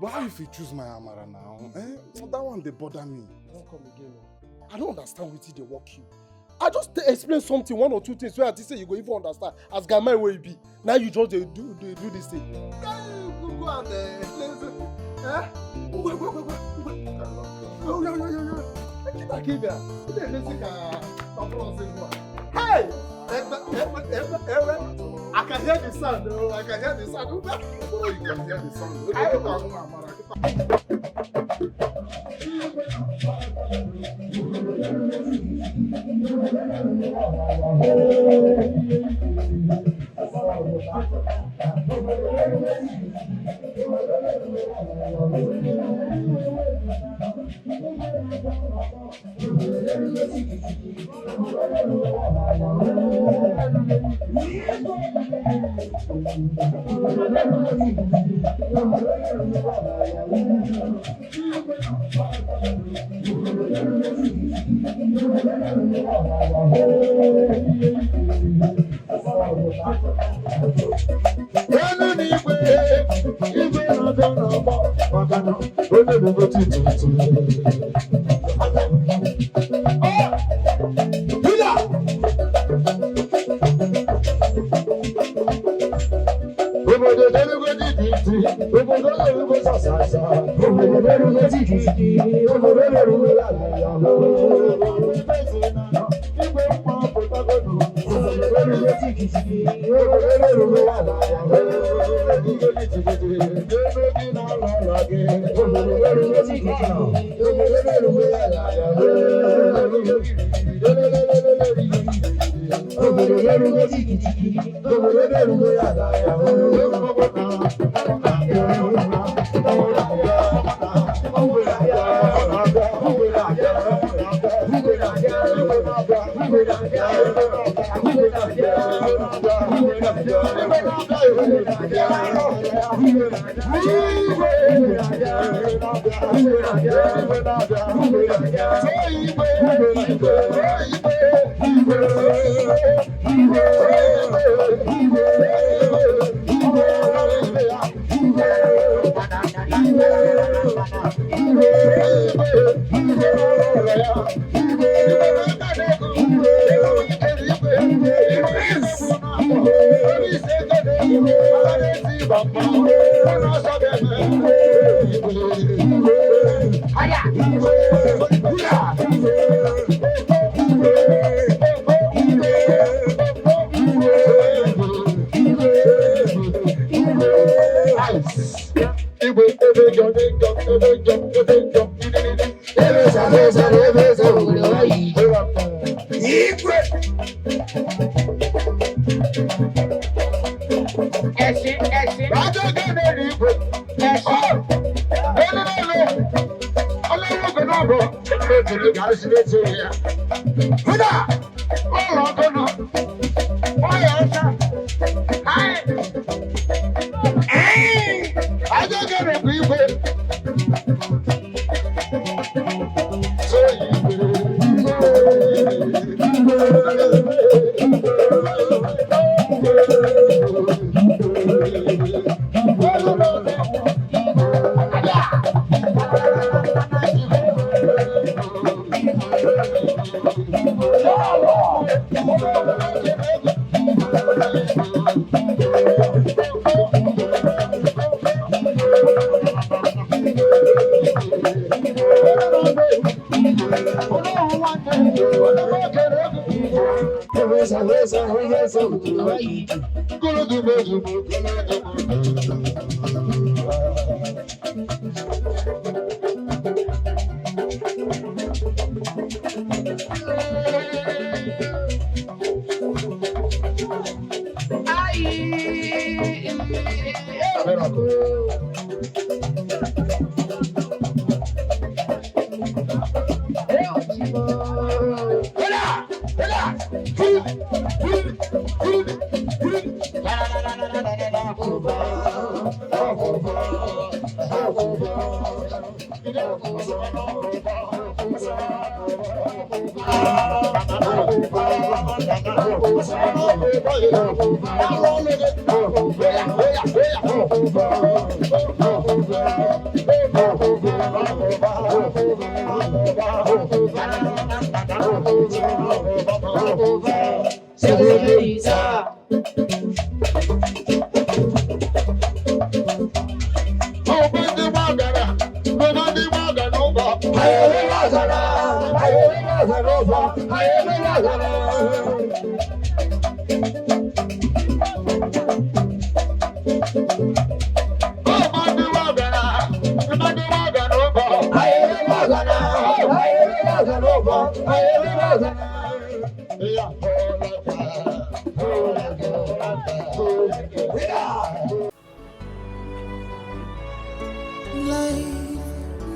But how if you choose my Amara now? That one, they bother me. Don't come again. I don't understand what they work you. I just explain something, one or two things, where I say you go even understand. As Gamai will be. Now you just do this thing. Go and listen. Hey! I can hear the sound, though. I can hear the sound. Oh, you can hear the sound.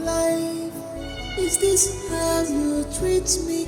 Life, is this how you treat me?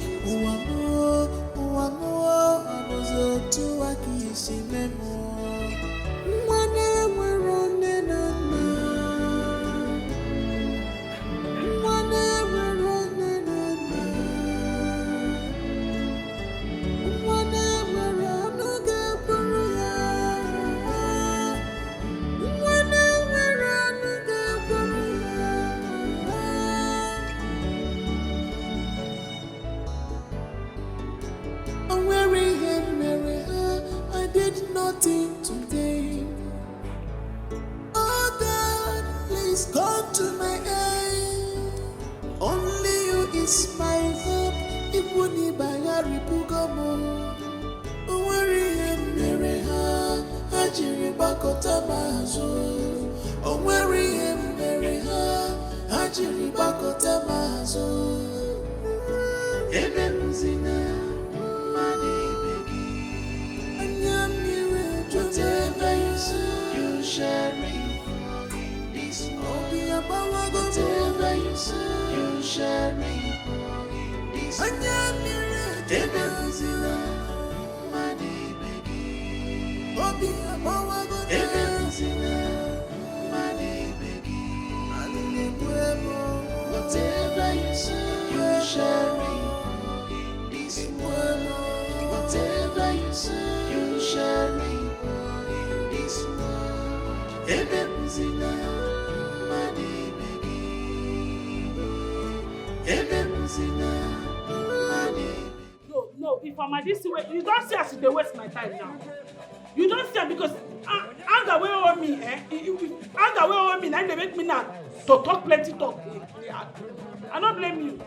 Nothing today. Oh God, please come to my aid. Only you is my hope. Ibuni bayari pugamo. Oweri emere ha, hajiri bakota mazo. Oweri emere ha, hajiri bakota mazo. Ebe mzina. Whatever you say, you shall reap in this world. Whatever you say, you shall reap in this world. Whatever you say, money begging. Whatever you say, money begging. Whatever you say, you shall reap in this world. Whatever you say, you shall reap. No, if I'm at this way, you don't see as they waste my time now. You don't see because anger way over me, anger way over me, now they make me now to talk plenty talk. I don't blame you.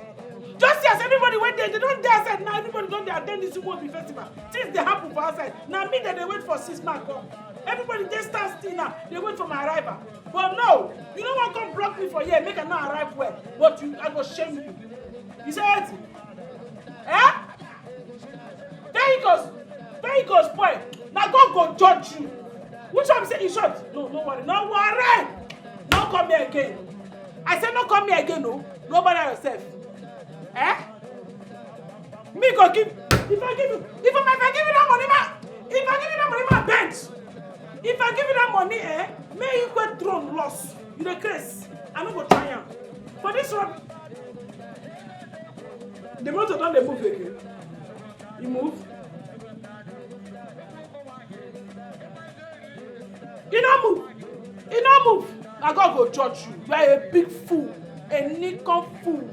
Just as everybody went there, they don't dare say now everybody don't dare attend this Movie Festival. Things they happen for outside. Now me that they wait for 6 months. Everybody just stand still now. They wait for my arrival. But no, you don't want to come block me for here, make I not arrive well. But I go shame you. You say it? Eh? There he goes, boy. Now God go judge you. Which one say you short? No worry. No worry. Don't come here again. I said no come here again, no. Nobody yourself. Eh? Me go give. If I give you that money, bench. If I give you that money, may you go throne loss. You the case. I no go try am. For this one, the motor don't they move again. You move. You don't move. Now God go judge you. You are a big fool, a nickel fool.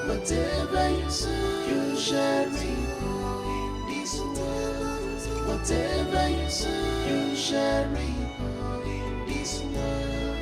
Whatever you say, you shall reap in this world. Whatever you say, you shall reap in this world.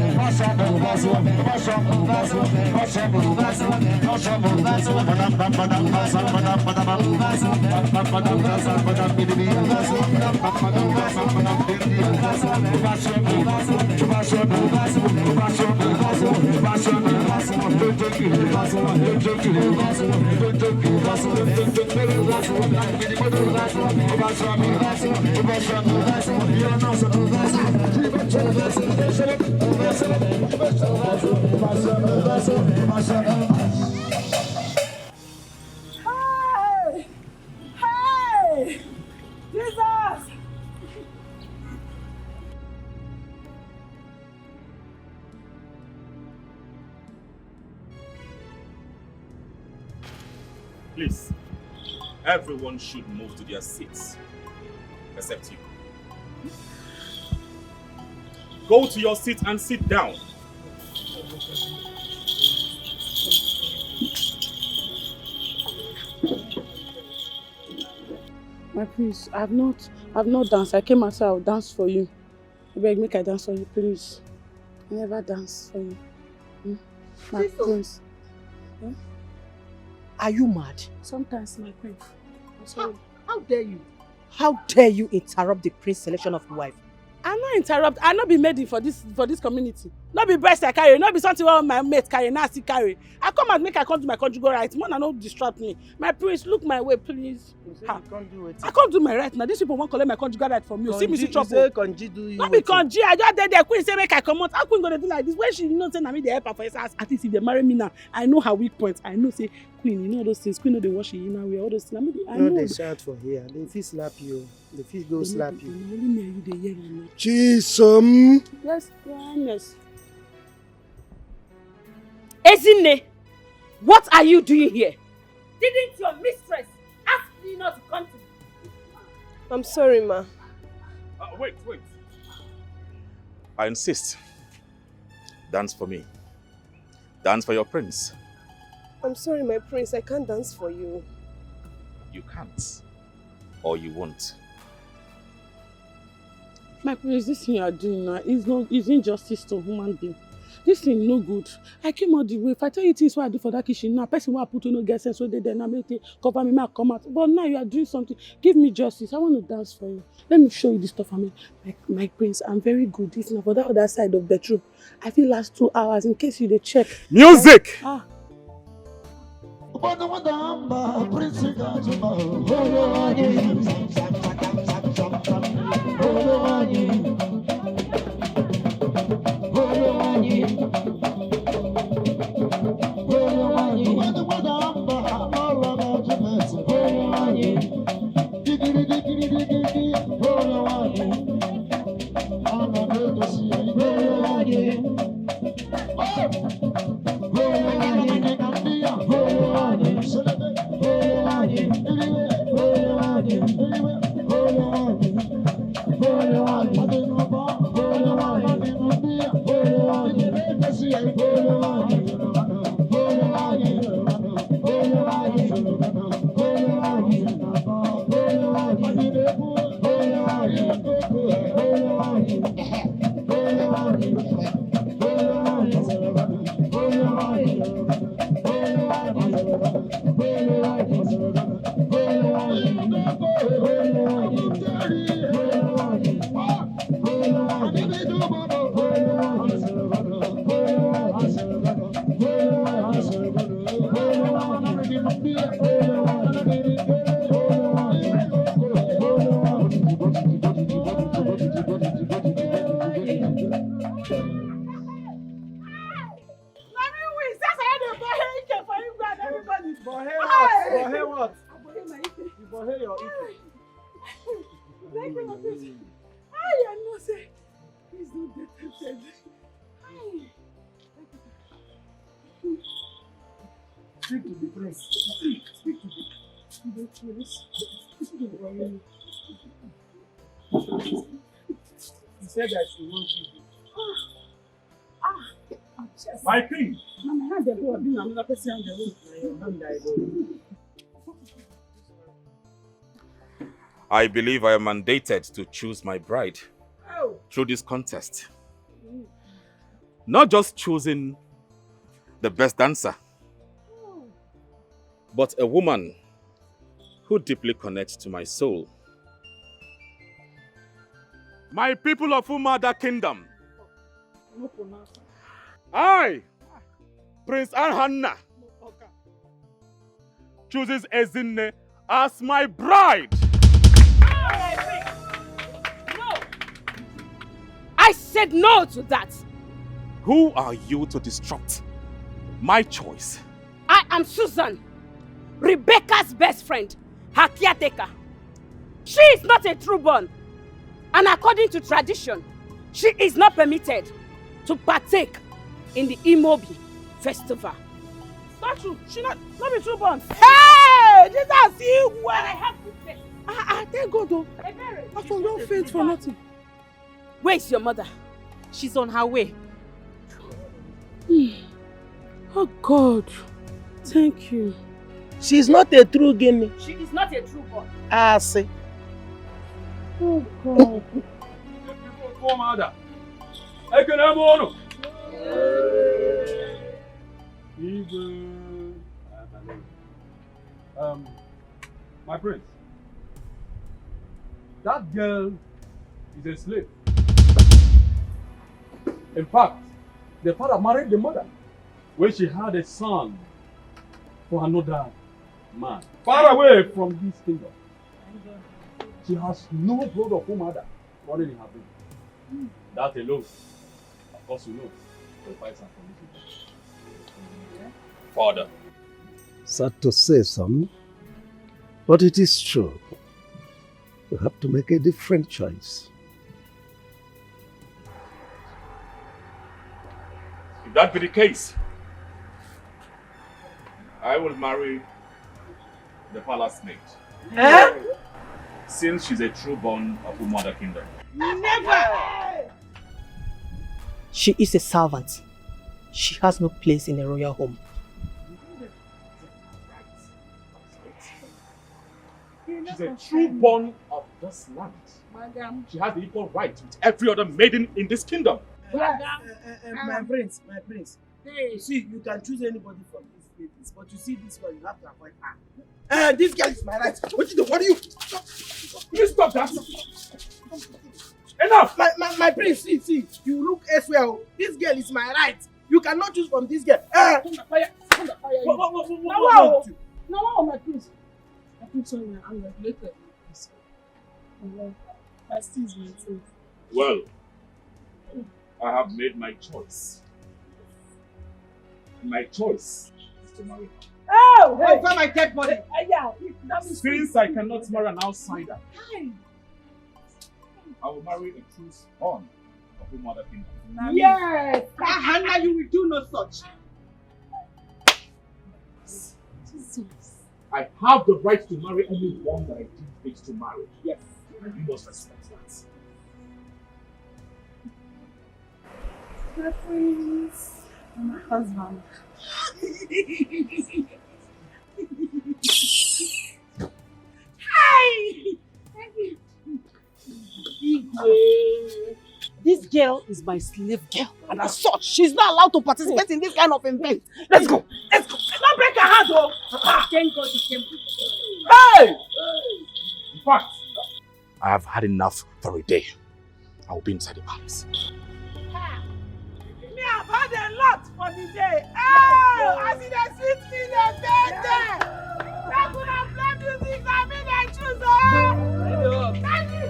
Over Hey! Hey! Jesus! Please, everyone should move to their seats, except you. Go to your seat and sit down. My prince, I've not danced. I came outside, I'll dance for you. I beg, make I dance for you, please. I never dance for you. My prince. Are you mad? Sometimes, my queen. I'm sorry. How dare you? How dare you interrupt the prince selection of your wife? I not interrupt. I not be made for this community. Not be breast I carry. Not be something all my mates carry. Now I still carry. I come and make I come to my conjugal rights. Man, I don't distract me. My prince, look my way, please. I can't do my right now. These people won't collect my conjugal right from you. See me see trouble. Not be conji. I just did the queen say make I come out. How queen gonna do like this? When she know say na me the help her for his house. At least if they marry me now, I know her weak points. I know say queen, you know all those things. Queen know they wash you now. We all those things. I know. No, they shout for here. They feel slap you. They feel go slap you. Only me and you they hear me. Chisom. Yes, honest. Ezine, what are you doing here? Didn't your mistress ask me not to come to me? I'm sorry, ma. Wait. I insist. Dance for me. Dance for your prince. I'm sorry, my prince. I can't dance for you. You can't. Or you won't. My prince, this thing you are doing now is injustice to human being. This thing no good. I came out the way. If I tell you things what I do for that kitchen now, person will put no get sense so they now make it cover me, make come out. But now you are doing something. Give me justice. I want to dance for you. Let me show you this stuff. I mean, my prince, I'm very good. This now for that other side of bedroom. I feel last 2 hours in case you dey check. Music! Ah. Speak to the prince. Speak to the prince. He said that she wants you. My king! Mama, how they go being another person on the road? I believe I am mandated to choose my bride through this contest. Not just choosing the best dancer, but a woman who deeply connects to my soul. My people of Umada Kingdom, I, Prince Anhanna, chooses Ezinne as my bride. No! I said no to that. Who are you to disrupt my choice? I am Susan, Rebecca's best friend, her caretaker. She is not a true born. And according to tradition, she is not permitted to partake in the Imobi festival. Not true. She not be true born. Hey! Jesus, you well. I have to say. Thank God though. I don't faint for nothing. Where is your mother? She's on her way. Oh God. Thank you. She's not a true Guinea. She is not a true born. I see. Oh God. My prince, that girl is a slave. In fact, the father married the mother when she had a son for another man, far away from this kingdom. She has no blood of her mother running in her veins. That alone, of course you know, qualifies her for this. Father. Sad to say, son, but it is true. You have to make a different choice. If that be the case, I will marry the palace maid. Huh? Since she's a true born of Umada Kingdom. Never! She is a servant. She has no place in a royal home. She's a true born of this land. Madam. She has the equal right with every other maiden in this kingdom. My prince. You see, you can choose anybody from these ladies, but you see this one, you have to avoid her. This girl is my right. What are you? You stop that! Enough! My prince, see, you look elsewhere. This girl is my right. You cannot choose from this girl. No, my prince. I think so. I'm regulated. I still is my truth. Well, I have made my choice. My choice is to marry her. Oh! Hey! Over my dead body! Since I cannot marry an outsider, I will marry a true born of the mother kingdom. Yes! Hannah, you will do no such. I have the right to marry anyone that I deem fit to marry. Yes. And you must respect that. My prince. My husband. Hi! This girl is my slave girl, and as such, she's not allowed to participate in this kind of event. Let's go! Don't break her heart, though! Thank God you came. Hey! In fact, I have had enough for a day. I will be inside the palace. Me, I've had a lot for the day. Oh, I see the sweet me, the dead. That could have played music, I mean, I choose. Oh, Daddy!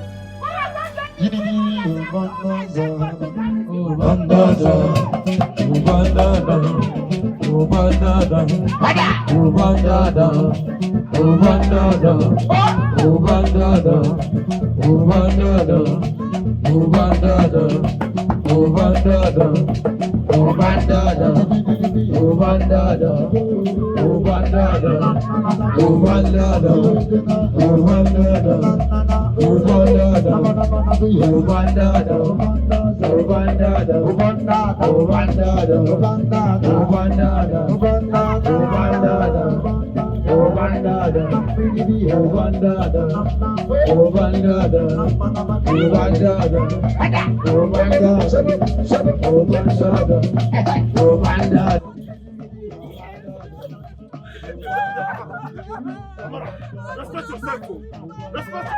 Respect yourself. Respect.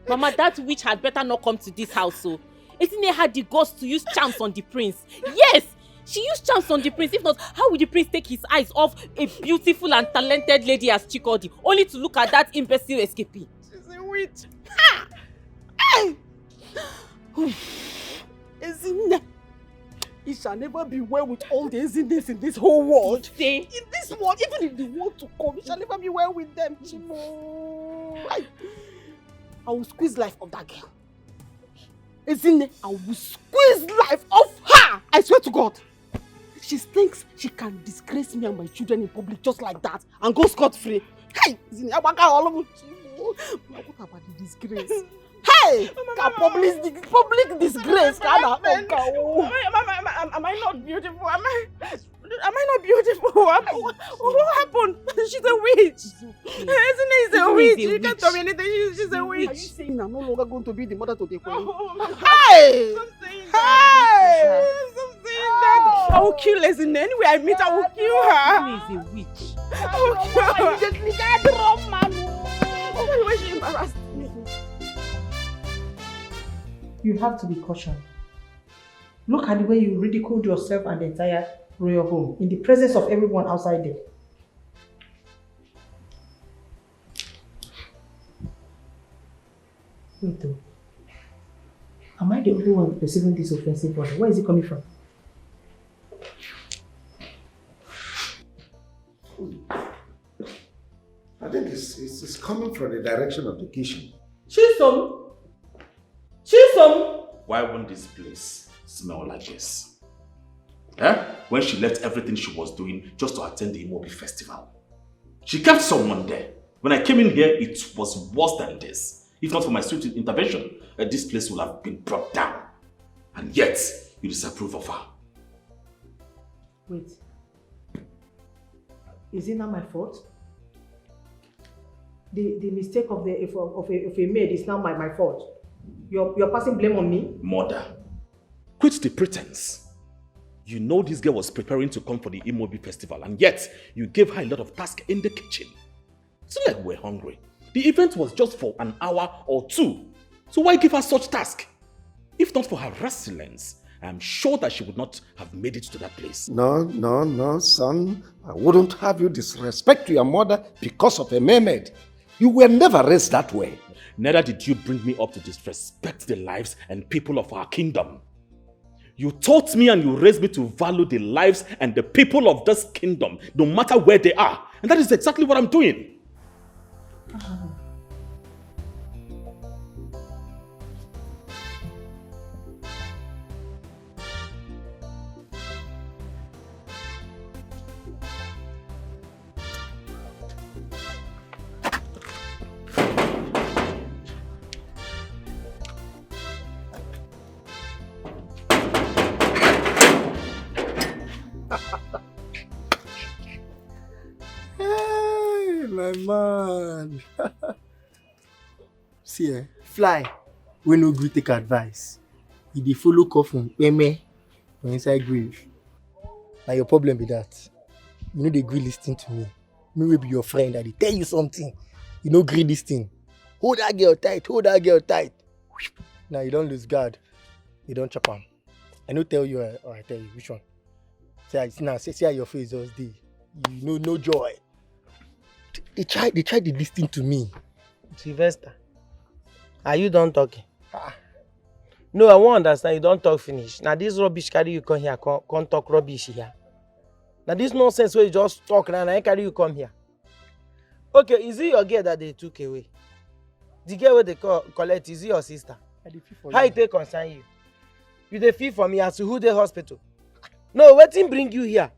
Mama, that witch had better not come to this house, so. Isn't it had the guts to use charms on the prince? Yes! She used charms on the prince. If not, how would the prince take his eyes off a beautiful and talented lady as Chikodi, only to look at that imbecile escapee? She's a witch. Ha! Hey! Ezinne, it shall never be well with all the Ezinnes in this whole world. Say? In this world, even in the world to come, it shall never be well with them, Chimo. I will squeeze life of that girl. Ezinne, I will squeeze life off her! I swear to God. She thinks she can disgrace me and my children in public just like that and go scot-free. Hey! Ezinne, what about the disgrace? Hey! Public disgrace! Am I not beautiful? Am I not beautiful? What happened? She's a witch. Ezinne is a witch. You can't tell me anything. She's a witch. Are you saying I'm no longer going to be the mother to the queen? Hey! Stop saying that. Stop saying that. I will kill Ezinne. Anyway, I meet, I will kill her. Ezinne is a witch. I will kill her. You can't run, man. Why she embarrassed me? You have to be cautious. Look at the way you ridiculed yourself and the entire royal home in the presence of everyone outside there. Wait though. Am I the only one receiving this offensive order? Where is it coming from? I think it's coming from the direction of the kitchen. Chisom! Why won't this place smell like this? Eh? When she left everything she was doing just to attend the Imobi festival. She kept someone there. When I came in here, it was worse than this. If not for my swift intervention, this place would have been brought down. And yet, you disapprove of her. Wait. Is it not my fault? the mistake of a maid is now my fault. You're passing blame on me? Mother, quit the pretense. You know this girl was preparing to come for the Imobi festival, and yet you gave her a lot of tasks in the kitchen. It's not like we're hungry. The event was just for an hour or two. So why give her such task? If not for her resilience, I am sure that she would not have made it to that place. No, son. I wouldn't have you disrespect your mother because of a mermaid. You were never raised that way. Neither did you bring me up to disrespect the lives and people of our kingdom. You taught me and you raised me to value the lives and the people of this kingdom, no matter where they are. And that is exactly what I'm doing. Hey, my man. See, fly. We no gree take advice. If they follow coffin, peme, for inside grave. Now your problem be that. You know they gree listening to me. Me will be your friend that they tell you something. You know gree listening. Hold that girl tight, hold that girl tight. Now you don't lose guard. You don't chop on. I no tell you, or I tell you which one. See how your face just dey. You know no joy. They try to listen to me. Sylvester, are you done talking? No, I won't understand. You don't talk finish. Now this rubbish carry you come here, come talk rubbish here. Now this nonsense where you just talk and I carry you come here. Okay, is it your girl that they took away? The girl where they collect, is it your sister? How it take concern you? You dey feel for me as to who the hospital? No, wetin bring you here?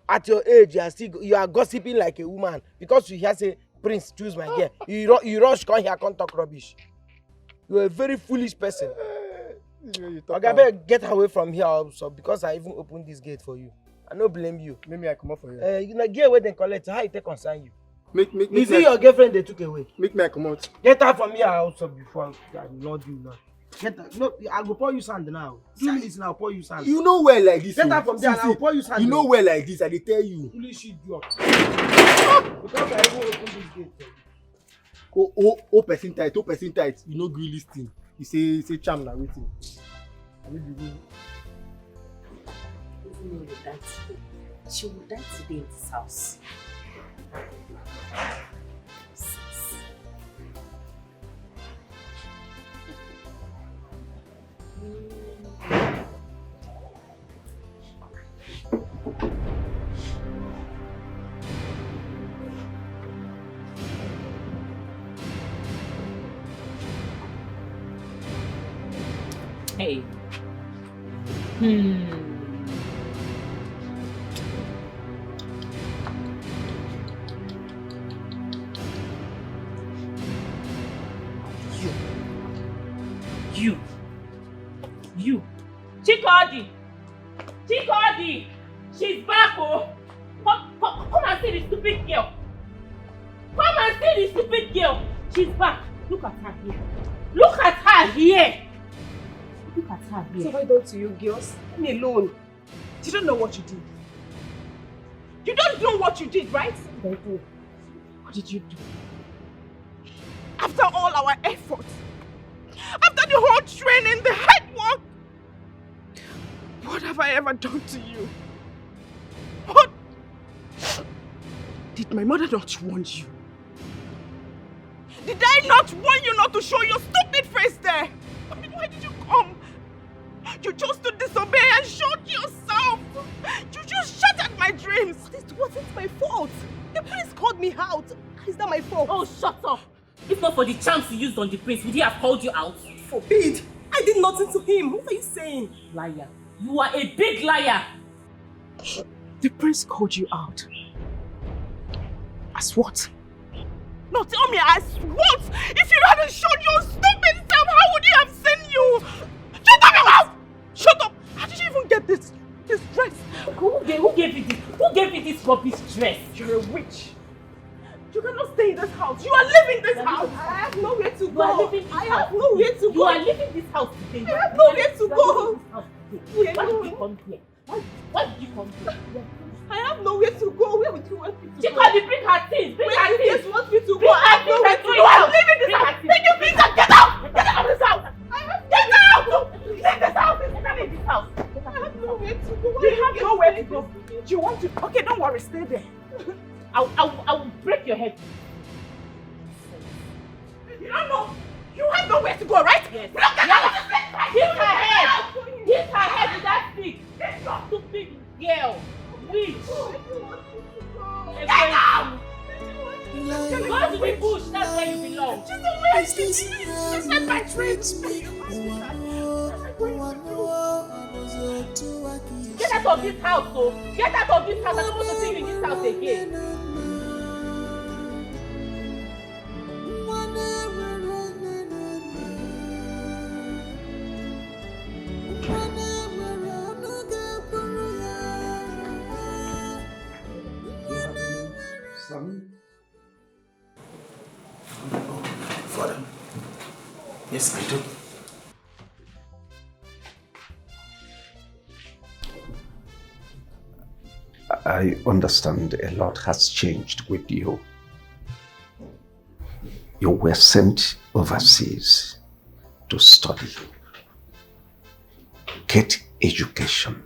At your age, you are gossiping like a woman because you hear say Prince choose my girl. You rush come here, come talk rubbish. You are a very foolish person. Okay, I better get away from here also because I even opened this gate for you. I no blame you. Maybe I come up for you. You know, get away then collect. How it take concern you? Make Is it your girlfriend they took away? Make me come out. Get out from here also before I will not do now. Get out. No, I go pour you sand now. 2 minutes now, pour you sand. You know where like this. Get out from there and I will pour you sand. You know where like this, I dey tell you. Foolish idiot. Because I even open this gate. Oh, person tight, You know gree listing. You say charm na waiting. I need you. She will die today in this house. Hey. You. Chikodi! She's back, oh! Come and see the stupid girl! She's back! Look at her here! So why don't you girls? Leave me alone. You don't know what you did. You don't know what you did, right? What did you do? After all our efforts, after the whole training, the head work, what have I ever done to you? What? Did my mother not warn you? Did I not warn you not to show your stupid face there? I mean, why did you come? You chose to disobey and showed yourself. You just shattered my dreams. It wasn't my fault. The prince called me out. Is that my fault? Oh, shut up. If not for the chance you used on the prince, would he have called you out? Forbid. I did nothing to him. What are you saying? Liar. You are a big liar. The prince called you out. As what? No, tell me, as what? If you hadn't shown your stupid self, how would he have seen you? Shut up your mouth! Shut up! How did you even get this dress? Who gave you this? Who gave you this rubbish dress? You're a witch. You cannot stay in this house. You are leaving this house. I have nowhere to go. I have nowhere to go. You are leaving this house today. I have nowhere to go. Why did you come here? Why did you come here? I have nowhere to go. Where would you want me to go? Chikodi, bring her things. Bring her things. Where want me to go? Bring I have her nowhere things. to go. I'm leaving this house. Take your things and get out. Get out of this house. Get out. Leave this house. Leave this house. I have nowhere to go. You have nowhere to go. Do you want to? Okay, don't worry. Stay there. I will break your head. You don't know. You have nowhere to go, right? Yes. Look at Yes. Hit her head. Hit her head with that stick. Stupid girl. Witch. Get out. Go to the bush. That's where you belong. She's not my friend. Get out of this house, so get out of this house. I don't want to see you in this house again. Father. Yes, I do. I understand a lot has changed with you. You were sent overseas to study, get education,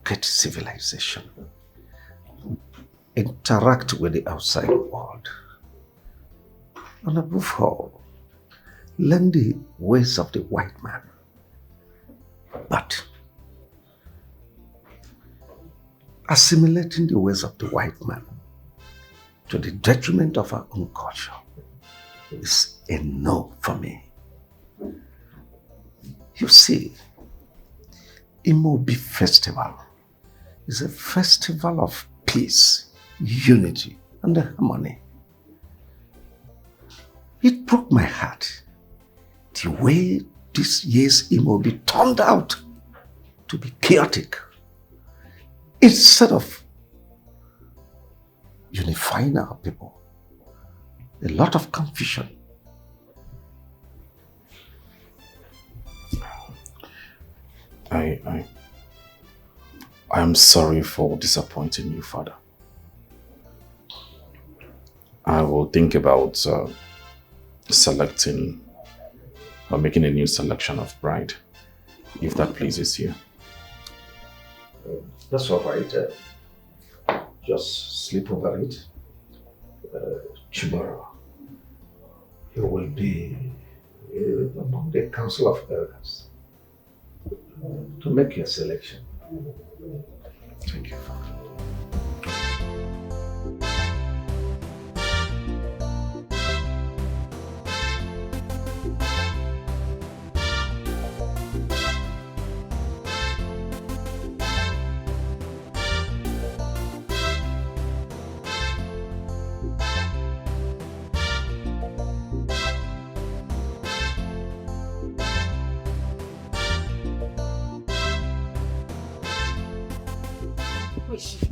get civilization, interact with the outside world, and above all, learn the ways of the white man. But assimilating the ways of the white man to the detriment of our own culture is a no for me. You see, Imobi Festival is a festival of peace, unity, and harmony. It broke my heart the way this year's Imobi turned out to be chaotic. Instead of unifying our people, a lot of confusion. I am sorry for disappointing you, Father. I will think about selecting or making a new selection of bride, if that pleases you. That's all right. Just sleep over it. Tomorrow, you will be among the Council of Elders to make your selection. Thank you, Father.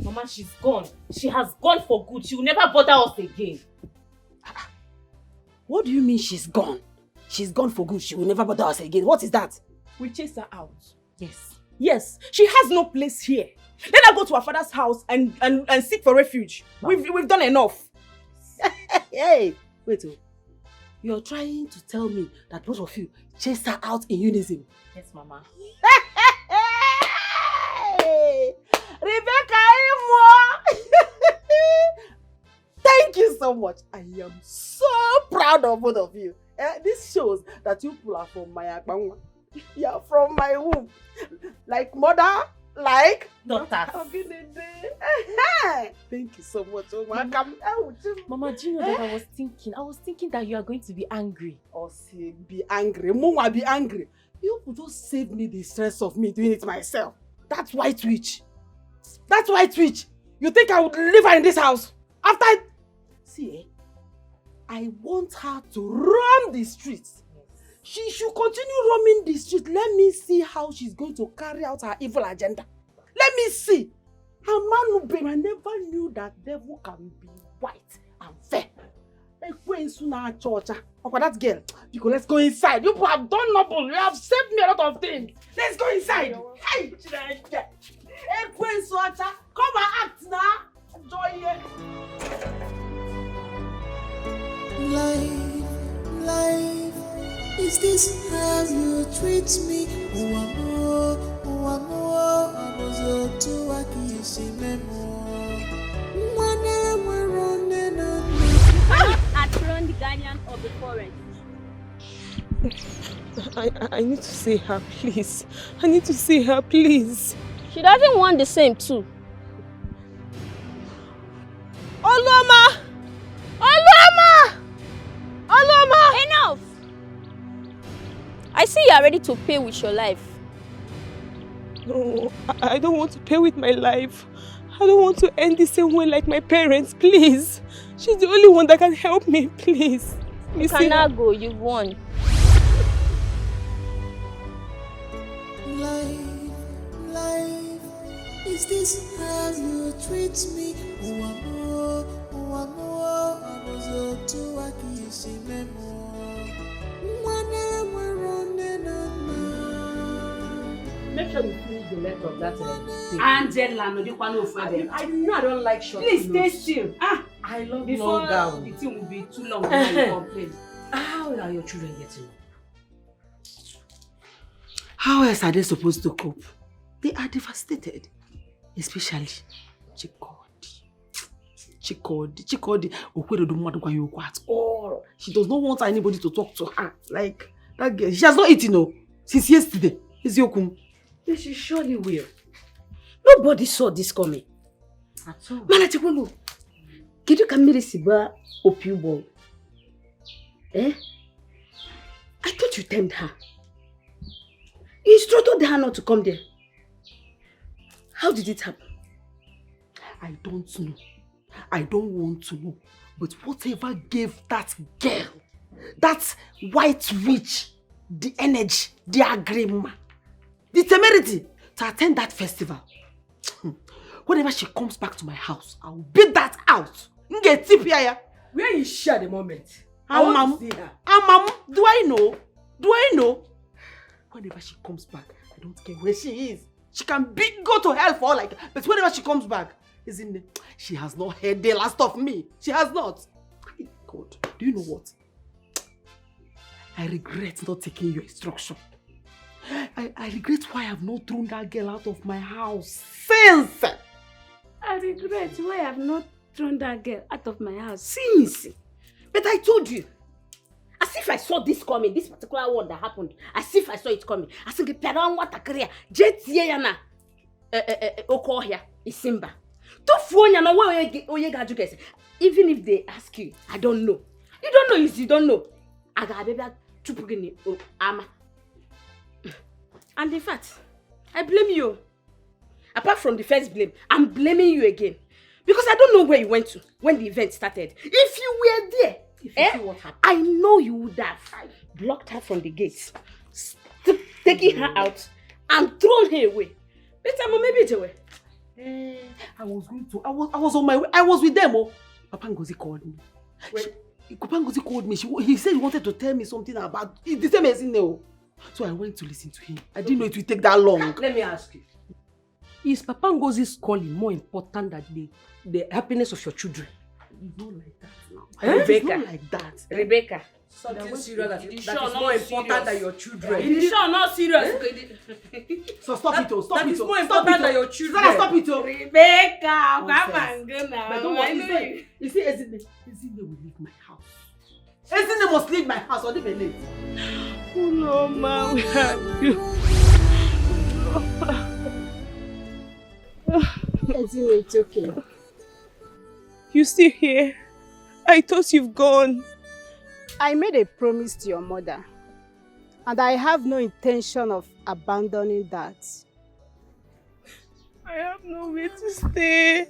Mama, she's gone. She has gone for good. She will never bother us again. What do you mean she's gone? She's gone for good. She will never bother us again. What is that? We chased her out. Yes. Yes. She has no place here. Let her go to her father's house and seek for refuge. We've done enough. Hey, wait. You're trying to tell me that both of you chased her out in unison? Yes, Mama. Hey, Rebecca Imo! Thank you so much. I am so proud of both of you. This shows that you people are from my akbangwa. You are from my womb. Like mother, like daughter. Thank you so much. Mama, do you know that I was thinking that you are going to be angry. Or say be angry. Mama, be angry. You people just save me the stress of me doing it myself. That's white witch. That's white witch. You think I would leave her in this house? After See, I want her to roam the streets. She should continue roaming the streets. Let me see how she's going to carry out her evil agenda. Let me see. Amanube, I never knew that devil can be white and fair. Oh, that girl, Biko, let's go inside. You have done noble. You have saved me a lot of things. Let's go inside. Hey, come and act now. Enjoy it. Life, is this how you treat me? Outrun the guardian of the forest. I need to see her, please. I need to see her, please. She doesn't want the same too. Oloma! Oloma! Oloma! Enough! I see you are ready to pay with your life. No, I don't want to pay with my life. I don't want to end the same way like my parents, please. She's the only one that can help me, please. You cannot go, you've won. Life, is this how you treat me? Make sure you finish the length of that thing. Angela, no, you can't offer them. I know I don't like short Please stay clothes. still. I love Before long gown. the thing will be too long before you complain. How are your children getting on? How else are they supposed to cope? They are devastated. Especially Chikodi. Okwedo don't want to go at all. She does not want anybody to talk to her. Like that girl. She has not eaten since yesterday. Iziokum. She surely will. Nobody saw this coming. At all. Manachekulu. Kidu kamiri siba opiubo. Eh? I thought you tamed her. You instructed her not to come there. How did it happen? I don't know. I don't want to know. But whatever gave that girl, that white witch, the energy, the agreement, the temerity to attend that festival. Whenever she comes back to my house, I will beat that out. Where is she at the moment? I want to see her. Do I know? Whenever she comes back, I don't care where she is. She can go to hell for all like. But whenever she comes back, isn't it? She has not heard the last of me. She has not. God, do you know what? I regret not taking your instruction. I regret why I have not thrown that girl out of my house since. I regret why I have not thrown that girl out of my house since. But I told you. As if I saw this coming, this particular one that happened. As if I saw it coming. I think Piran what a career. Jet Yana Okohia is Simba. Even if they ask you, I don't know. You don't know if you don't know. I got a baby ama. And in fact, I blame you. Apart from the first blame, I'm blaming you again. Because I don't know where you went to when the event started. If you were there, see what happened, I know you would have blocked her from the gates, taking her out, and thrown her away. But maybe it's away. I was going to. I was on my way. I was with them. Papa Ngozi called me. Papa Ngozi called me. He said he wanted to tell me something about the same as in there. So I went to listen to him. I didn't know it would take that long. Let me ask you. Is Papa Ngozi's calling more important than the happiness of your children? It's not like that now. Rebecca. It's not like that. Rebecca. Something serious that is not more important serious than your children. It is sure not serious. So stop it, Stop that it. is more Stop important it, than your children. Stop it, Rebecca, But don't worry. You see, Ezine will leave my house. Ezine must leave my house or leave a late. Oh no, ma, where are you? Ezine, it's okay. You still here? I thought you've gone. I made a promise to your mother, and I have no intention of abandoning that. I have nowhere to stay.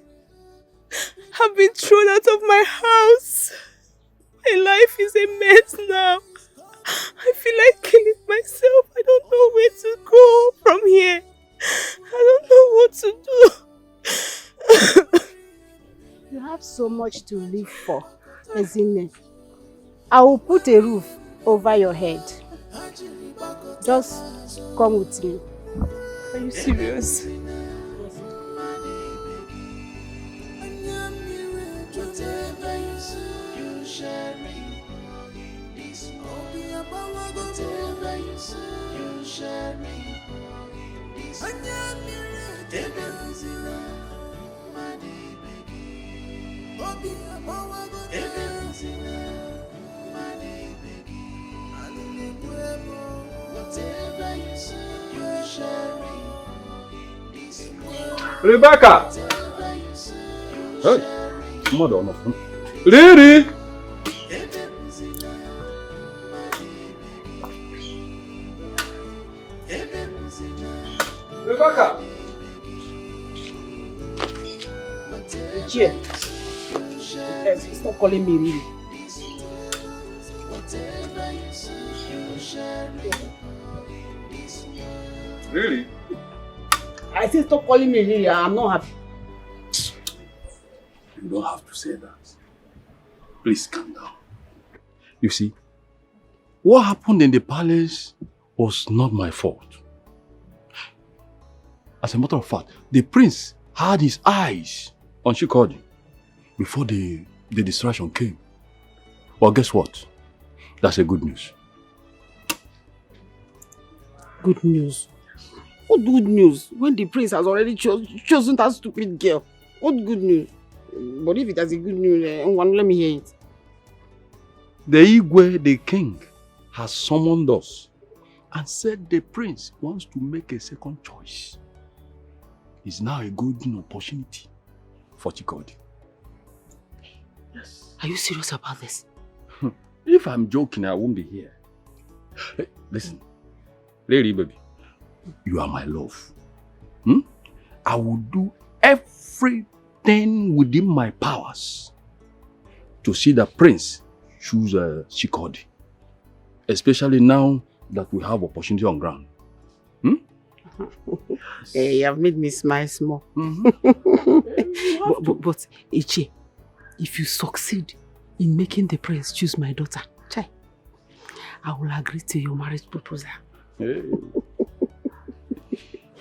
I've been thrown out of my house. My life is a mess now. I feel like killing myself. I don't know where to go from here. I don't know what to do. You have so much to live for, Ezine. I will put a roof over your head. Just come with me. Are you serious? Rebecca! Hey, mother on phone. Riri! Rebecca! Cheer. Stop calling me Riri. Really? I said stop calling me Riri. I'm not happy. You don't have to say that. Please calm down. You see, what happened in the palace was not my fault. As a matter of fact, the prince had his eyes on Shikodi before the distraction came. Well, guess what? That's a good news. Good news? What good news? When the prince has already chosen that stupid girl. What good news? But if it has a good news, let me hear it. The Igwe, the king, has summoned us and said the prince wants to make a second choice. It's now a golden opportunity for Chikodi. Yes. Are you serious about this? If I'm joking, I won't be here. Hey, listen, lady baby, you are my love. I will do everything within my powers to see the prince choose Chikodi. Especially now that we have opportunity on ground. Hey, you have made me smile small. But Ichi, if you succeed in making the prince choose my daughter, Chai, I will agree to your marriage proposal. Hey.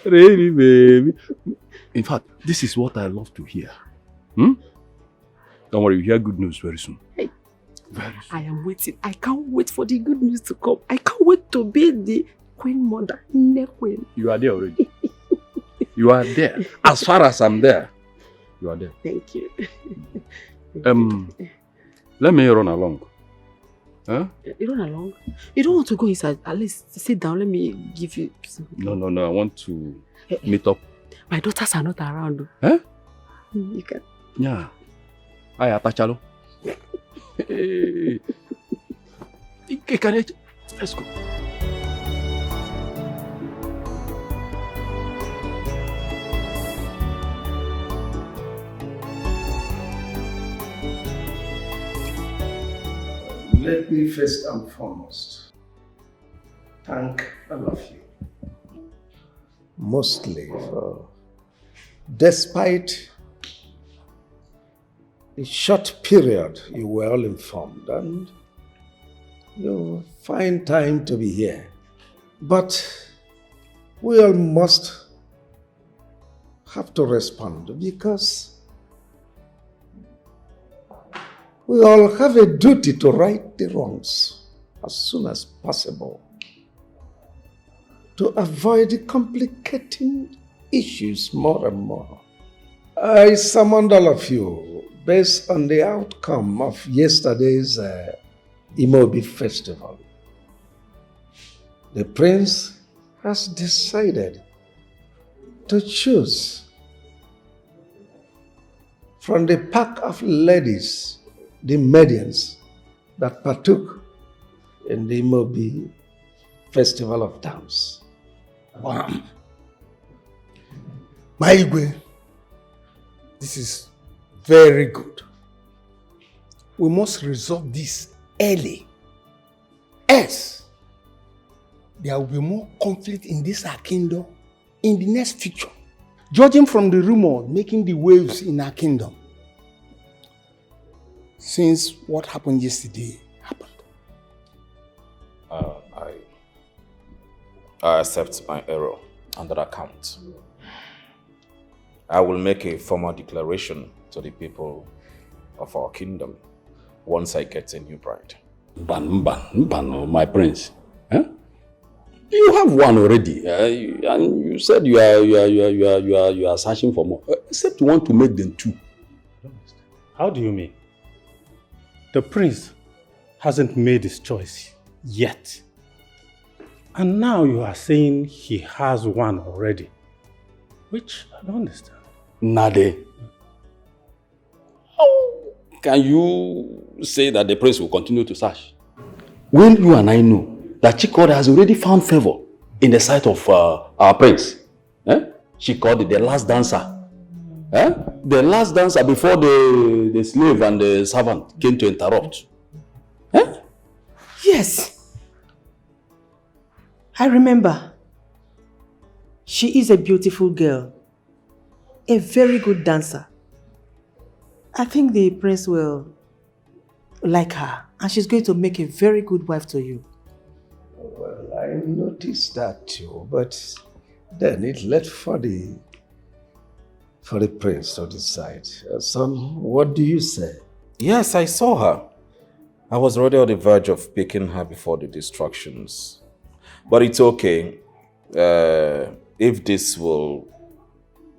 Really, baby. In fact, this is what I love to hear. Don't worry, you hear good news very soon. Hey. Very soon. I am waiting. I can't wait for the good news to come. I can't wait to be the queen mother, the queen. You are there already. You are there. As far as I'm there, you are there. Thank you. Let me run along. Huh? You run along? You don't want to go inside? At least sit down. Let me give you something. No. I want to meet up. My daughters are not around. Huh? You can. Yeah. Hi, Apachalo. Hey. Let's go. Let me first and foremost thank all of you. Mostly for, despite the short period you were all informed and you find time to be here. But we all must have to respond because we all have a duty to right the wrongs as soon as possible to avoid complicating issues more and more. I summoned all of you based on the outcome of yesterday's Imobi festival. The prince has decided to choose from the pack of ladies, the maidens that partook in the Imobi festival of dance. My Igwe, this is very good. We must resolve this early. Else, there will be more conflict in this our kingdom in the next future. Judging from the rumor making the waves in our kingdom, since what happened yesterday happened. I accept my error on that account. I will make a formal declaration to the people of our kingdom once I get a new bride. Ban, my prince. Huh? You have one already, and you said you are searching for more. Except you want to make them two. How do you mean? The prince hasn't made his choice yet. And now you are saying he has one already, which I don't understand. Nade. How can you say that the prince will continue to search? When you and I know that Chikode has already found favor in the sight of our prince. She called it the last dancer. The last dancer before the slave and the servant came to interrupt. Yes. I remember. She is a beautiful girl. A very good dancer. I think the prince will like her, and she's going to make a very good wife to you. Well, I noticed that too, but then it left for the prince to decide. Son, what do you say? Yes, I saw her. I was already on the verge of picking her before the distractions. But it's okay. If this will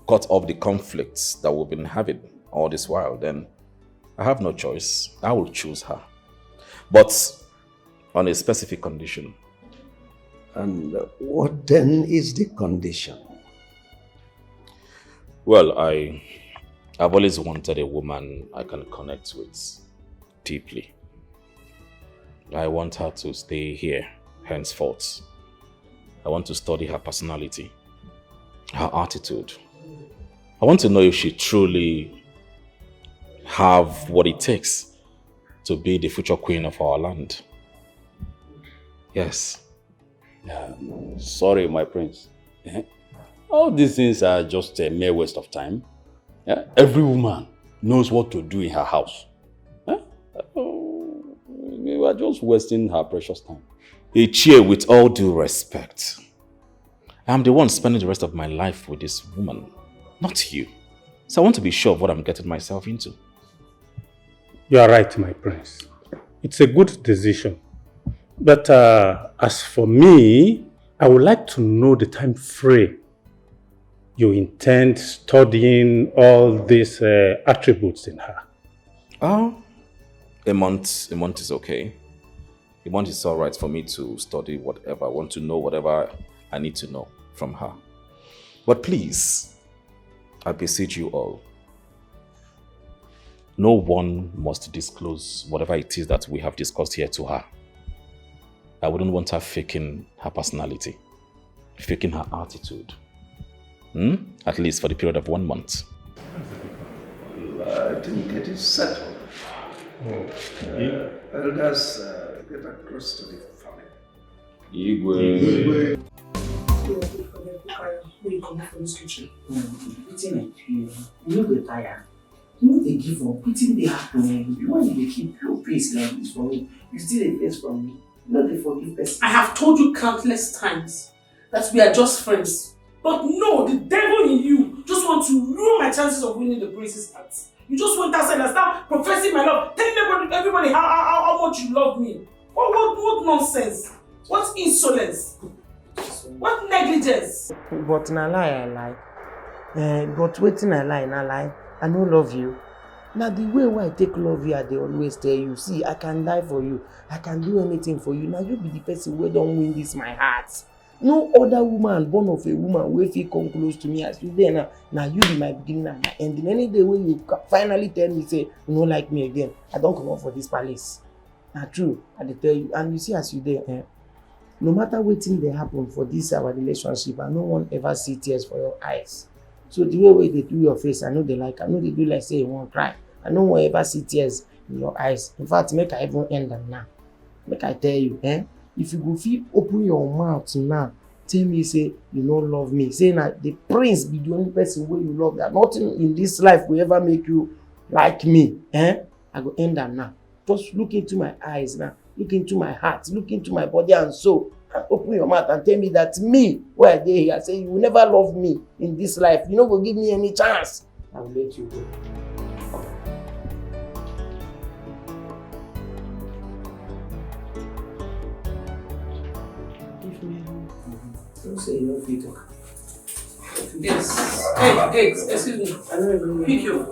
cut off the conflicts that we've been having all this while, then I have no choice. I will choose her. But on a specific condition. And what then is the condition? Well, I've always wanted a woman I can connect with deeply. I want her to stay here henceforth. I want to study her personality, her attitude. I want to know if she truly have what it takes to be the future queen of our land. Yes. Sorry, my prince. All these things are just a mere waste of time. Every woman knows what to do in her house. We are just wasting her precious time. Ichie, with all due respect, I'm the one spending the rest of my life with this woman, not you. So I want to be sure of what I'm getting myself into. You are right, my prince. It's a good decision. But as for me, I would like to know the time frame you intend studying all these attributes in her. Oh, a month is okay. A month is all right for me to study whatever I want to know, whatever I need to know from her. But please, I beseech you all, no one must disclose whatever it is that we have discussed here to her. I wouldn't want her faking her personality, faking her attitude. At least for the period of 1 month. I didn't get it settled. Elders get across to the family. Igwe. You go tired. You no dey give up. Wetin dey happen? Why you dey keep your pace like this for me? You still dey face from me. You no dey forgive person. I have told you countless times that we are just friends. But no, the devil in you just wants to ruin my chances of winning the prince's heart. You just went outside and start professing my love, telling everybody how much you love me. What nonsense? What insolence? What negligence? But na lie I lie. But wetin I lie na lie. I no love you. Now the way why I take love you, I dey always tell you, see, I can die for you. I can do anything for you. Now you be the person who don't win this my heart. No other woman born of a woman will feel come close to me as you there now. Now you be my beginning and my ending. Any day when you finally tell me say you don't like me again, I don't come up for this palace. Now true, I dey tell you, and you see as you there, no matter what thing they happen for this our relationship, I no one ever see tears for your eyes. So the way they do your face, I know they like. I know they do like say you won't cry. I no one ever see tears in your eyes. In fact, make I even end them now. Make I tell you, if you go feel open your mouth now, tell me, say, you don't love me. Saying that the prince be the only person where you love. That nothing in this life will ever make you like me. I go end that now. Just look into my eyes now. Look into my heart. Look into my body and soul. And open your mouth and tell me that me, where I dey here, say you will never love me in this life. You no go give me any chance. I will let you go. Don't say you don't fit talk. Yes. Hey, excuse me. I don't know. Pick your.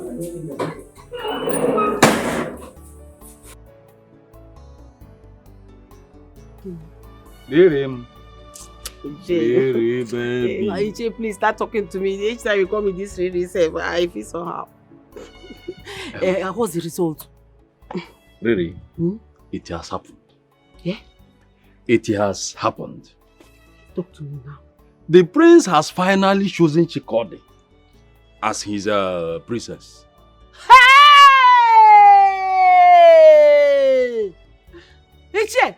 Baby. Iche, please start talking to me. Each time you call me this really safe, I feel somehow. What's the result? Really? It has happened. Yeah? It has happened. Talk to me now. The prince has finally chosen Chikode as his princess. Hey! Iche!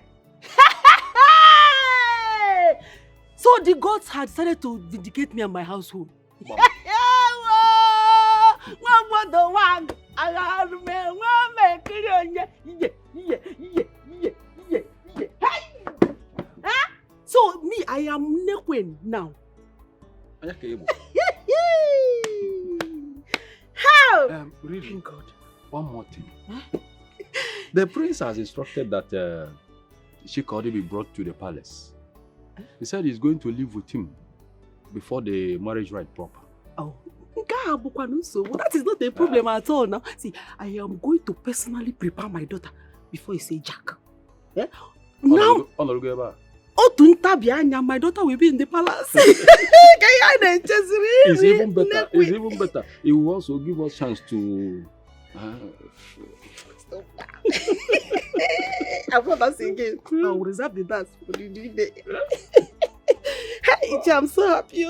So the gods had decided to vindicate me and my household. So me, I am Nekwen now. How? Really? God. One more thing. The prince has instructed that Chikode be brought to the palace. He said he's going to live with him before the marriage rite proper. Oh, that is not a problem at all now. See, I am going to personally prepare my daughter before you say Jack. Yeah? Now, my daughter will be in the palace. It's even better. It's even better. It will also give us chance to... I'm not dancing again. I will reserve the dance for the new day. Hey, I'm so happy.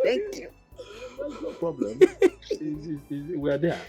Thank you. No problem. We are there.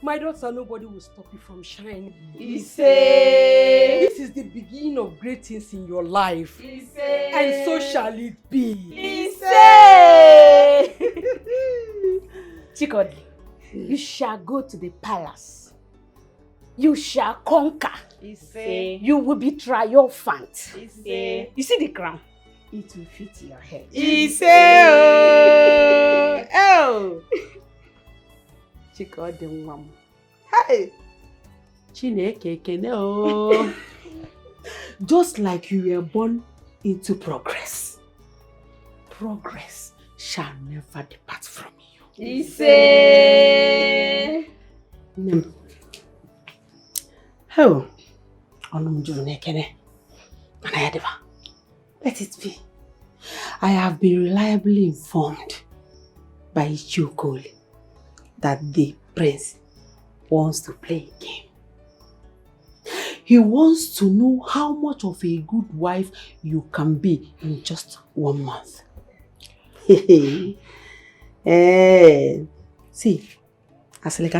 My daughter, nobody will stop you from shining. This is the beginning of great things in your life. And so shall it be. Chikode, you shall go to the palace. You shall conquer. You will be triumphant. You see the crown? It will fit your head. Oh! Chikode mama. Hey! Chineke kene o. Just like you were born into progress. Progress shall never depart from you. Oh, let it be. I have been reliably informed by Ichukoli that the prince wants to play a game. He wants to know how much of a good wife you can be in just 1 month. See, as like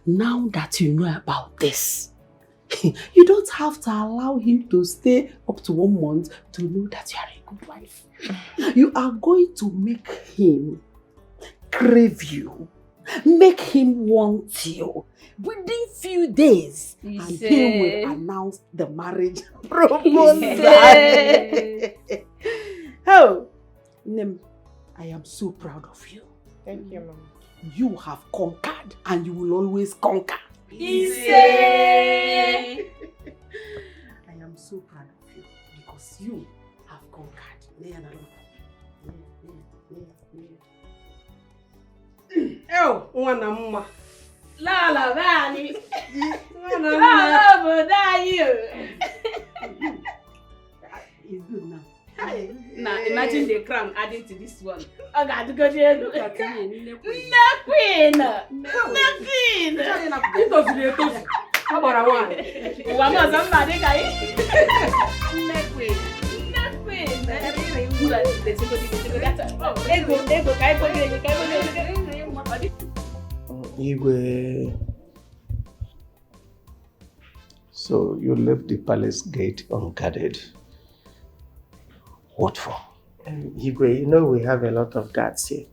now that you know about this, you don't have to allow him to stay up to 1 month to know that you are a good wife. You are going to make him crave you, make him want you. Within few days, and he will announce the marriage proposal. Oh, Nem, I am so proud of you. Thank you, Mama. You have conquered and you will always conquer. I am so proud of you because you have conquered. Oh, one mama. La la bani. La la bodayo. It's good now. Now imagine the crown adding to this one. Oh God, go there. Look at me. Queen. How about one? One more somebody guy. Queen. So you left the palace gate unguarded. What for? Igwe, you know we have a lot of guards here.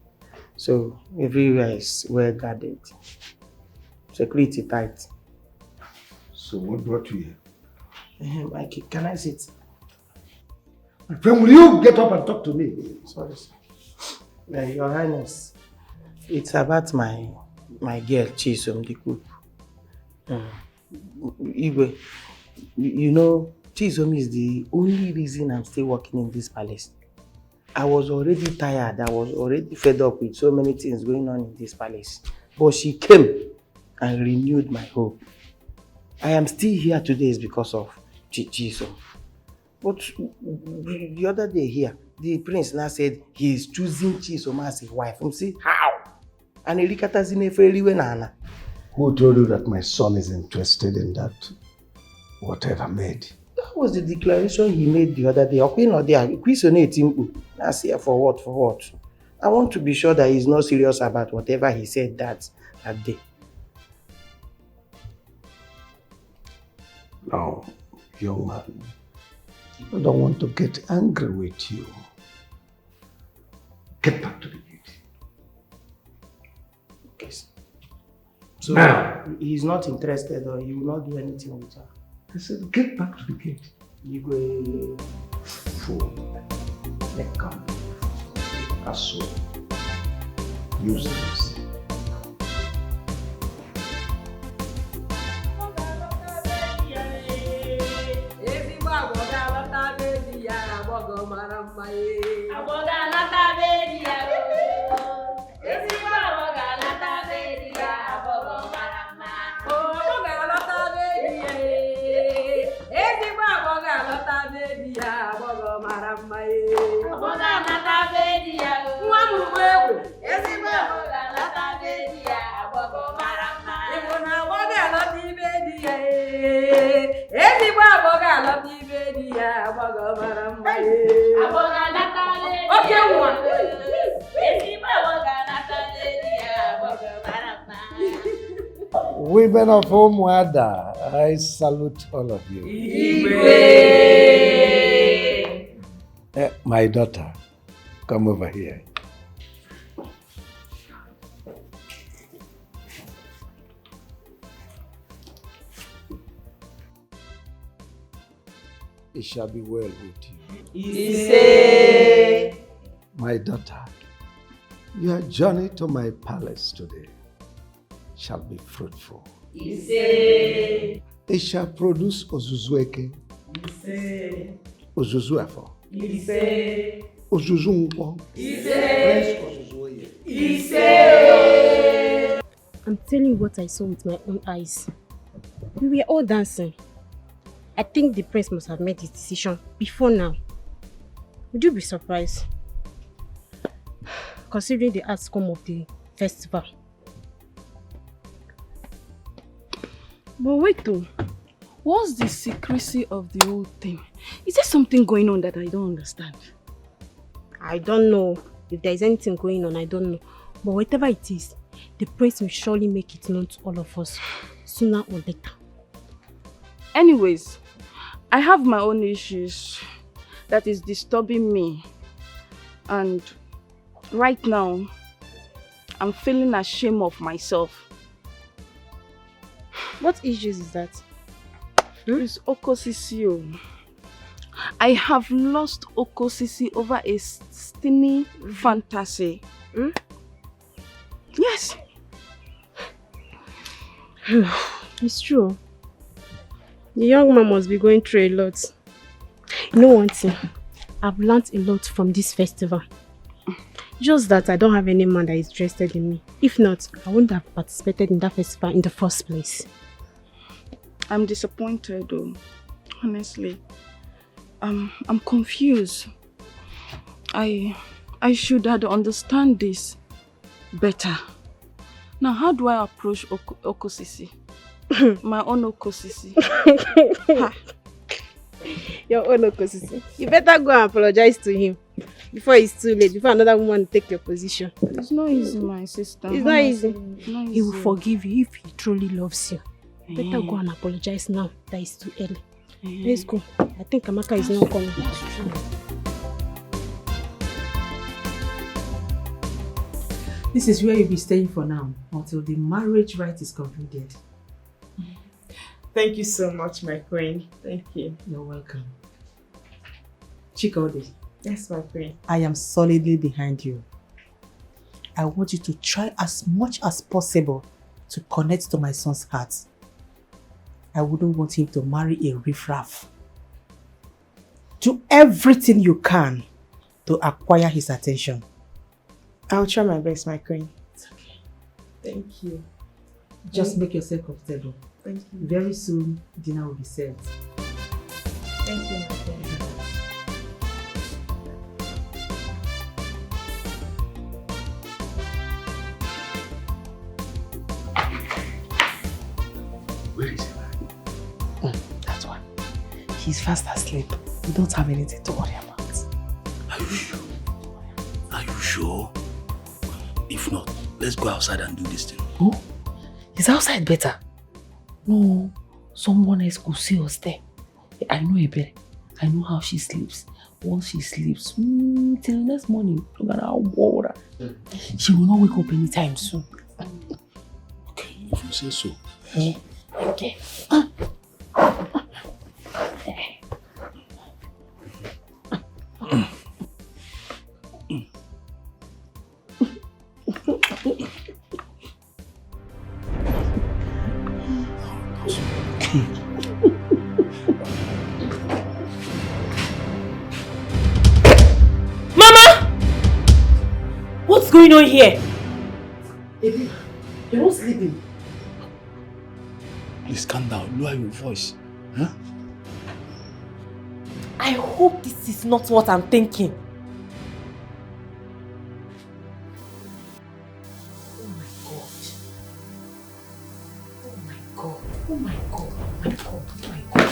So everywhere is well guarded. Security tight. So what brought you here? Mikey, can I sit? My friend, will you get up and talk to me? Sorry, sir. Your Highness, it's about my girl, Chisom, the cook. Igwe, you know, Chisom is the only reason I'm still working in this palace. I was already tired. I was already fed up with so many things going on in this palace. But she came and renewed my hope. I am still here today is because of Chisom. But the other day here, the prince now said he is choosing Chisom as a wife. See how? And who told you that my son is interested in that whatever maid? That was the declaration he made the other day. I say for what? I want to be sure that he's not serious about whatever he said that day. No, young man. I don't want to get angry with you. Get back to the gate. Okay. So he's not interested or he will not do anything with her. I said, get back to the gate. You go fool. Let go. Asshole. Useless. Women of Omwada, I salute all of you. My daughter, come over here. It shall be well with you. My daughter, your journey to my palace today shall be fruitful. It shall produce Ozuzueke, Ozuzuafo, Ozuzunwo, I'm telling you what I saw with my own eyes. We were all dancing. I think the prince must have made his decision before now. Would you be surprised? Considering the outcome of the festival. But wait though, what's the secrecy of the whole thing? Is there something going on that I don't understand? I don't know. If there is anything going on, I don't know. But whatever it is, the prince will surely make it known to all of us, sooner or later. Anyways, I have my own issues that is disturbing me. And right now, I'm feeling ashamed of myself. What issues is that? It's Okosisi. I have lost Okosisi over a stingy fantasy. Yes. It's true. The young man must be going through a lot. You know one thing? I've learned a lot from this festival. Just that I don't have any man that is interested in me. If not, I wouldn't have participated in that festival in the first place. I'm disappointed though, honestly. I'm confused. I should have understand this better. Now, how do I approach Okosisi? My own Okosisi. Your own Okosisi. You better go and apologize to him before it's too late, before another woman take your position. It's not easy, my sister. It's not easy. It's not easy. He will forgive you if he truly loves you. Better go and apologize now that it's too early. Let's go. I think Amaka is not coming. That's true. This is where you'll be staying for now, until the marriage rite is concluded. Thank you so much, my queen. Thank you. You're welcome. Chikode. Yes, my queen. I am solidly behind you. I want you to try as much as possible to connect to my son's heart. I wouldn't want him to marry a riffraff. Do everything you can to acquire his attention. I'll try my best, my queen. It's okay. Thank you. Just make yourself comfortable. Thank you. Very soon, dinner will be served. Thank you, my queen. Where is he? That's why. He's fast asleep. We don't have anything to worry about. Are you sure? Are you sure? If not, let's go outside and do this thing. Oh, is outside better? No, someone else could see us there. I know Ebere. I know how she sleeps. Once she sleeps, till next morning, she will not wake up anytime soon. Okay, if you say so. Okay. Mama! What's going on here? Baby, you're not sleeping. Please calm down, lower your voice. Huh? I hope this is not what I'm thinking. Oh my God. Oh my God. Oh my God. Oh my God. Oh my God.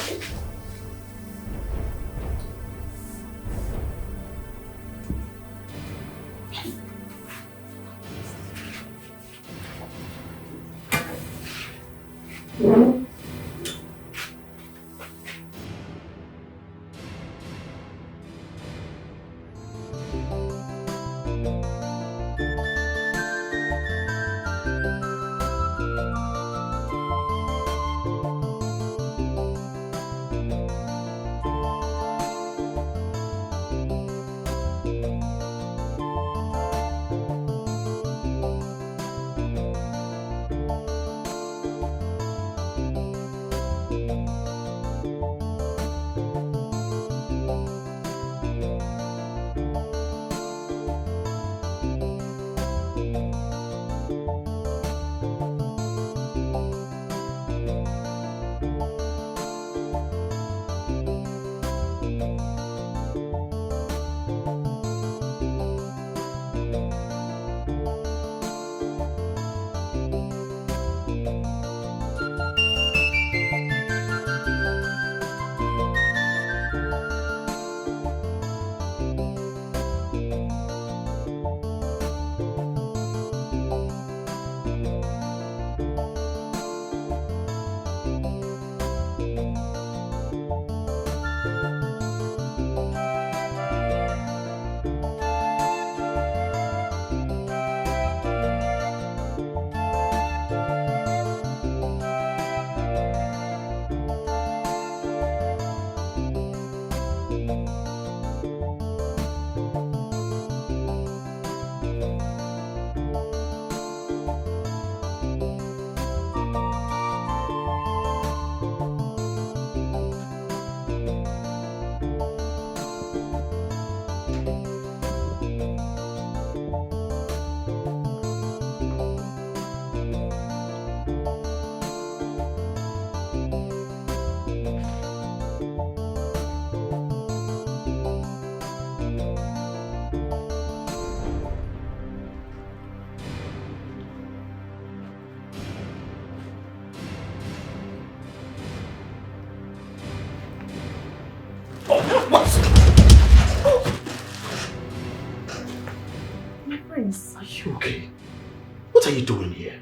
are you doing here?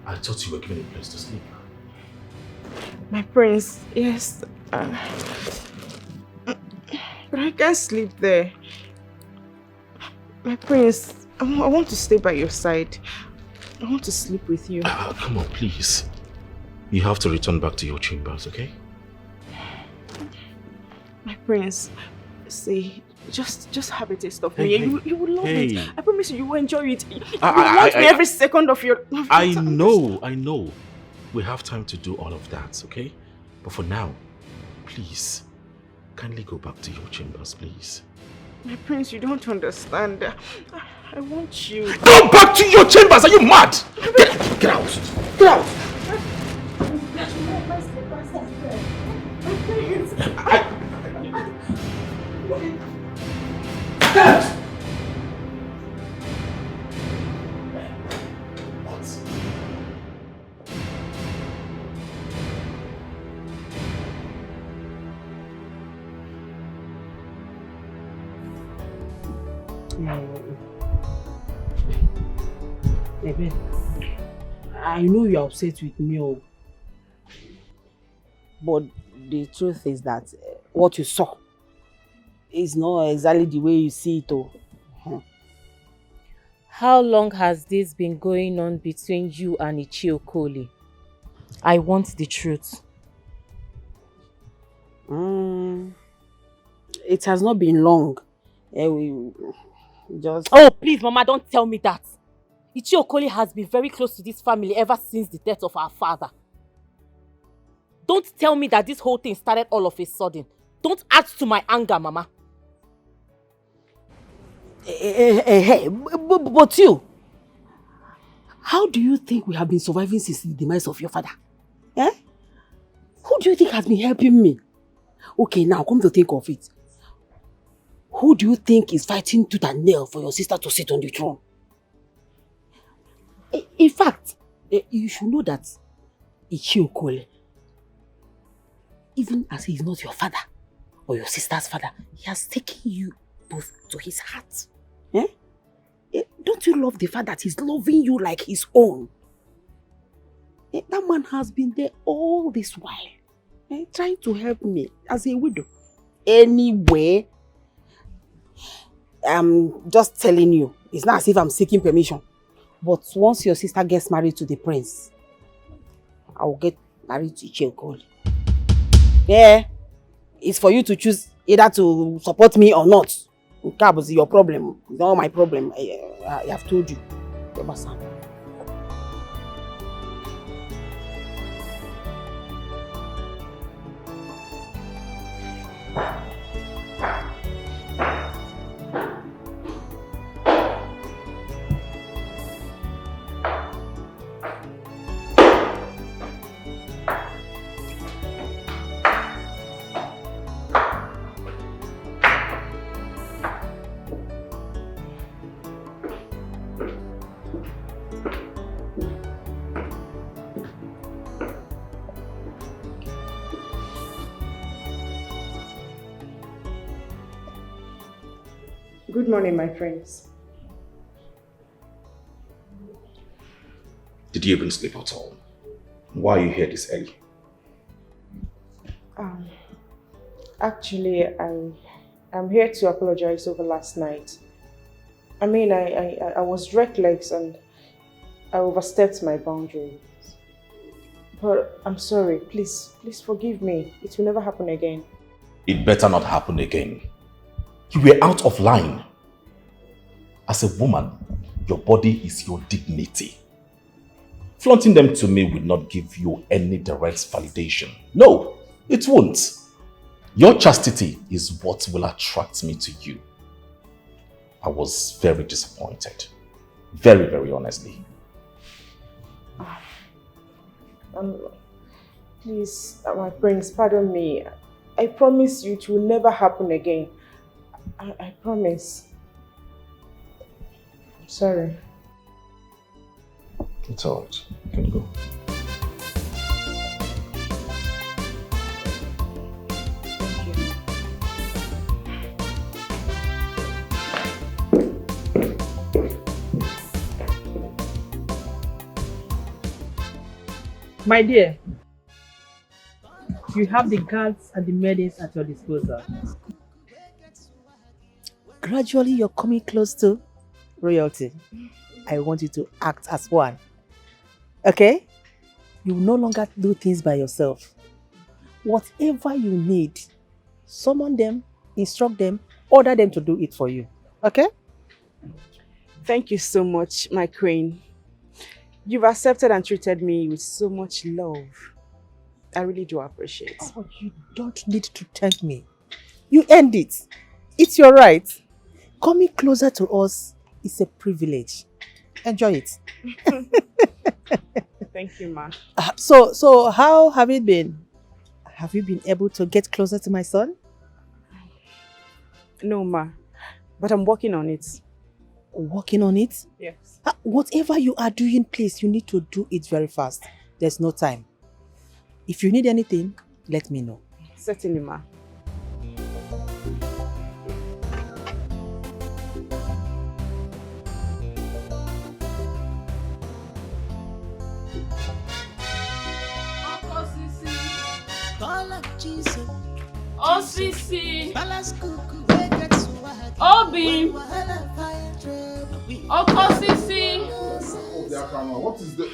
I thought you were given a place to sleep. My prince, yes. But I can't sleep there. My prince, I want to stay by your side. I want to sleep with you. Come on, please. You have to return back to your chambers, okay? My prince, see, just have a taste of me. You will love it. I promise you will enjoy it. You will want me every second of your time. I know. We have time to do all of that, okay? But for now, please, kindly go back to your chambers, please. My prince, you don't understand. I want you. Go back to your chambers! Are you mad? Get out! Get out! Baby, I know you're upset with me, but the truth is that what you saw is not exactly the way you see it. How long has this been going on between you and Ichiokoli? I want the truth. It has not been long. We just... Oh, please, Mama, don't tell me that. Ichiokoli has been very close to this family ever since the death of our father. Don't tell me that this whole thing started all of a sudden. Don't add to my anger, Mama. Hey, but you, how do you think we have been surviving since the demise of your father? Eh? Who do you think has been helping me? Okay, now come to think of it. Who do you think is fighting tooth and nail for your sister to sit on the throne? In fact, you should know that Ichiokole, even as he is not your father or your sister's father, he has taken you both to his heart. Eh? Don't you love the fact that he's loving you like his own? That man has been there all this while, trying to help me as a widow. Anyway, I'm just telling you, it's not as if I'm seeking permission. But once your sister gets married to the prince, I will get married to Ichiokoli. Yeah, it's for you to choose either to support me or not. That was your problem. It's not my problem. I have told you. Good morning, my friends. Did you even sleep at all? Why are you here this early? Actually, I'm here to apologize over last night. I mean, I was reckless and I overstepped my boundaries. But I'm sorry. Please forgive me. It will never happen again. It better not happen again. You were out of line. As a woman, your body is your dignity. Flaunting them to me will not give you any direct validation. No, it won't. Your chastity is what will attract me to you. I was very disappointed. Very, very honestly. Please, my prince, pardon me. I promise you it will never happen again. I promise. I'm sorry. It's alright. You can go. My dear, you have the guards and the maidens at your disposal. Gradually, you're coming close to royalty. I want you to act as one. Okay? You will no longer do things by yourself. Whatever you need, summon them, instruct them, order them to do it for you. Okay? Thank you so much, my queen. You've accepted and treated me with so much love. I really do appreciate it. Oh, you don't need to thank me. You earned it. It's your right. Coming closer to us is a privilege. Enjoy it. Thank you, ma. So how have it been? Have you been able to get closer to my son? No, ma. But I'm working on it. Working on it? Yes. Whatever you are doing, please, you need to do it very fast. There's no time. If you need anything, let me know. Certainly, ma. Osisi. Obi. Okosisi. What is the...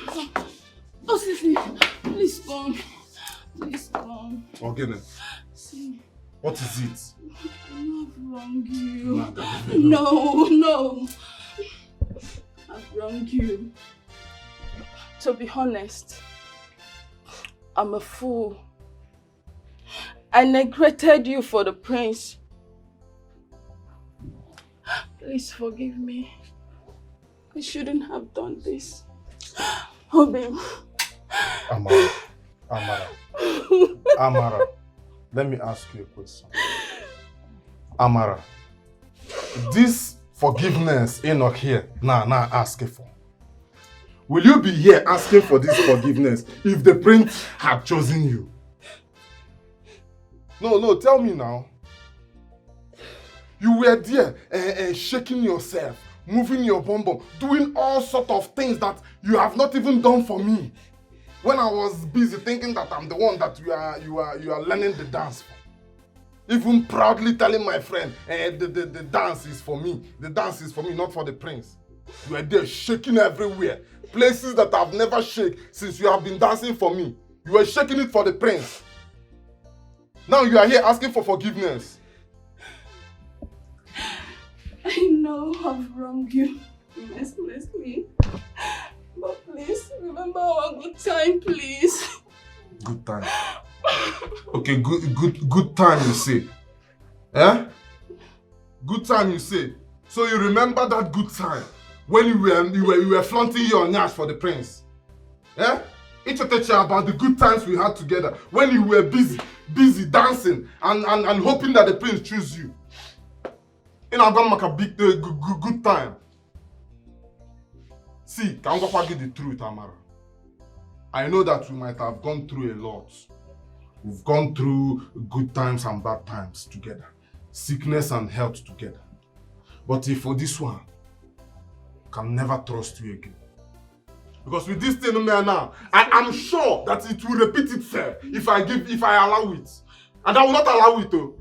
Osisi, please come. Please come. Again. See. What is it? I know I've wronged you. No. I've wronged you. To be honest, I'm a fool. I neglected you for the prince. Please forgive me. I shouldn't have done this. Obi. Amara, let me ask you a question. Amara, this forgiveness Enoch here now asking for. Will you be here asking for this forgiveness if the prince had chosen you? No, tell me now. You were there shaking yourself, moving your bum bum, doing all sorts of things that you have not even done for me. When I was busy thinking that I'm the one that you are learning the dance for. Even proudly telling my friend, the dance is for me. The dance is for me, not for the prince. You are there shaking everywhere. Places that I've never shaken since you have been dancing for me. You were shaking it for the prince. Now you are here asking for forgiveness. I know I've wronged you mercilessly. But please, remember our good time, please. Good time. Okay, good time you say. Eh? Good time you say. So you remember that good time when you were flaunting your nyash for the prince. Eh? It's about the good times we had together when you were busy dancing and hoping that the prince choose you. And I'm gonna make a big good time. See, can I give the truth, Amara? I know that we might have gone through a lot. We've gone through good times and bad times together. Sickness and health together. But if for this one, I can never trust you again. Because with this thing now, I am sure that it will repeat itself if I allow it. And I will not allow it to.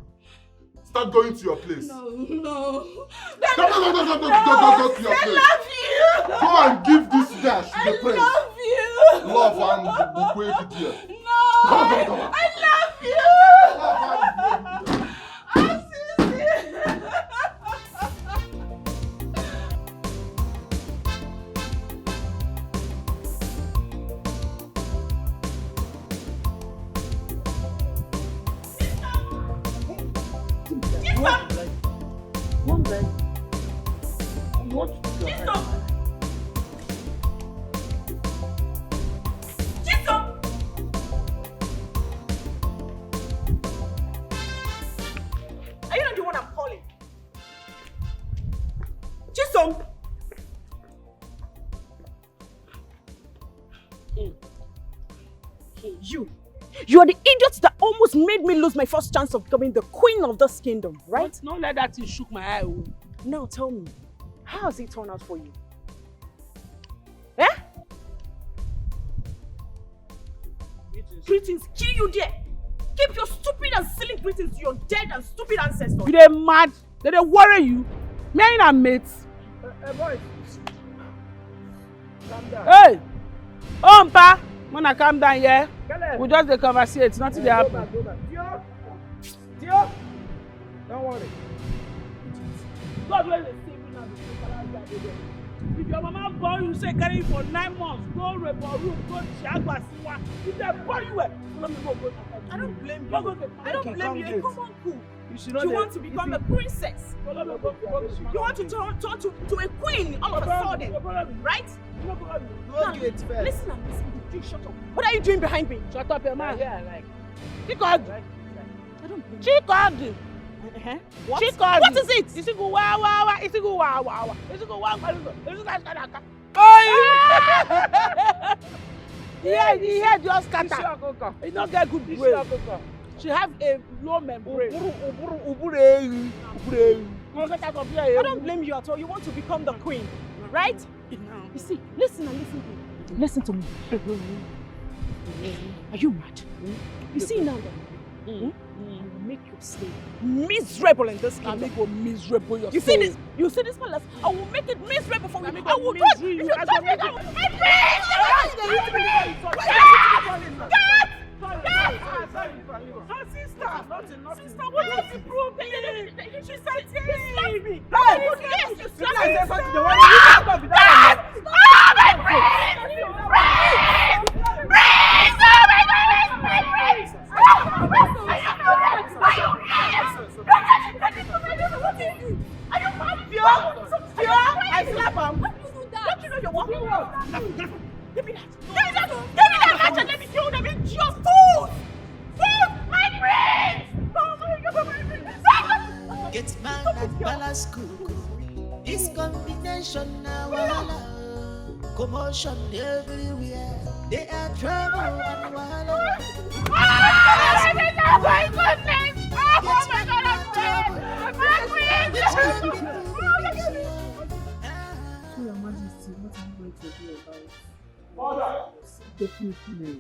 Start going to your place. No. Go to your place. I love you. Go and give this dash to the prince. I love you. Love and the here. No. Come. I love you. One leg. What? Are you not the one I'm calling? Chisom! You are the idiot that almost made me lose my first chance of becoming the queen of this kingdom, right? But don't let that thing shook my eye. Oh. Now tell me, how has it turned out for you? Eh? greetings kill you there. Keep your stupid and silly greetings to your dead and stupid ancestors. You dey mad? They worry you? Me and our mates. Boy. Calm down. Hey! Ompa! Mona, calm down, yeah? We just dey conversate, nothing dey happen. Go back. Tio! Don't worry. God will save you now. If your mama born you, say carry you for 9 months, go rape or room, go Chiagua Siwa. If they born you, let me go. I don't blame you. Go. I don't blame you. You come on, cool. You want to become a princess. You want to turn to a queen all of a sudden, right? Now, listen and listen. You shut up. What are you doing behind me? Shut up, your man. Yeah, like. Chicago. I don't blame you. Chicago. What? Chicago. What is it? It's a go wow. It's a go wow. Yeah, just scatter. It don't get good brain. She have a low membrane. I don't blame you at all. You want to become the queen, right? You see, listen and listen to me. Listen to me. Are you mad? You see now that I will make your slave miserable in this kingdom. Go miserable yourself. You see this? You see this palace? I will make it miserable for you. I will touch you. If you touch me, I will. Sister, what is the problem? She said, "Slap me." Hey, yes, you slap me. I slap him. Don't you know you're walking wrong? Give me that. Give me that match and let me kill them. It's your food. Food, my brains. Oh my God, my brains. Get man at palace cook. This combination now, commotion everywhere. They are trouble and wahala. Oh my goodness! Oh my God, I'm dead! Your Majesty, what are you going to do about it? Father! Definitely.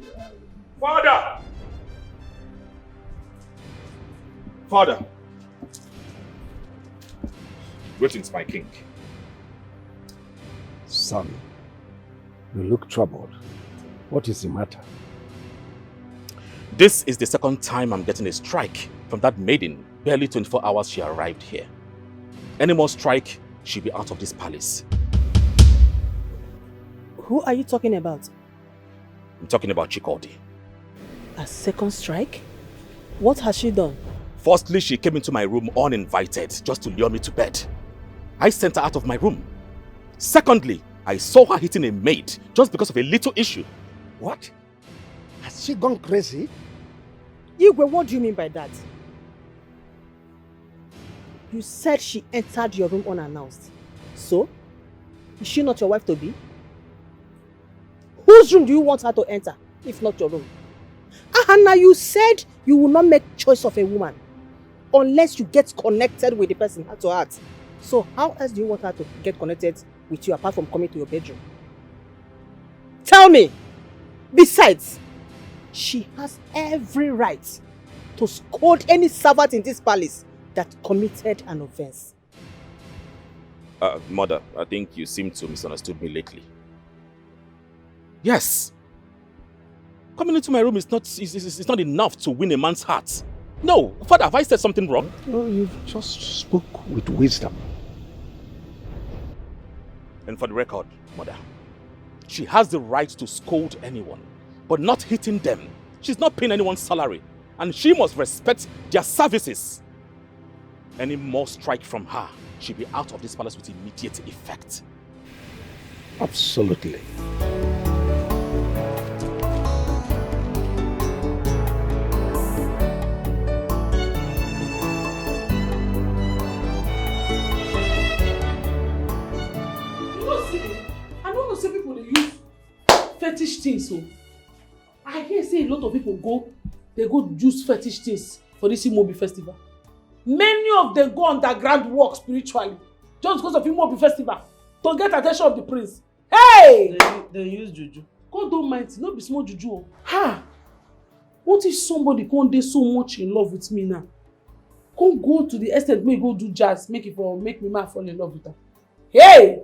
Father! Father! Greetings, my king. Son, you look troubled. What is the matter? This is the second time I'm getting a strike from that maiden. Barely 24 hours she arrived here. Any more strike, she'll be out of this palace. Who are you talking about? I'm talking about Chikaldi. A second strike? What has she done? Firstly, she came into my room uninvited just to lure me to bed. I sent her out of my room. Secondly, I saw her hitting a maid just because of a little issue. What? Has she gone crazy? Igwe, what do you mean by that? You said she entered your room unannounced. So, is she not your wife to be? Whose room do you want her to enter, if not your room? Now you said you will not make choice of a woman unless you get connected with the person heart to heart. So how else do you want her to get connected with you apart from coming to your bedroom? Tell me! Besides, she has every right to scold any servant in this palace that committed an offense. Mother, I think you seem to misunderstood me lately. Yes. Coming into my room is not enough to win a man's heart. No, Father, have I said something wrong? No, you've just spoke with wisdom. And for the record, Mother, she has the right to scold anyone, but not hitting them. She's not paying anyone's salary, and she must respect their services. Any more strike from her, she'll be out of this palace with immediate effect. Absolutely. Fetish things, so I hear say a lot of people go use fetish things for this Imobi festival. Many of them go underground work spiritually just because of Imobi festival to get attention of the prince. Hey! They use juju. God don't mind, no be small juju. Ha! What if somebody can't dey so much in love with me now? Can't go to the estate, make go do jazz, make me man fall in love with her. Hey!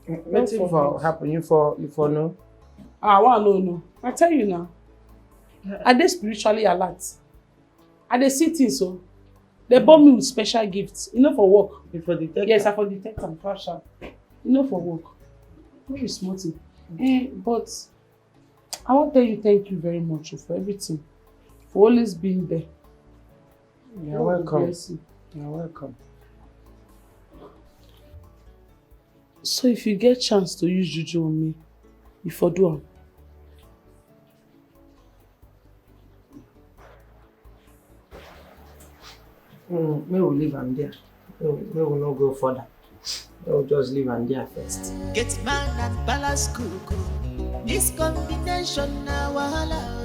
Wetin for happen? You for know? I want to know. I tell you now. I dey spiritually alert. I dey see things so. They born me with special gifts. You know for work. You for detect? Yes, I for detect and crash out. You know for work. Very smart. But I want to tell you thank you very much for everything. For always being there. You're welcome. You're welcome. So if you get chance to use juju on me, you for do am. May we leave am there. May we not go further. We'll just leave am there first. Get man and palace cuckoo. This combination now wahala.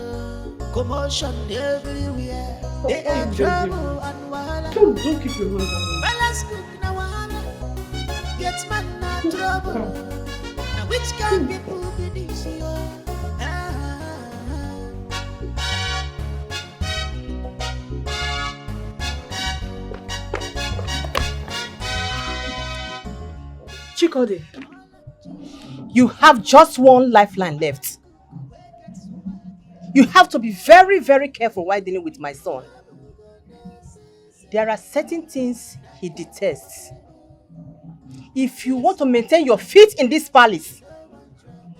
Commotion everywhere. They are trouble and wahala. Don't keep your hands on me. Palace cook now wahala. Get man and trouble. Now which kind people be this year? Chikode, you have just one lifeline left. You have to be very, very careful while dealing with my son. There are certain things he detests. If you want to maintain your feet in this palace,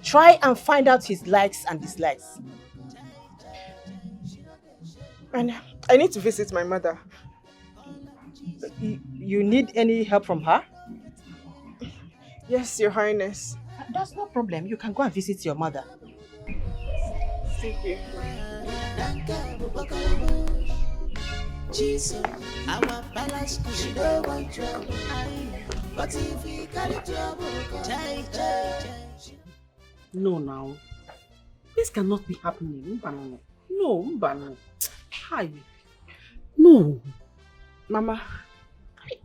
try and find out his likes and dislikes. And I need to visit my mother. You need any help from her? Yes, Your Highness. That's no problem. You can go and visit your mother. Thank you. Jesus, our palace could no one trouble. But if we got trouble, No, now. This cannot be happening. No, Mbano. Hi. No. Mama,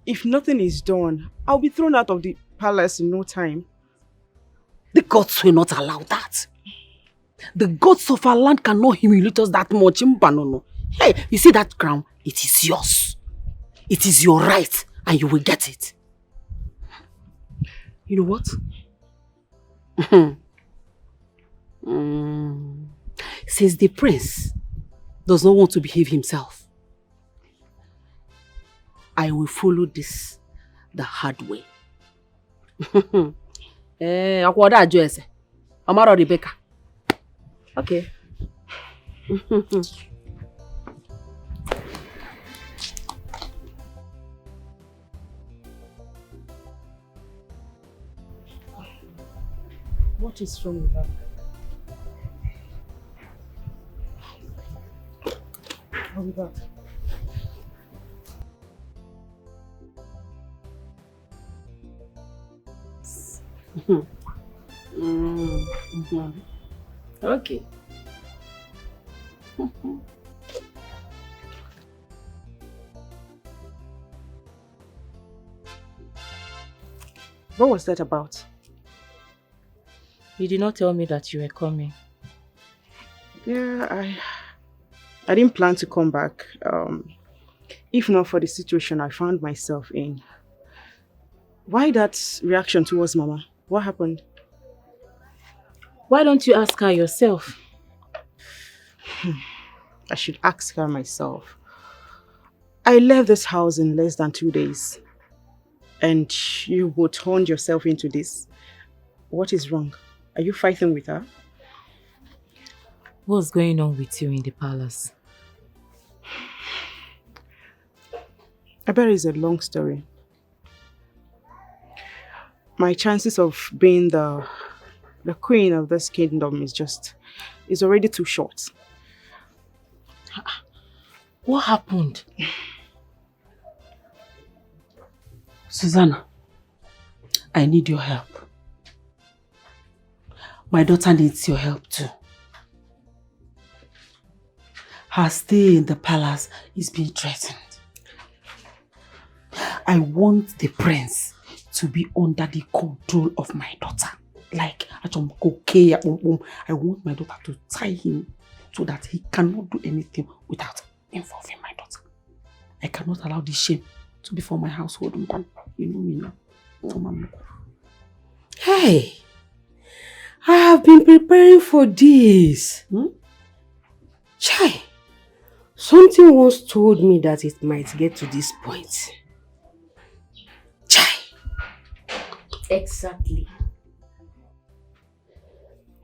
if nothing is done, I'll be thrown out of the palace in no time. The gods will not allow that. The gods of our land cannot humiliate us that much. Mbano. Hey, you see that crown? It is yours. It is your right and you will get it. You know what? Since the prince does not want to behave himself, I will follow this the hard way. Rebecca. Okay. What is wrong with her? I'll be back. Okay. What was that about? You did not tell me that you were coming. Yeah, I didn't plan to come back. If not for the situation I found myself in. Why that reaction towards Mama? What happened? Why don't you ask her yourself? I should ask her myself. I left this house in less than 2 days. And you would turn yourself into this. What is wrong? Are you fighting with her? What's going on with you in the palace? I bet it's a long story. My chances of being the queen of this kingdom is already too short. What happened? Susanna, I need your help. My daughter needs your help too. Her stay in the palace is being threatened. I want the prince to be under the control of my daughter. Like, okay, I want my daughter to tie him so that he cannot do anything without involving my daughter. I cannot allow this shame to be for my household. You know me now. No, Mama. Hey, I have been preparing for this. Chai, something once told me that it might get to this point. Chai. Exactly.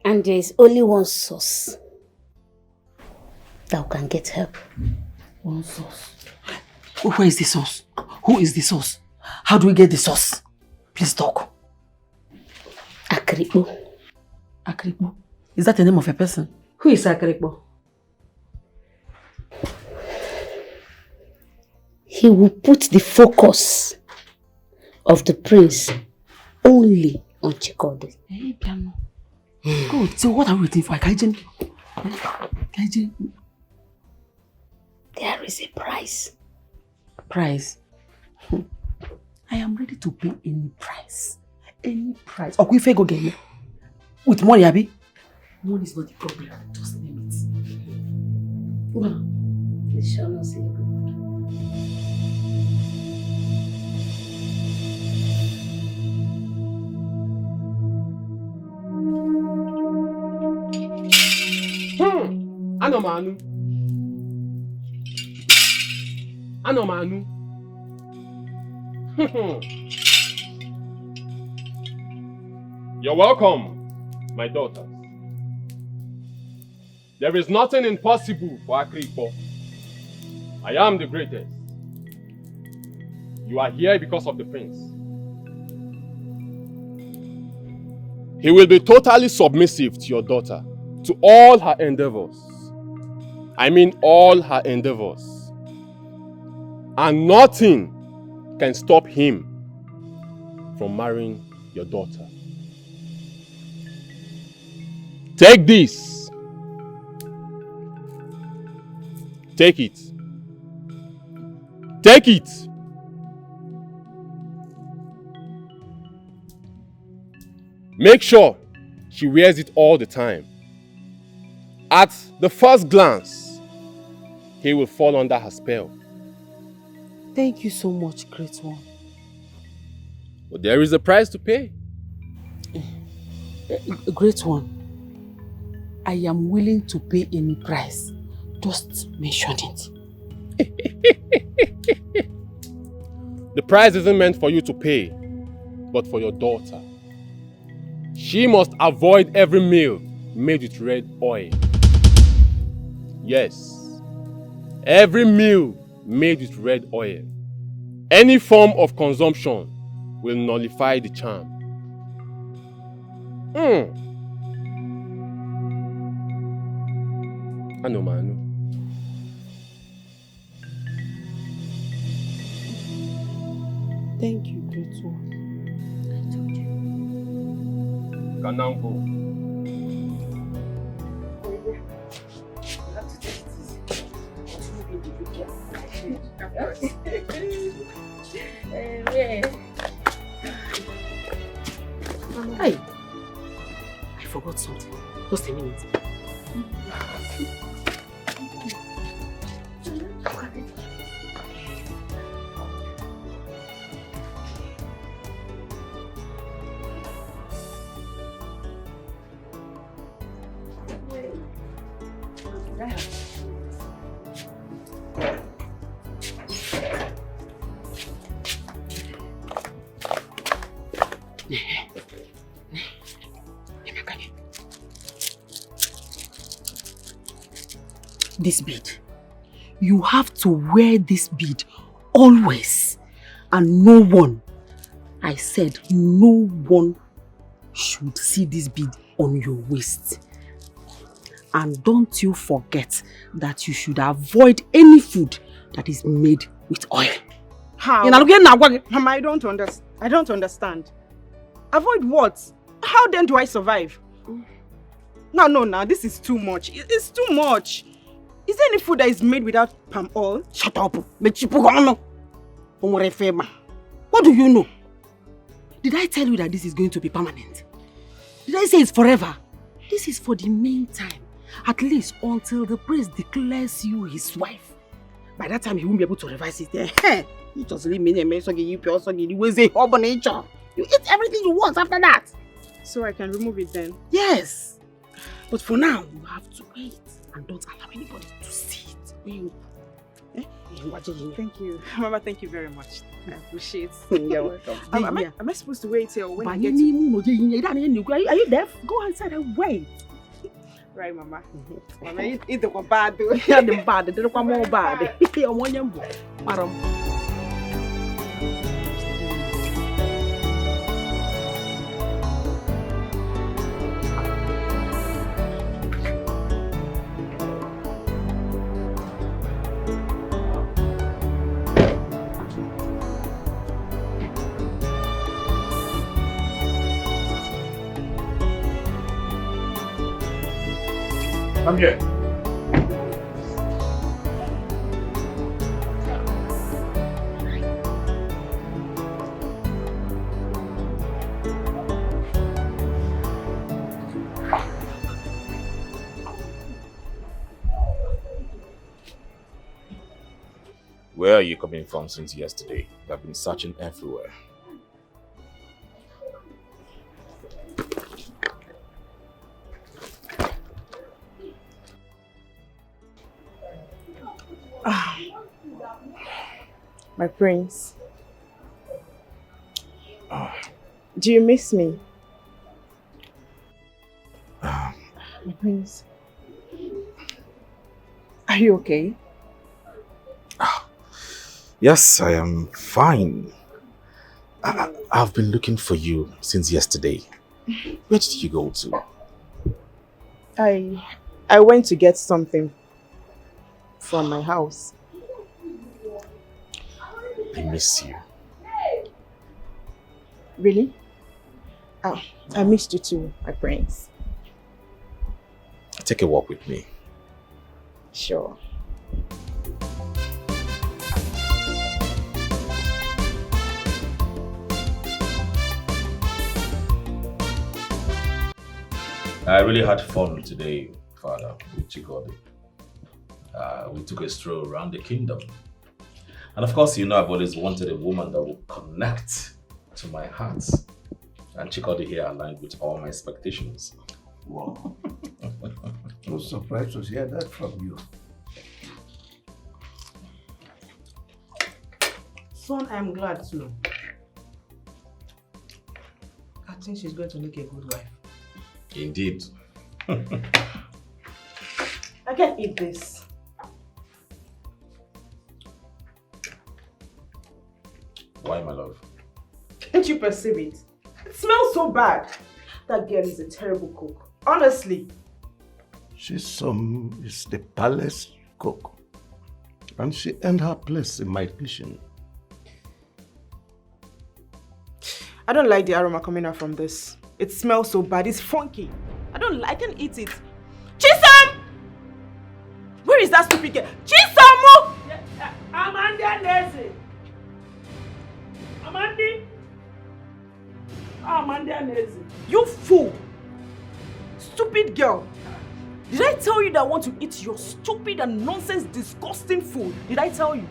And there is only one source that can get help. One source. Where is the source? Who is the source? How do we get the source? Please talk. Akripo. Akripo? Is that the name of a person? Who is Akripo? He will put the focus of the prince only on Chikode. Hey, piano. Good. So what are we waiting for? Kaijin? There is a price. Price? I am ready to pay any price. Any price. Okay, if I go get me. With money, Abi? Money is not the problem. Just name it. Well, This shall not say good. Anomanu. You're welcome, my daughters. There is nothing impossible for Akripo. I am the greatest. You are here because of the prince. He will be totally submissive to your daughter, to all her endeavors. I mean all her endeavors. And nothing can stop him from marrying your daughter. Take this. Take it. Take it. Make sure she wears it all the time. At the first glance, he will fall under her spell. Thank you so much, great one. But there is a price to pay. Great one. I am willing to pay any price. Just mention it. The price isn't meant for you to pay, but for your daughter. She must avoid every meal made with red oil. Yes, every meal made with red oil. Any form of consumption will nullify the charm. Anomanu. Thank you, great one. I told you. You can now go. Hey, I forgot something. Just a minute. This bead. You have to wear this bead always. And no one, I said no one should see this bead on your waist. And don't you forget that you should avoid any food that is made with oil. How? Mama, I don't understand. Avoid what? How then do I survive? No, this is too much. It's too much. Is there any food that is made without palm oil? Shut up. What do you know? Did I tell you that this is going to be permanent? Did I say it's forever? This is for the meantime. At least until the prince declares you his wife. By that time, he won't be able to revise it. You just leave me there, so you eat everything you want after that. So I can remove it then? Yes. But for now, you have to wait and don't allow anybody to see it. Thank you. Mama, thank you very much. I appreciate it. You're welcome. Am I supposed to wait till when Are you get you deaf? Go outside and wait. Right, Mama. Mama, eat the bad. Yeah, the bad. The more bad. You want your madam. I'm here. Where are you coming from since yesterday? I've been searching everywhere. My prince. Do you miss me? My prince. Are you okay? Yes, I am fine. I've been looking for you since yesterday. Where did you go to? I went to get something from my house. I miss you. Really? I missed you too, my prince. Take a walk with me. Sure. I really had fun today, Father, with Chikodi. We took a stroll around the kingdom. And of course, you know I've always wanted a woman that will connect to my heart. And Chikodi here aligned with all my expectations. Wow. I was surprised to hear that from you. Son, I'm glad too. I think she's going to make a good wife. Indeed. I can eat this. Why, my love? Can't you perceive it? It smells so bad. That girl is a terrible cook. Honestly. She's is the palace cook. And she earned her place in my kitchen. I don't like the aroma coming out from this. It smells so bad. It's funky. I can eat it. Chisam! Where is that stupid girl? Chisamu! Amanda Nezi. Amanda Nezi. You fool! Stupid girl. Did I tell you that I want to eat your stupid and nonsense, disgusting food? Did I tell you?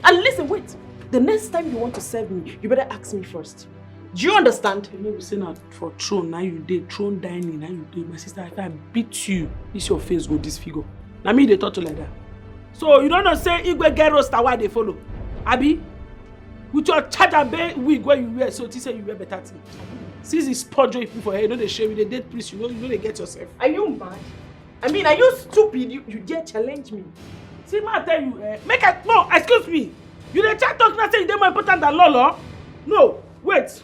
And listen, wait. The next time you want to serve me, you better ask me first. Do you understand? You know, we say now for throne, now you did throne dining, now you did. My sister, if I beat you, this your face go disfigure. Now me they talk to like that. So you don't know say Igwe get roaster why they follow. Abi, with your charge and wig where you wear, so they say you wear better thing. Since it's podjo you put for hair, you know they shave with the dead priest, you know they get yourself. Are you mad? I mean, are you stupid? You dare challenge me? See, man, I tell you, no, excuse me. You the chat talk now say you're more important than Lolo? No, wait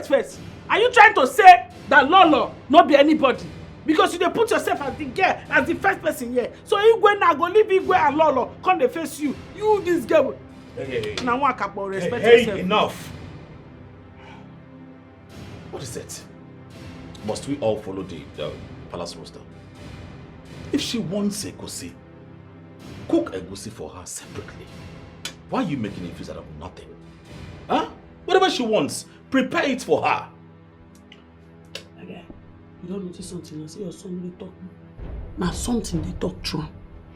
first. Are you trying to say that Lolo not be anybody? Because you dey put yourself as the girl, as the first person here. So Igwe now go leave Igwe and Lolo come dey face you. You this girl. Hey. Now one couple respect yourself. Enough. What is it? Must we all follow the palace roster? If she wants egusi, cook egusi for her separately. Why are you making it feel out of nothing? Huh? Whatever she wants, prepare it for her. Okay. You don't notice something, you say your son dey talk. Now something they talk true.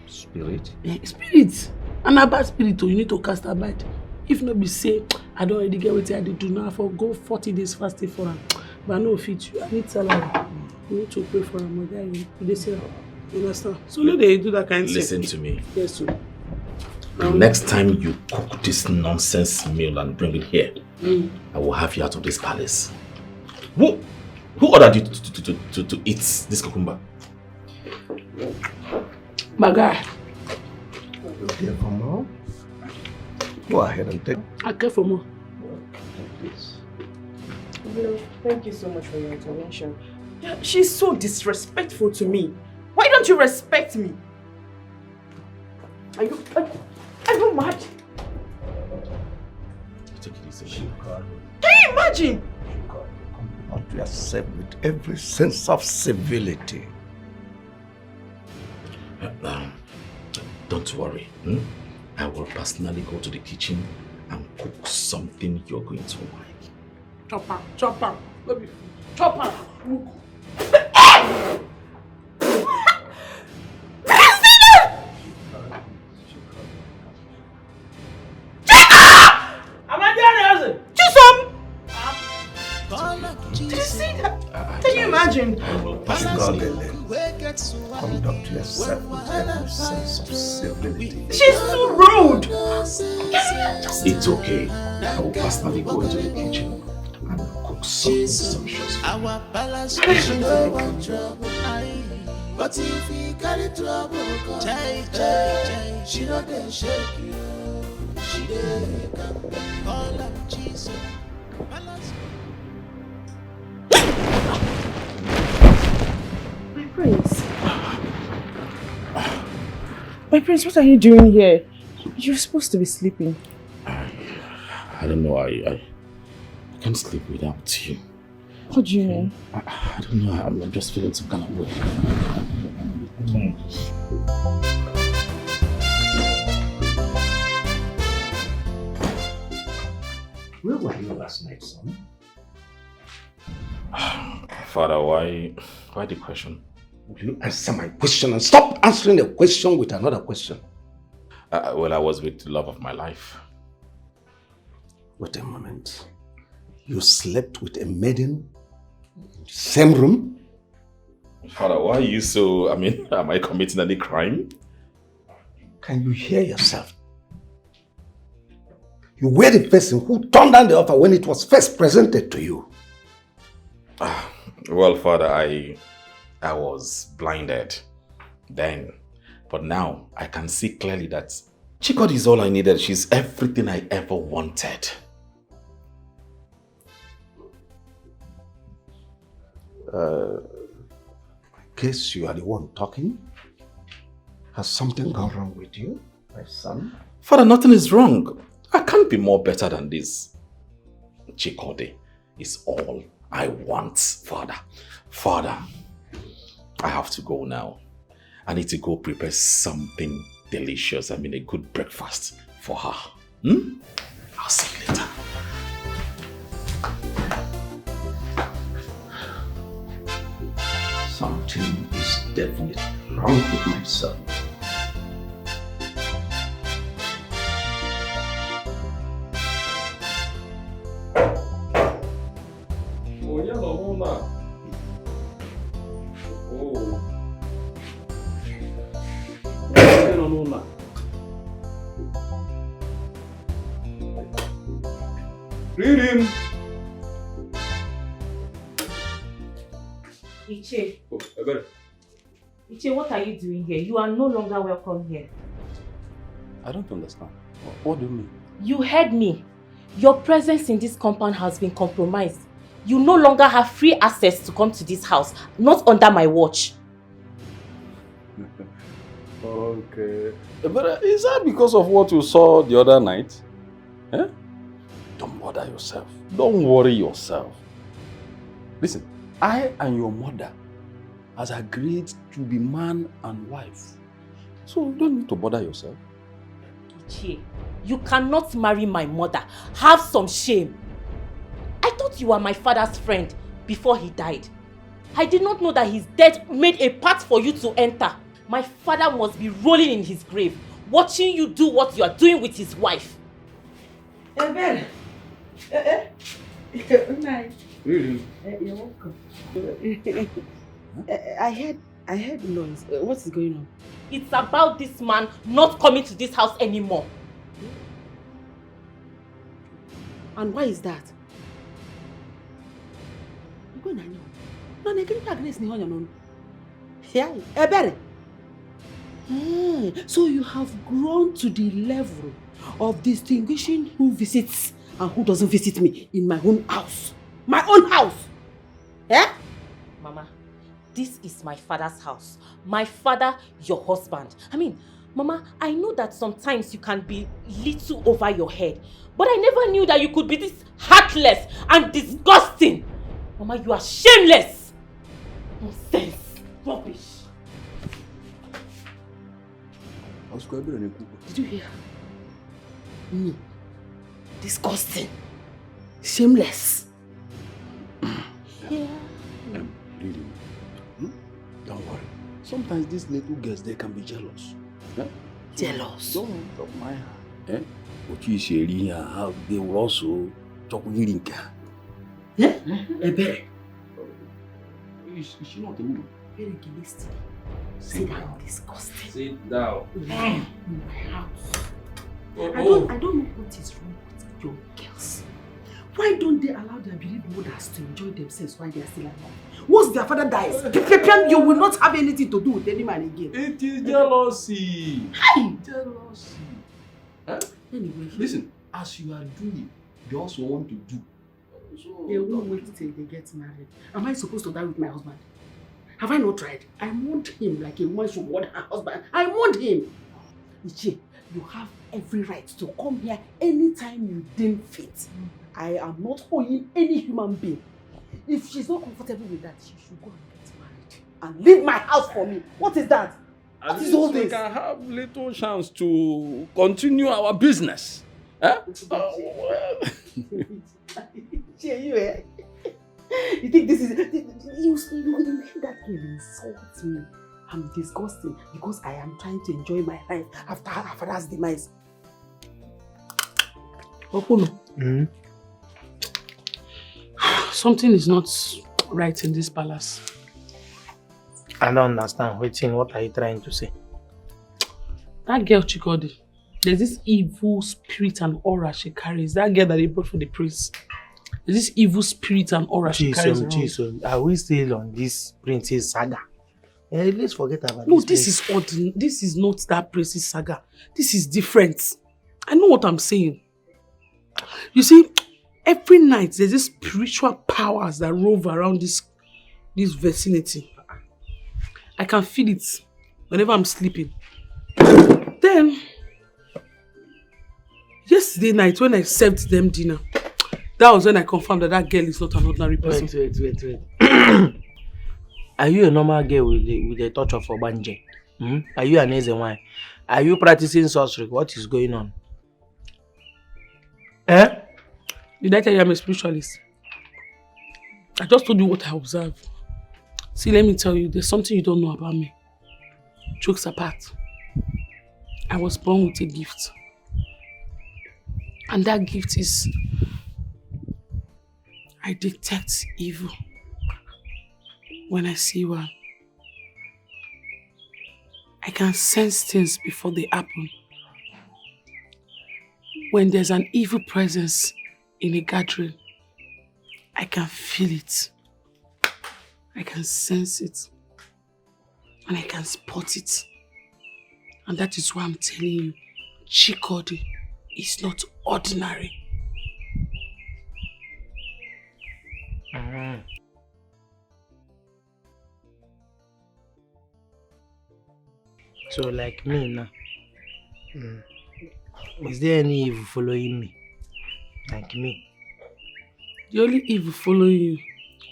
Spirit? Yeah, spirit. And a bad spirit, you need to cast a bite. If not be say, I don't already get what I do now, for go 40 days fasting for him. But I know fit you. I need salary. You need to pray for him. They say, you understand? So no, they do that kind of thing. Listen to me. Yes, sir. The next time you cook this nonsense meal and bring it here, I will have you out of this palace. Who ordered you to eat this cucumber? My guy. Care for more? Go ahead and take. I care for more. No, thank you so much for your intervention. Yeah, she's so disrespectful to me. Why don't you respect me? Are you mad? Take it easy. Can you imagine? Not to yourself with every sense of civility. Don't worry. I will personally go to the kitchen and cook something you're going to like. Chopper. Baby. Chopper. Did you see that? Can you imagine? Conduct yourself with every sense of civility. She's so rude. It's okay. I will personally go into the kitchen and cook something sumptuous. Our balance is no one trouble. But if we carry trouble, chai, she not dey shake you. She dey call up Jesus. My prince, what are you doing here? You're supposed to be sleeping. I don't know. I can't sleep without you. What do you mean? I don't know. I'm just feeling some kind of way. Where were you last night, son? Father, why the question? Will you answer my question and stop answering a question with another question? Well, I was with the love of my life. Wait a moment. You slept with a maiden in the same room? Father, why are you so... am I committing any crime? Can you hear yourself? You were the person who turned down the offer when it was first presented to you. Well, Father, I was blinded then. But now, I can see clearly that Chikodi is all I needed. She's everything I ever wanted. I guess you are the one talking. Has something gone wrong with you, my son? Father, nothing is wrong. I can't be more better than this. Chikodi is all I want, Father. Father, I have to go now. I need to go prepare something delicious. A good breakfast for her. I'll see you later. Something is definitely wrong with my son. Read him. Iche. Oh, I got it. Iche, what are you doing here? You are no longer welcome here. I don't understand. What do you mean? You heard me. Your presence in this compound has been compromised. You no longer have free access to come to this house, not under my watch. Okay. But is that because of what you saw the other night? Eh? Don't bother yourself. Don't worry yourself. Listen, I and your mother has agreed to be man and wife. So you don't need to bother yourself. Ichie, you cannot marry my mother. Have some shame. I thought you were my father's friend before he died. I did not know that his death made a path for you to enter. My father must be rolling in his grave, watching you do what you are doing with his wife. Ben. Really? You're welcome. I heard noise. What is going on? It's about this man not coming to this house anymore. And why is that? You're going to know. No, I can't agree with you. Yeah, Ebere. So you have grown to the level of distinguishing who visits and who doesn't visit me in my own house. My own house! Yeah? Mama, this is my father's house. My father, your husband. Mama, I know that sometimes you can be little over your head, but I never knew that you could be this heartless and disgusting. Mama, you are shameless. Nonsense. Rubbish. Did you hear? Me. Disgusting. Shameless. Yeah. Really? Don't worry. Sometimes these little girls, they can be jealous. Huh? Jealous? Don't mind her. What you say here, how they will also talk with you. Yeah? Ebere. Is she not a woman? Very gillistic. Sit down, disgusting. Sit down. In my house. I don't know what is wrong with your girls. Why don't they allow their bereaved mothers to enjoy themselves while they are still alive? Once their father dies, you will not have anything to do with any man again. It is jealousy. Hi! Jealousy. Huh? Anyway. Listen, as you are doing, they also want to do. So, they won't wait till they get married. Am I supposed to die with my husband? Have I not tried? I want him like a woman should want her husband. I want him. Ichie, you have every right to come here anytime you deem fit. I am not owing any human being. If she's not comfortable with that, she should go and get married and leave my house for me. What is that? At What is all least we this? can have little chance to continue our business. Huh? You think this is... You made that girl insult me. I'm disgusting because I am trying to enjoy my life after her father's demise. Opono. Something is not right in this palace. I don't understand. What are you trying to say? That girl Chikodi, there's this evil spirit and aura she carries. That girl that they brought for the priest. There's this evil spirit and aura she carries around. Jesus, are we still on this princess saga? Let's forget about No, this is ordinary. This is not that princess saga. This is different. I know what I'm saying. You see, every night there's this spiritual powers that rove around this vicinity. I can feel it whenever I'm sleeping. Then, yesterday night when I served them dinner, that was when I confirmed that girl is not an ordinary person. Wait. Are you a normal girl with a touch of Obanje? Are you an easy wine? Are you practicing sorcery? What is going on? Did I tell you I'm a spiritualist? I just told you what I observed. See, let me tell you, there's something you don't know about me. Jokes apart. I was born with a gift. And that gift is... I detect evil when I see one. I can sense things before they happen. When there's an evil presence in a gathering, I can feel it. I can sense it. And I can spot it. And that is why I'm telling you, Chikodi is not ordinary. So like me now, is there any evil following me? Like me? The only evil following you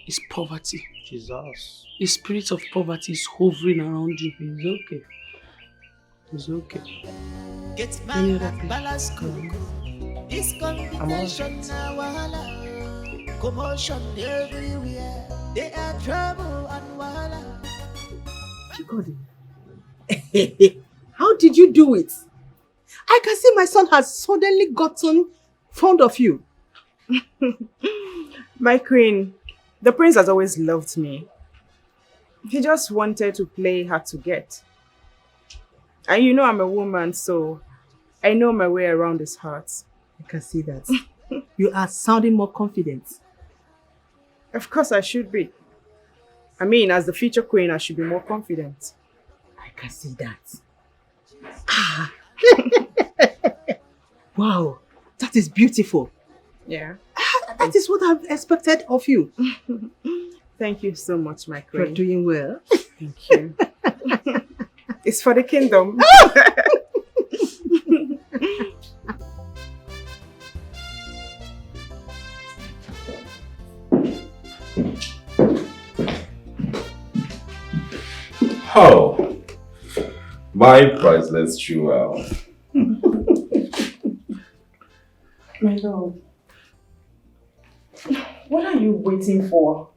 is poverty. Jesus. The spirit of poverty is hovering around you. It's okay. Get my balance cook. This combination now, commotion everywhere. They are trouble and wahala. Chikodi, how did you do it? I can see my son has suddenly gotten fond of you. My queen, the prince has always loved me. He just wanted to play hard to get. And you know I'm a woman, so I know my way around his heart. I can see that. You are sounding more confident. Of course I should be. I mean, as the future queen, I should be more confident. I can see that. Ah. Wow, that is beautiful. Yeah. That is what I've expected of you. Thank you so much, my queen. You're doing well. Thank you. It's for the kingdom. Oh, my priceless jewel. My lord, what are you waiting for?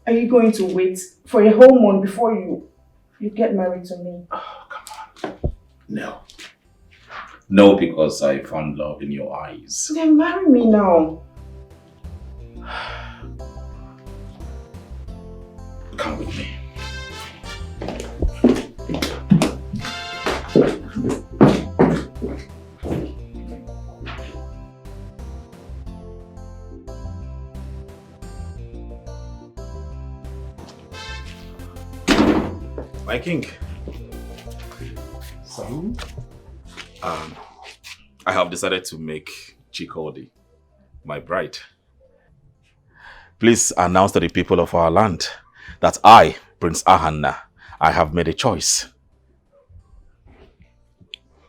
Are you going to wait for a whole month before you get married to me? Oh, come on. No. No, because I found love in your eyes. Then marry me now. Come with me. My king. Son? I have decided to make Chikodi my bride. Please announce to the people of our land that I, Prince Ahanna, I have made a choice.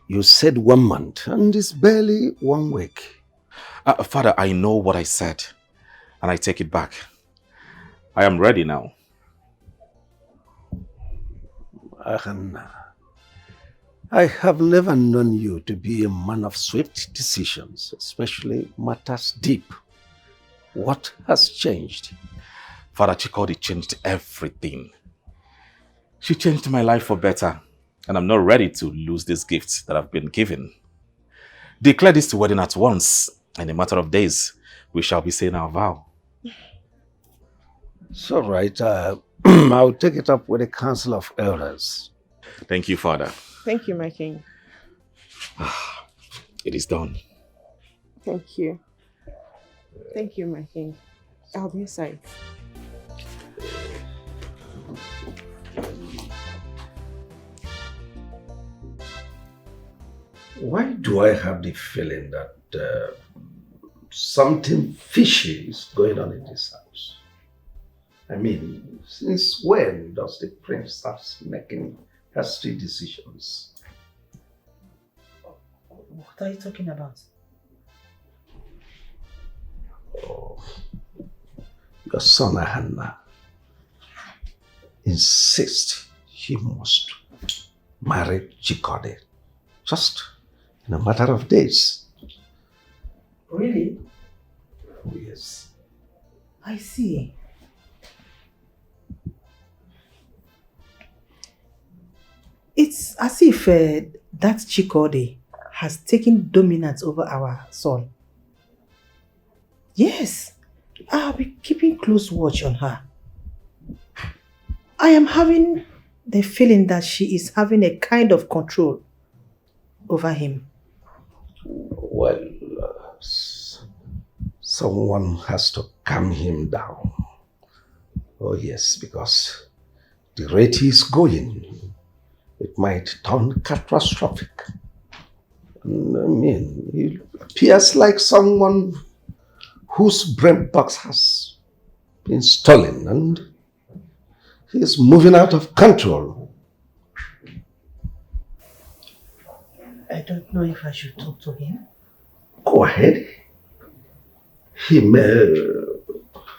You said 1 month, and it's barely 1 week. Father, I know what I said, and I take it back. I am ready now. Ahanna, I have never known you to be a man of swift decisions, especially matters deep. What has changed? Father, Chikodi changed everything. She changed my life for better, and I'm not ready to lose these gifts that I've been given. Declare this wedding at once. In a matter of days, we shall be saying our vow. It's all right. I'll take it up with the Council of Elders. Thank you, Father. Thank you, my king. It is done. Thank you. Thank you, my king. I'll be aside. Why do I have the feeling that something fishy is going on in this house? I mean, since when does the prince start making hasty decisions? What are you talking about? Oh, your son Ahanna insists he must marry Chikodi just in a matter of days. Really? Oh, yes. I see. It's as if that Chikodi has taken dominance over our son. Yes, I'll be keeping close watch on her. I am having the feeling that she is having a kind of control over him. Well, someone has to calm him down. Oh yes, because the rate he's going, it might turn catastrophic. I mean, he appears like someone whose brain box has been stolen and he's moving out of control. I don't know if I should talk to him. Go ahead. He may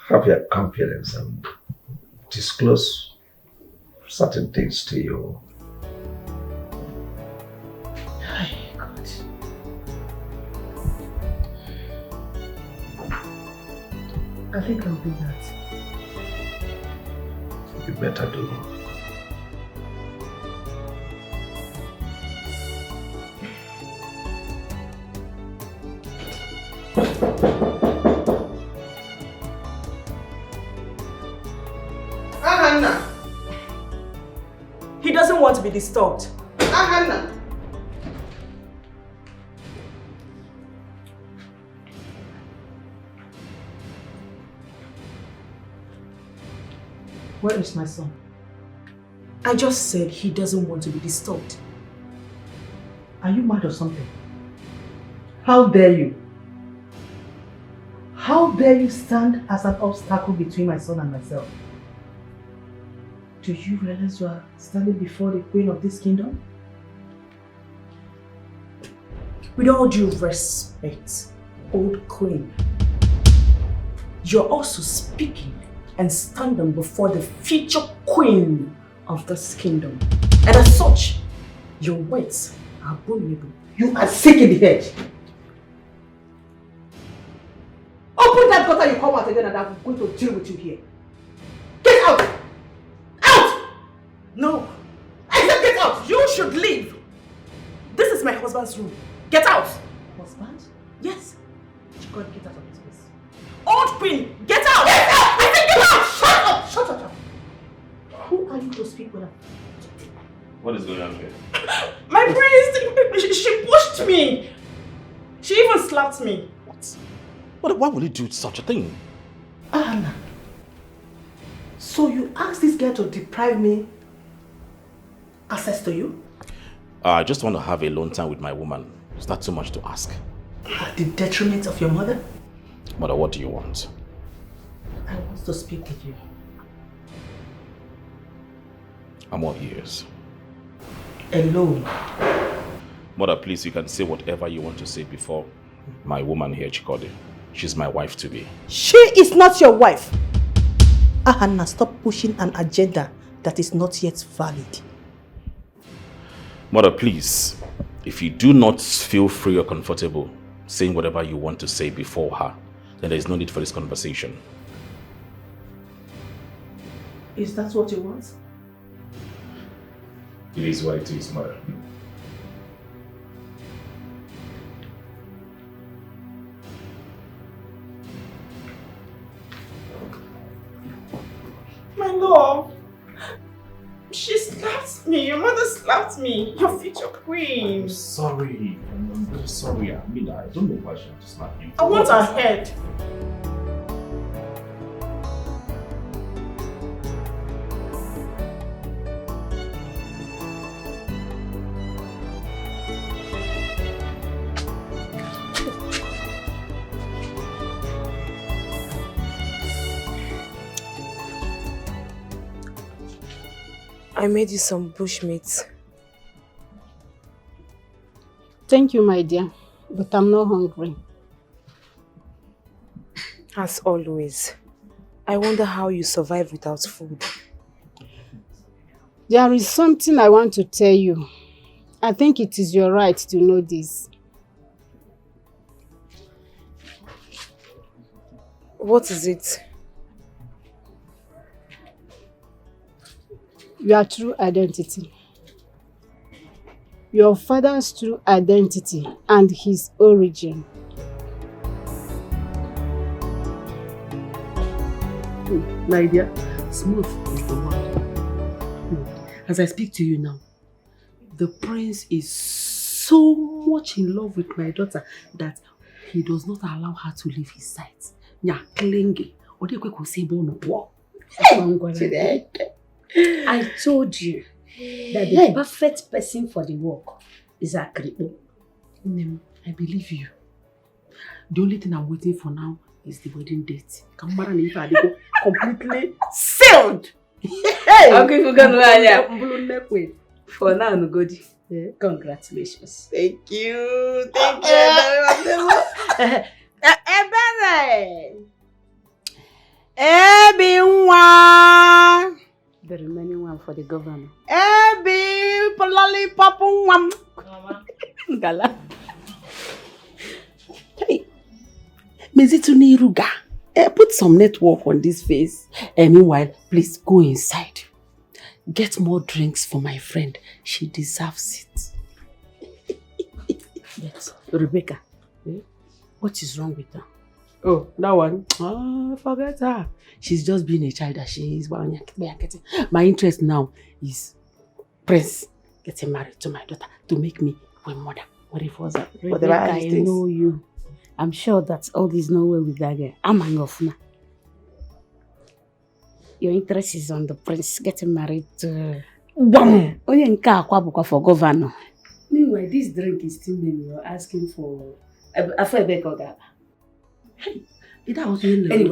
have your confidence and disclose certain things to you. God. I think I'll do that. better do. Hannah. He doesn't want to be disturbed. Hannah. Where is my son? I just said he doesn't want to be disturbed. Are you mad or something? How dare you? How dare you stand as an obstacle between my son and myself? Do you realize you are standing before the queen of this kingdom? With all due respect, old queen, you're also speaking and standing before the future queen of this kingdom. And as such, your words are abominable. You are sick in the head. Open that gutter, you come out again, and I'm going to deal with you here. Get out! Out! No. I said get out! You should leave! This is my husband's room. Get out! Husband? Yes. You gotta get out of this place. Old queen, get out! Get out! I said get out! Shut up! Shut up! Who are you to speak with her? What is going on here? My prince, she pushed me. She even slapped me. Why would you do such a thing? Anna, so you asked this girl to deprive me access to you? I just want to have a alone time with my woman. Is that too much to ask? At the detriment of your mother? Mother, what do you want? I want to speak with you. I'm all ears. Alone. Mother, please, you can say whatever you want to say before my woman here, Chikode. She's my wife to be. She is not your wife. Hannah, stop pushing an agenda that is not yet valid. Mother, please, if you do not feel free or comfortable saying whatever you want to say before her, then there is no need for this conversation. Is that what you want? It is what it is, Mother. My love, she slapped me. Your mother slapped me. Your future queen. I'm sorry. I'm very sorry. I mean, I don't know why she had to slap you. I want her head. I made you some bushmeat. Thank you, my dear, but I'm not hungry. As always, I wonder how you survive without food. There is something I want to tell you. I think it is your right to know this. What is it? Your true identity. Your father's true identity and his origin. My dear, smooth is the one. As I speak to you now, the prince is so much in love with my daughter that he does not allow her to leave his side. Yeah, clingy. I told you that the perfect person for the work is Akripo. Nem, I believe you. The only thing I'm waiting for now is the wedding date. Completely sealed. Okay, we're gonna for now, Nugodi. Congratulations. Thank you. Thank you. Everyone. The remaining one for the governor. Ebi polali papu wam. Gala. Hey. Mezitu ni ruga. Put some network on this face. And meanwhile, please go inside. Get more drinks for my friend. She deserves it. But Rebecca, what is wrong with her? Oh, that one? Oh, forget her. She's just being a child that she is. My interest now is Prince getting married to my daughter to make me my mother. What if was that? Rebecca, I know you. I'm sure that all this no way with that girl. I'm enough now. Your interest is on the prince getting married to... Bam! For governor. Meanwhile, this drink is still when you're asking for... Anyway,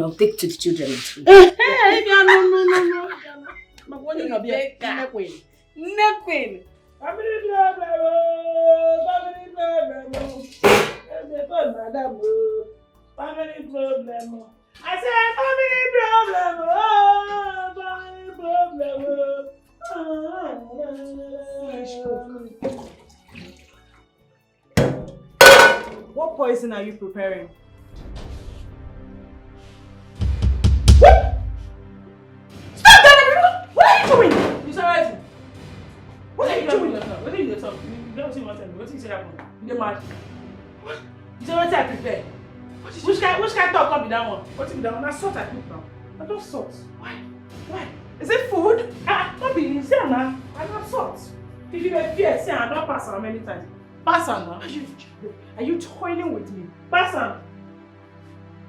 I'll take to the children. Hey, no. Nothing. Family problem. I said family problem. What poison are you preparing? Stop that! What are you doing? You sorry? What are you doing? What are you doing? You don't see what I'm doing. What is happening? You mad? What? You say what I prepare? Which kind of talk can be that one? What is that one? That's salt I cook now. I don't salt. Why? Is it food? Not be say now. I don't salt. If you were fear, say I don't pass on many times. Pass on now. Are you toiling with me? Pass on.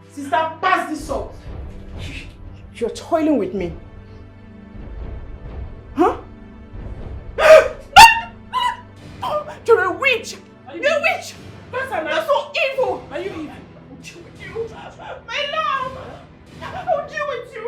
Sister, pass this salt. You're toiling with me. Huh? You're a witch! You're a witch! Pass on now. You're so evil! Are you evil? I'll deal with you. My love! I'll deal with you!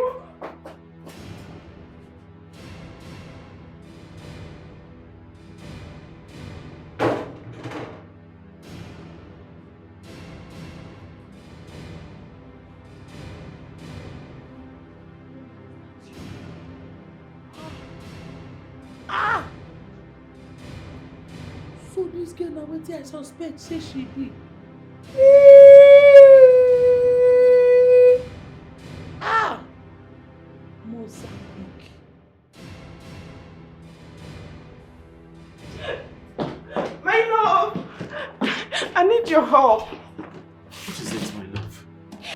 So this girl now what I suspect say she be. Mozambique. My love! I need your help. What is it, my love?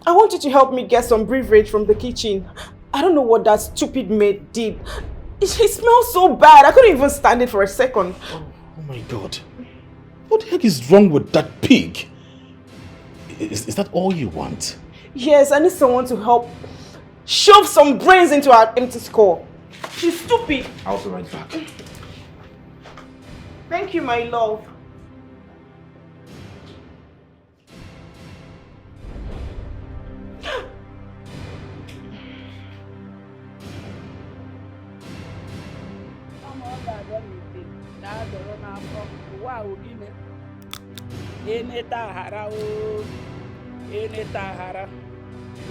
I want you to help me get some beverage from the kitchen. I don't know what that stupid maid did. It smells so bad. I couldn't even stand it for a second. Oh my God. What the heck is wrong with that pig? Is that all you want? Yes, I need someone to help shove some brains into her empty skull. She's stupid. I'll be right back. Thank you, my love.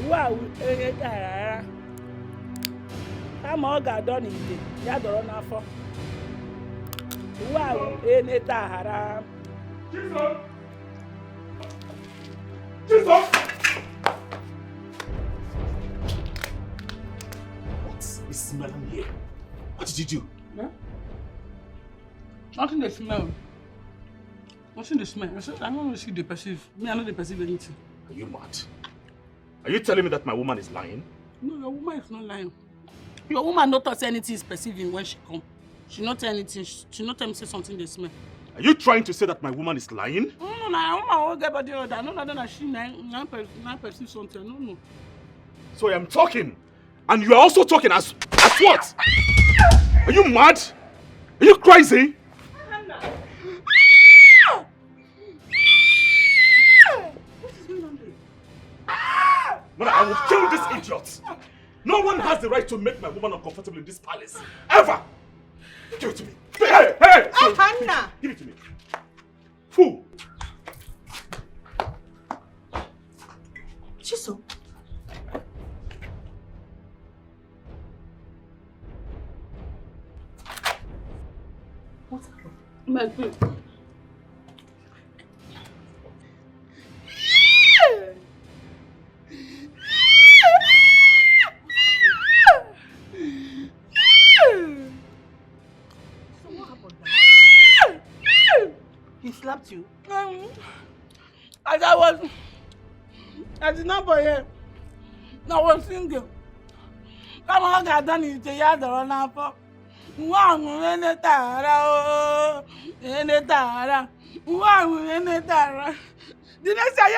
Wow, I'm all got done in it. Yador n'afọ. Wow, eneta haram. Jesus! What is smelling here? What did you do? Yeah? Nothing they smell. Nothing they smell. I don't see they perceive. Me, I know they perceive anything. Are you mad? Are you telling me that my woman is lying? No, your woman is not lying. Your woman not touch anything is perceiving when she come. She not tell anything. She not tell me say something they smell. Are you trying to say that my woman is lying? No, my woman won't get body order. No, that she now perceive something. No. So I am talking, and you are also talking as what? Are you mad? Are you crazy? Mother, I will kill this idiot. No one has the right to make my woman uncomfortable in this palace. Ever! Give it to me. Hey! Hannah! Give it to me. Fool! Chiso. What's happened? My babe. slapped you? As I did not for here. I was single. Come on, I done it to yard or an apple. One in a tara, in a tara, one in a tara. The next day,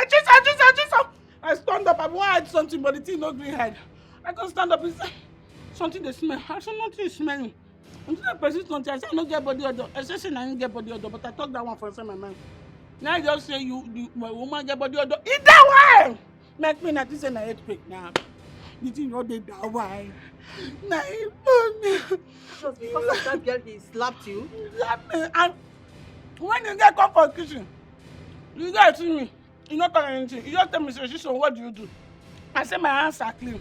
I stand up. I wanted something, but the thing no green head. I can stand up and say, something they smell. I said, nothing is smelling. Until I persist something, I said, I don't get body odor. I said, I don't get body odor, but I talk that one for inside my mind. Now I just say, my woman get body odor. Eat that way! Make me not to say I hate quick now. You think you did that way? Now you put me. Just because of that girl, he slapped you? Slapped me. And when you get come for the kitchen, you guys see me. You not talk anything. You just tell me, so what do you do? I say my hands are clean.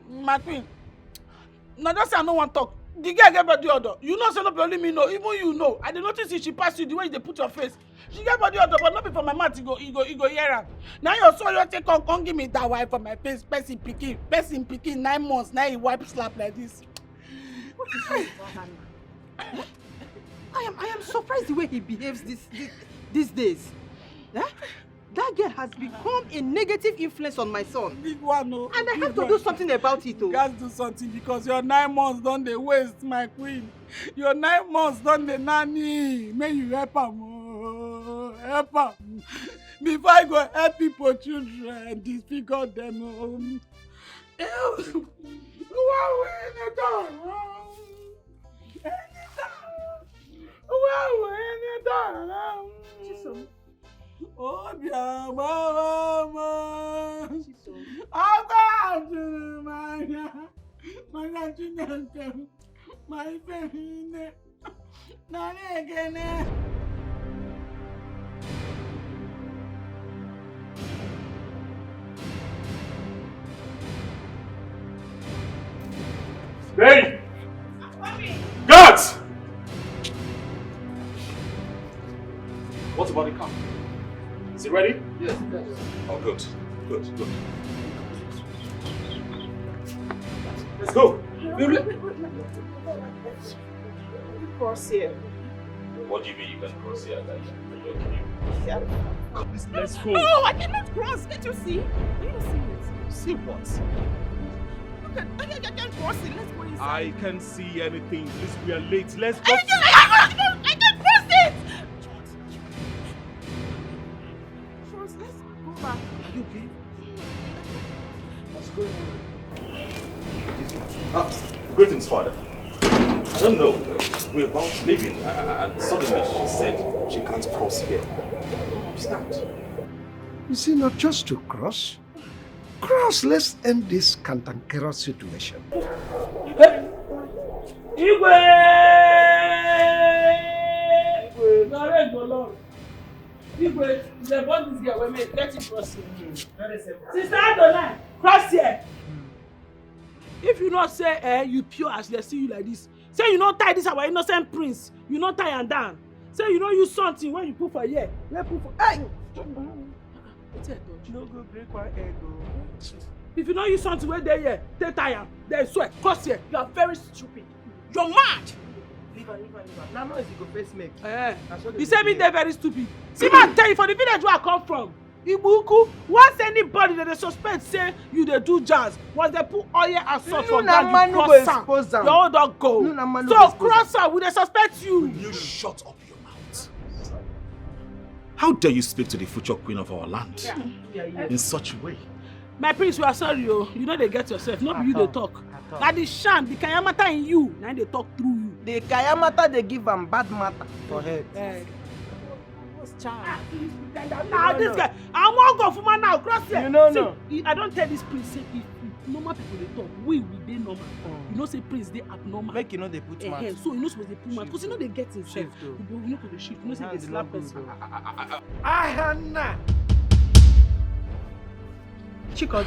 My queen. Now just say I don't want to talk. The girl get body odor. You know, say not only me know. Even you know. I did notice if she pass you the way they put your face. She get body odor, but not before my mouth. You go hear her. Now your soul, you take come give me that wife for my face. Person picking 9 months. Now he wipe slap like this. What is wrong with that? I am surprised the way he behaves these days. Eh? That girl has become a negative influence on my son. Big one, no. And I have to do something about it, oh. You guys do something because your 9 months don't they waste, my queen. Your 9 months don't they nanny. May you help them, oh. Help them. Before I go help people, children, disfigure them. Oh, dear mama. My friend. None again. Hey! Guards! What about the car? Is it ready? Yes, yes. Oh, good. Good. Let's go. Cross here. What do you mean you can cross here? Yeah. Let's go. No, I cannot cross. Can't you see? Are you not seeing it? See what? Look at, I can't cross it. Let's go inside. I can't see anything. Please, we are late. Let's go. I can't cross it. Let's go back. Are you okay? What's going on? Greetings, Father. I don't know. We're about leaving, and suddenly she said she can't cross here. What's that? Is it not just to cross? Cross, let's end this cantankerous situation. Igwe! Igwe, no, Igwe, the bond is here. We may let it cross here. Sister Adonai, cross here. If you not say, you pure as they see you like this. Say you not tie this our innocent prince. You not tie and down. Say you not use something when you put for here. Let put for. Hey! No go break one egg. If you not use something where they here, take tire. Then swear, cross here. You are very stupid. You're mad. Leave her. Now noise you go face make. You say me they're very stupid. See man tell you for the village where I come from. Ibuku, once anybody that they suspect say you they do jazz, once they put oil and salt for ground, you cross am. Your own don't go. So cross am, we they suspect you. You shut up your mouth. How dare you speak to the future queen of our land in such a way? My prince, we are sorry, you know they get yourself. Not be you they talk. Now the sham, the kayamata in you, now they talk through you. The kayamata they give them bad matter for head. This guy, I won't go for man now. Cross here. You know, no. I don't tell this prince. Say if normal people they talk, we they normal. You know, say prince they abnormal. Make you know they put mouth. So you know supposed they put mouth because you know they get himself. You know for the shit. You know say they slap person. Ahana. Chico,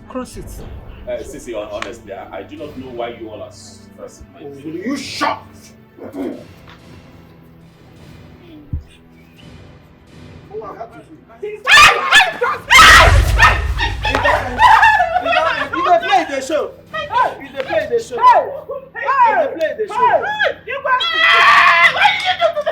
cross it. Sissy, honestly, I do not know why you all are stressing my Will you shut? You dey play the show. You dey play the show. You dey play the show. What did you do to the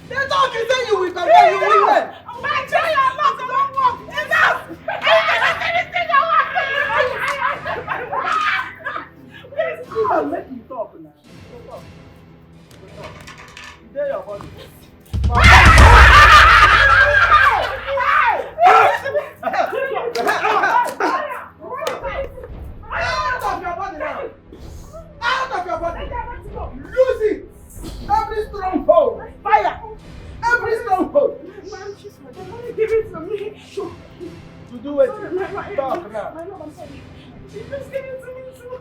They talk, you say you will come here, you will win. My trial not don't work. Jesus! Make you talk now. Talk. You your body. Out of your body now! Out of your body! Lose it! Every stronghold! Fire! Every stronghold! Man, she's my daughter. Give it to me. To do it. Talk now. My love, I'm sorry. She just gave it to me too.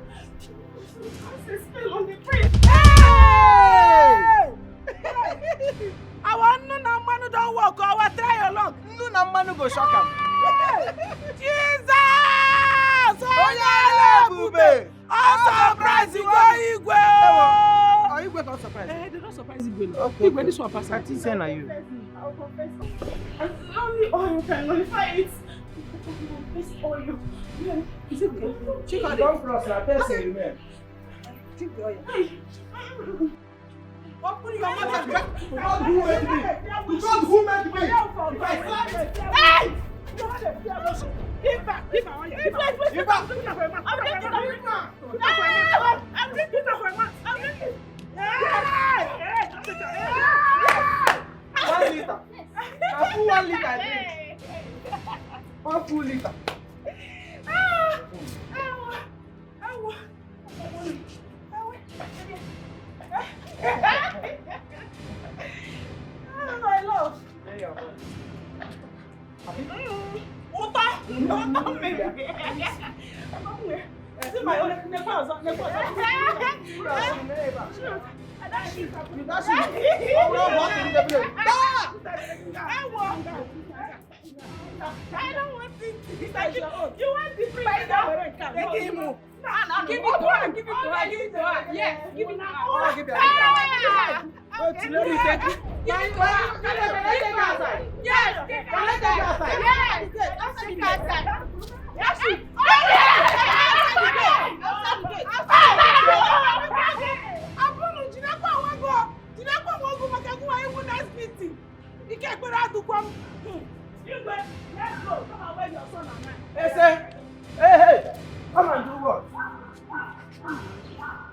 I said, spill on the prince. Hey! Our Nuna Manu don't walk, our try along. Nuna Manu go shock him. Jesus! Oh, yeah, Bube! I'm surprised you go Igwe. Oh, Igwe not surprised. They don't surprise Igwe. Okay. Igwe, this one pass. I think saying are you. I'll confess. Only oil can nullify it. This oil. Is it okay? Check out the cross and test you, man. Take the oil. Open your mouth and God who made me. God who made me. Hey! Give back. Give back. Give back. Give back. I'm drinking for a month. 1 liter. I put 1 liter. 1 full liter. My love. There you go. Is my own? I don't want it. You want the free? Give it to her. Give it to her. Give it to her. Yes. Give it to her. Wait, let me take it. Give it to her. Can I take it outside? Yes. Can I take it outside? Yes. Outside the gate. Yes. Hey, come and do what?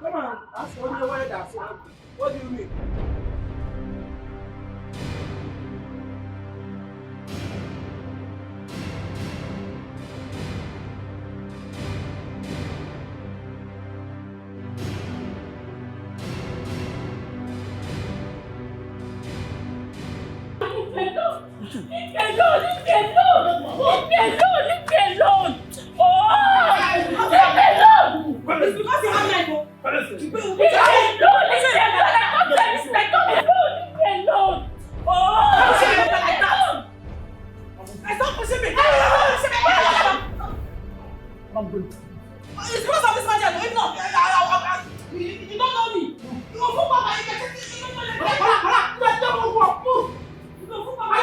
Come on, ask only where that's what do you mean? It's because you have life. It's because of this magic. If not, you don't know me. You go for Papa. You can take it. You go for Papa.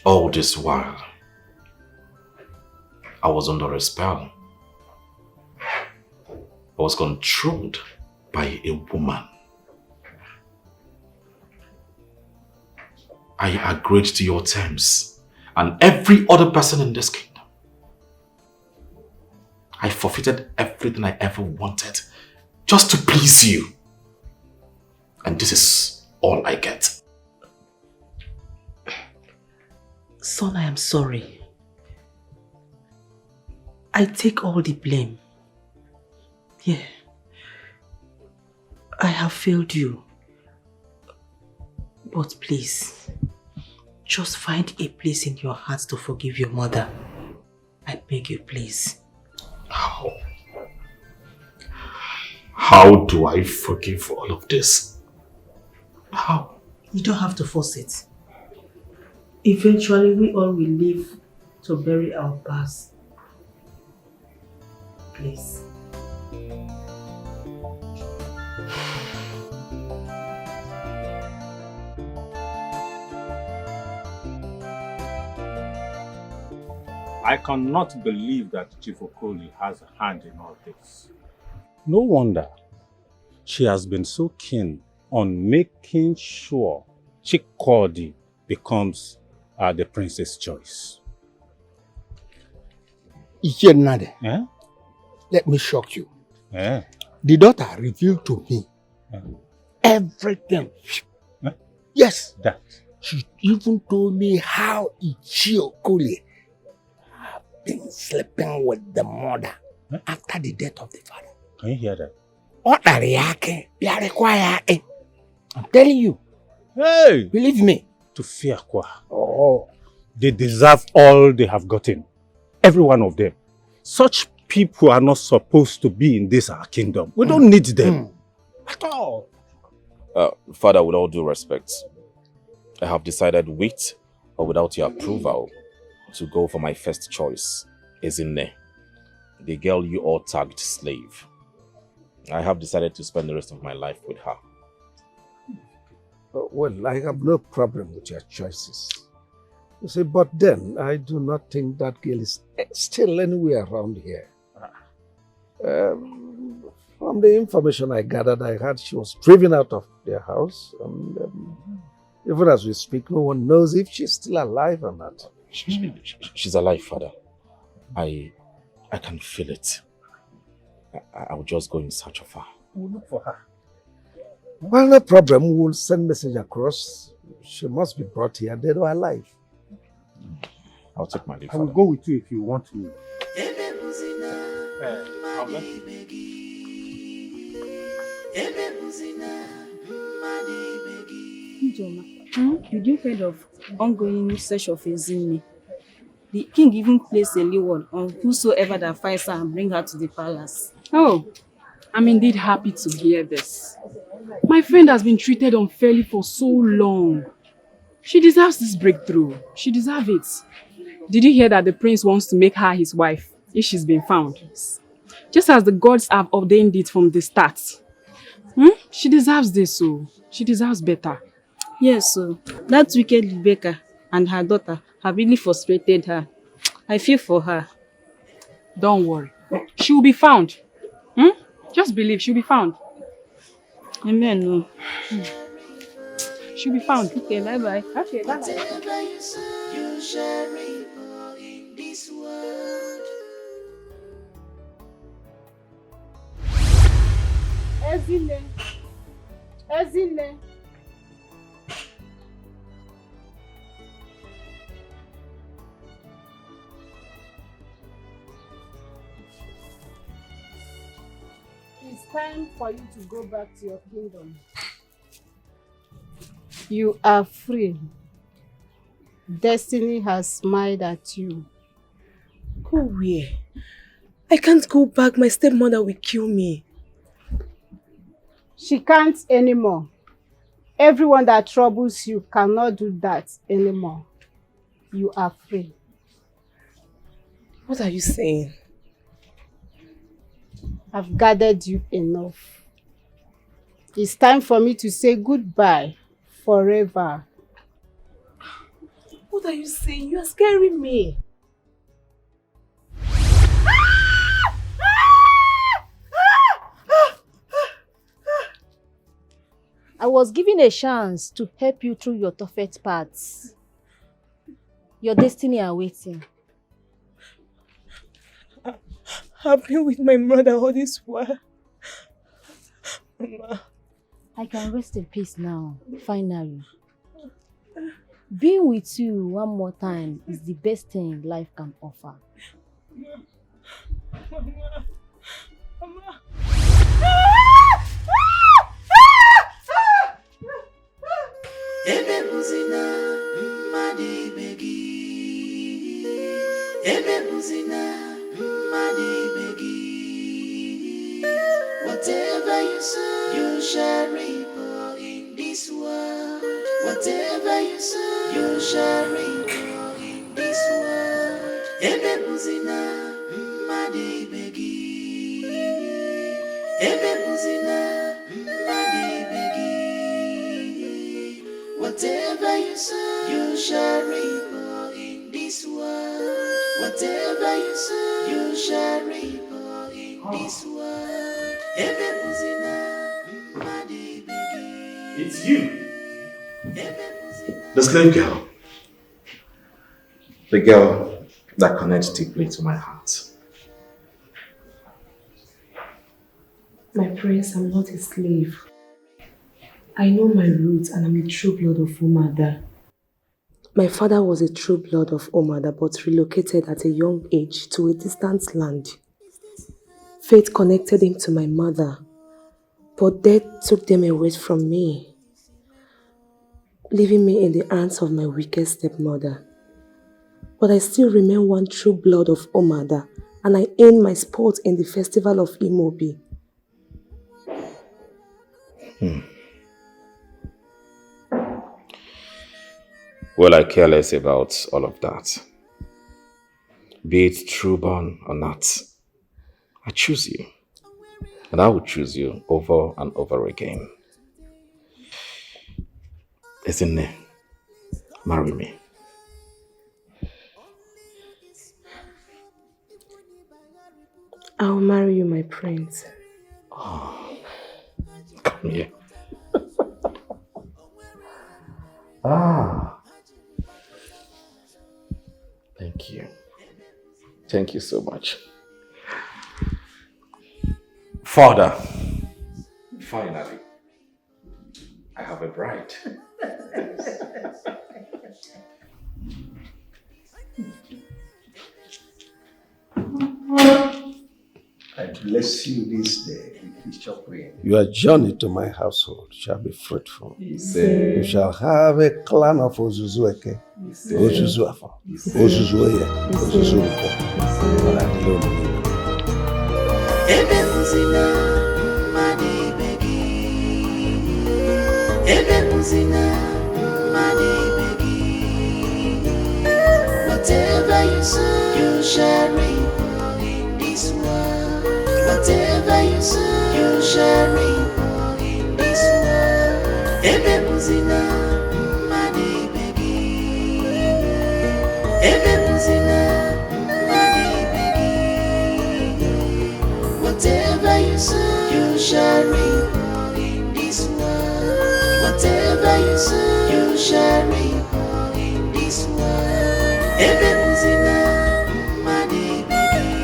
All this while, I was under a spell. I was controlled by a woman. I agreed to your terms and every other person in this kingdom. I forfeited everything I ever wanted just to please you. And this is all I get. Son, I am sorry. I take all the blame. Yeah. I have failed you. But please, just find a place in your heart to forgive your mother. I beg you, please. How? How do I forgive all of this? How? You don't have to force it. Eventually, we all will live to bury our past. Please. I cannot believe that Chief Okoli has a hand in all this. No wonder she has been so keen on making sure Chikodi becomes the prince's choice. Ikenade, Yeah? let me shock you. Yeah. The daughter revealed to me everything. Huh? Yes. That. She even told me how Ichiokole had been sleeping with the mother after the death of the father. Can you hear that? I'm telling you. Hey! Believe me. To fear Kwa. Oh. They deserve all they have gotten. Every one of them. Such people are not supposed to be in this our kingdom. We don't need them. At all. Father, with all due respect, I have decided with or without your approval to go for my first choice, Ezinne, the girl you all tagged slave. I have decided to spend the rest of my life with her. Well, I have no problem with your choices. You see, but then I do not think that girl is still anywhere around here. From the information I gathered, I heard she was driven out of their house. And even as we speak, no one knows if she's still alive or not. She's alive, Father. I can feel it. I'll just go in search of her. We'll look for her. Well, no problem. We'll send message across. She must be brought here, dead or alive. I'll take my leave, I will Father. go with you if you want me. Did you heard of ongoing search of Ezinne? The king even placed a reward on whosoever that finds her and bring her to the palace. Oh, I'm indeed happy to hear this. My friend has been treated unfairly for so long. She deserves this breakthrough. She deserves it. Did you hear that the prince wants to make her his wife if she's been found? Just as the gods have ordained it from the start. She deserves this, so she deserves better. Yes, so that wicked Rebecca and her daughter have really frustrated her. I feel for her. Don't worry. She will be found. Just believe she'll be found. Amen. No. She'll be found. Okay, bye-bye. Okay, bye-bye. Whatever you sow, you shall reap in this world. Ezinne. Ezinne. It's time for you to go back to your kingdom. You are free. Destiny has smiled at you. Go where? I can't go back. My stepmother will kill me. She can't anymore. Everyone that troubles you cannot do that anymore. You are free. What are you saying? I've gathered you enough. It's time for me to say goodbye forever. What are you saying? You are scaring me. I was given a chance to help you through your toughest parts. Your destiny are waiting. I've been with my mother all this while. Mama. I can rest in peace now, finally. Being with you one more time is the best thing life can offer. Mama. Ebebuzina, madi begi. Ebebuzina, madi begi. Whatever you sow, you shall reap in this world. Whatever you sow, you shall reap in this world. Ebebuzina, madi begi. Ebebuzina, madi begi. Whatever you sow, you shall reap in this world. Whatever you sow, you shall reap in this world. It's you. The slave girl. The girl that connects deeply to my heart. My prince, I'm not a slave. I know my roots and I'm a true blood of Umada. My father was a true blood of Umada but relocated at a young age to a distant land. Fate connected him to my mother, but death took them away from me, leaving me in the hands of my wicked stepmother. But I still remain one true blood of Umada, and I earned my spot in the festival of Imobi. Well, I care less about all of that. Be it true born or not, I choose you. And I will choose you over and over again. Isn't it? Marry me. I'll marry you, my prince. Oh, come here. Ah. Thank you. Thank you so much. Father, finally, I have a bride. I bless you this day with your prayer. Your journey to my household shall be fruitful. You shall have a clan of Ozuzueke, Ozuzuafo, Ozuzueye, Ozuzuruko. Whatever you sow, you shall reap in this world. Whatever you sow, you shall reap in this world. Ebe muzina, mani begi. Ebe muzina, mani begi. Whatever you sow, you shall reap in this world. Whatever you sow, you shall reap in this world. Ebe muzina, mani begi.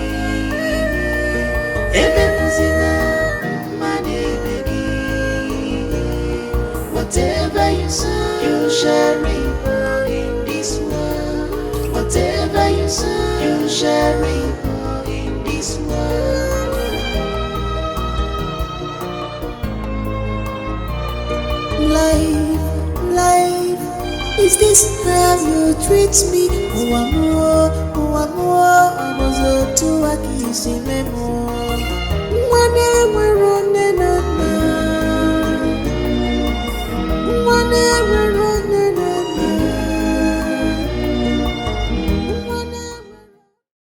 Ebe muzina, mani begi. Whatever you sow, you shall reap in this world. Whatever you sow, you shall reap in this world. Life, is this how you treat me? Oh, I'm to Akisi Memo. When we're running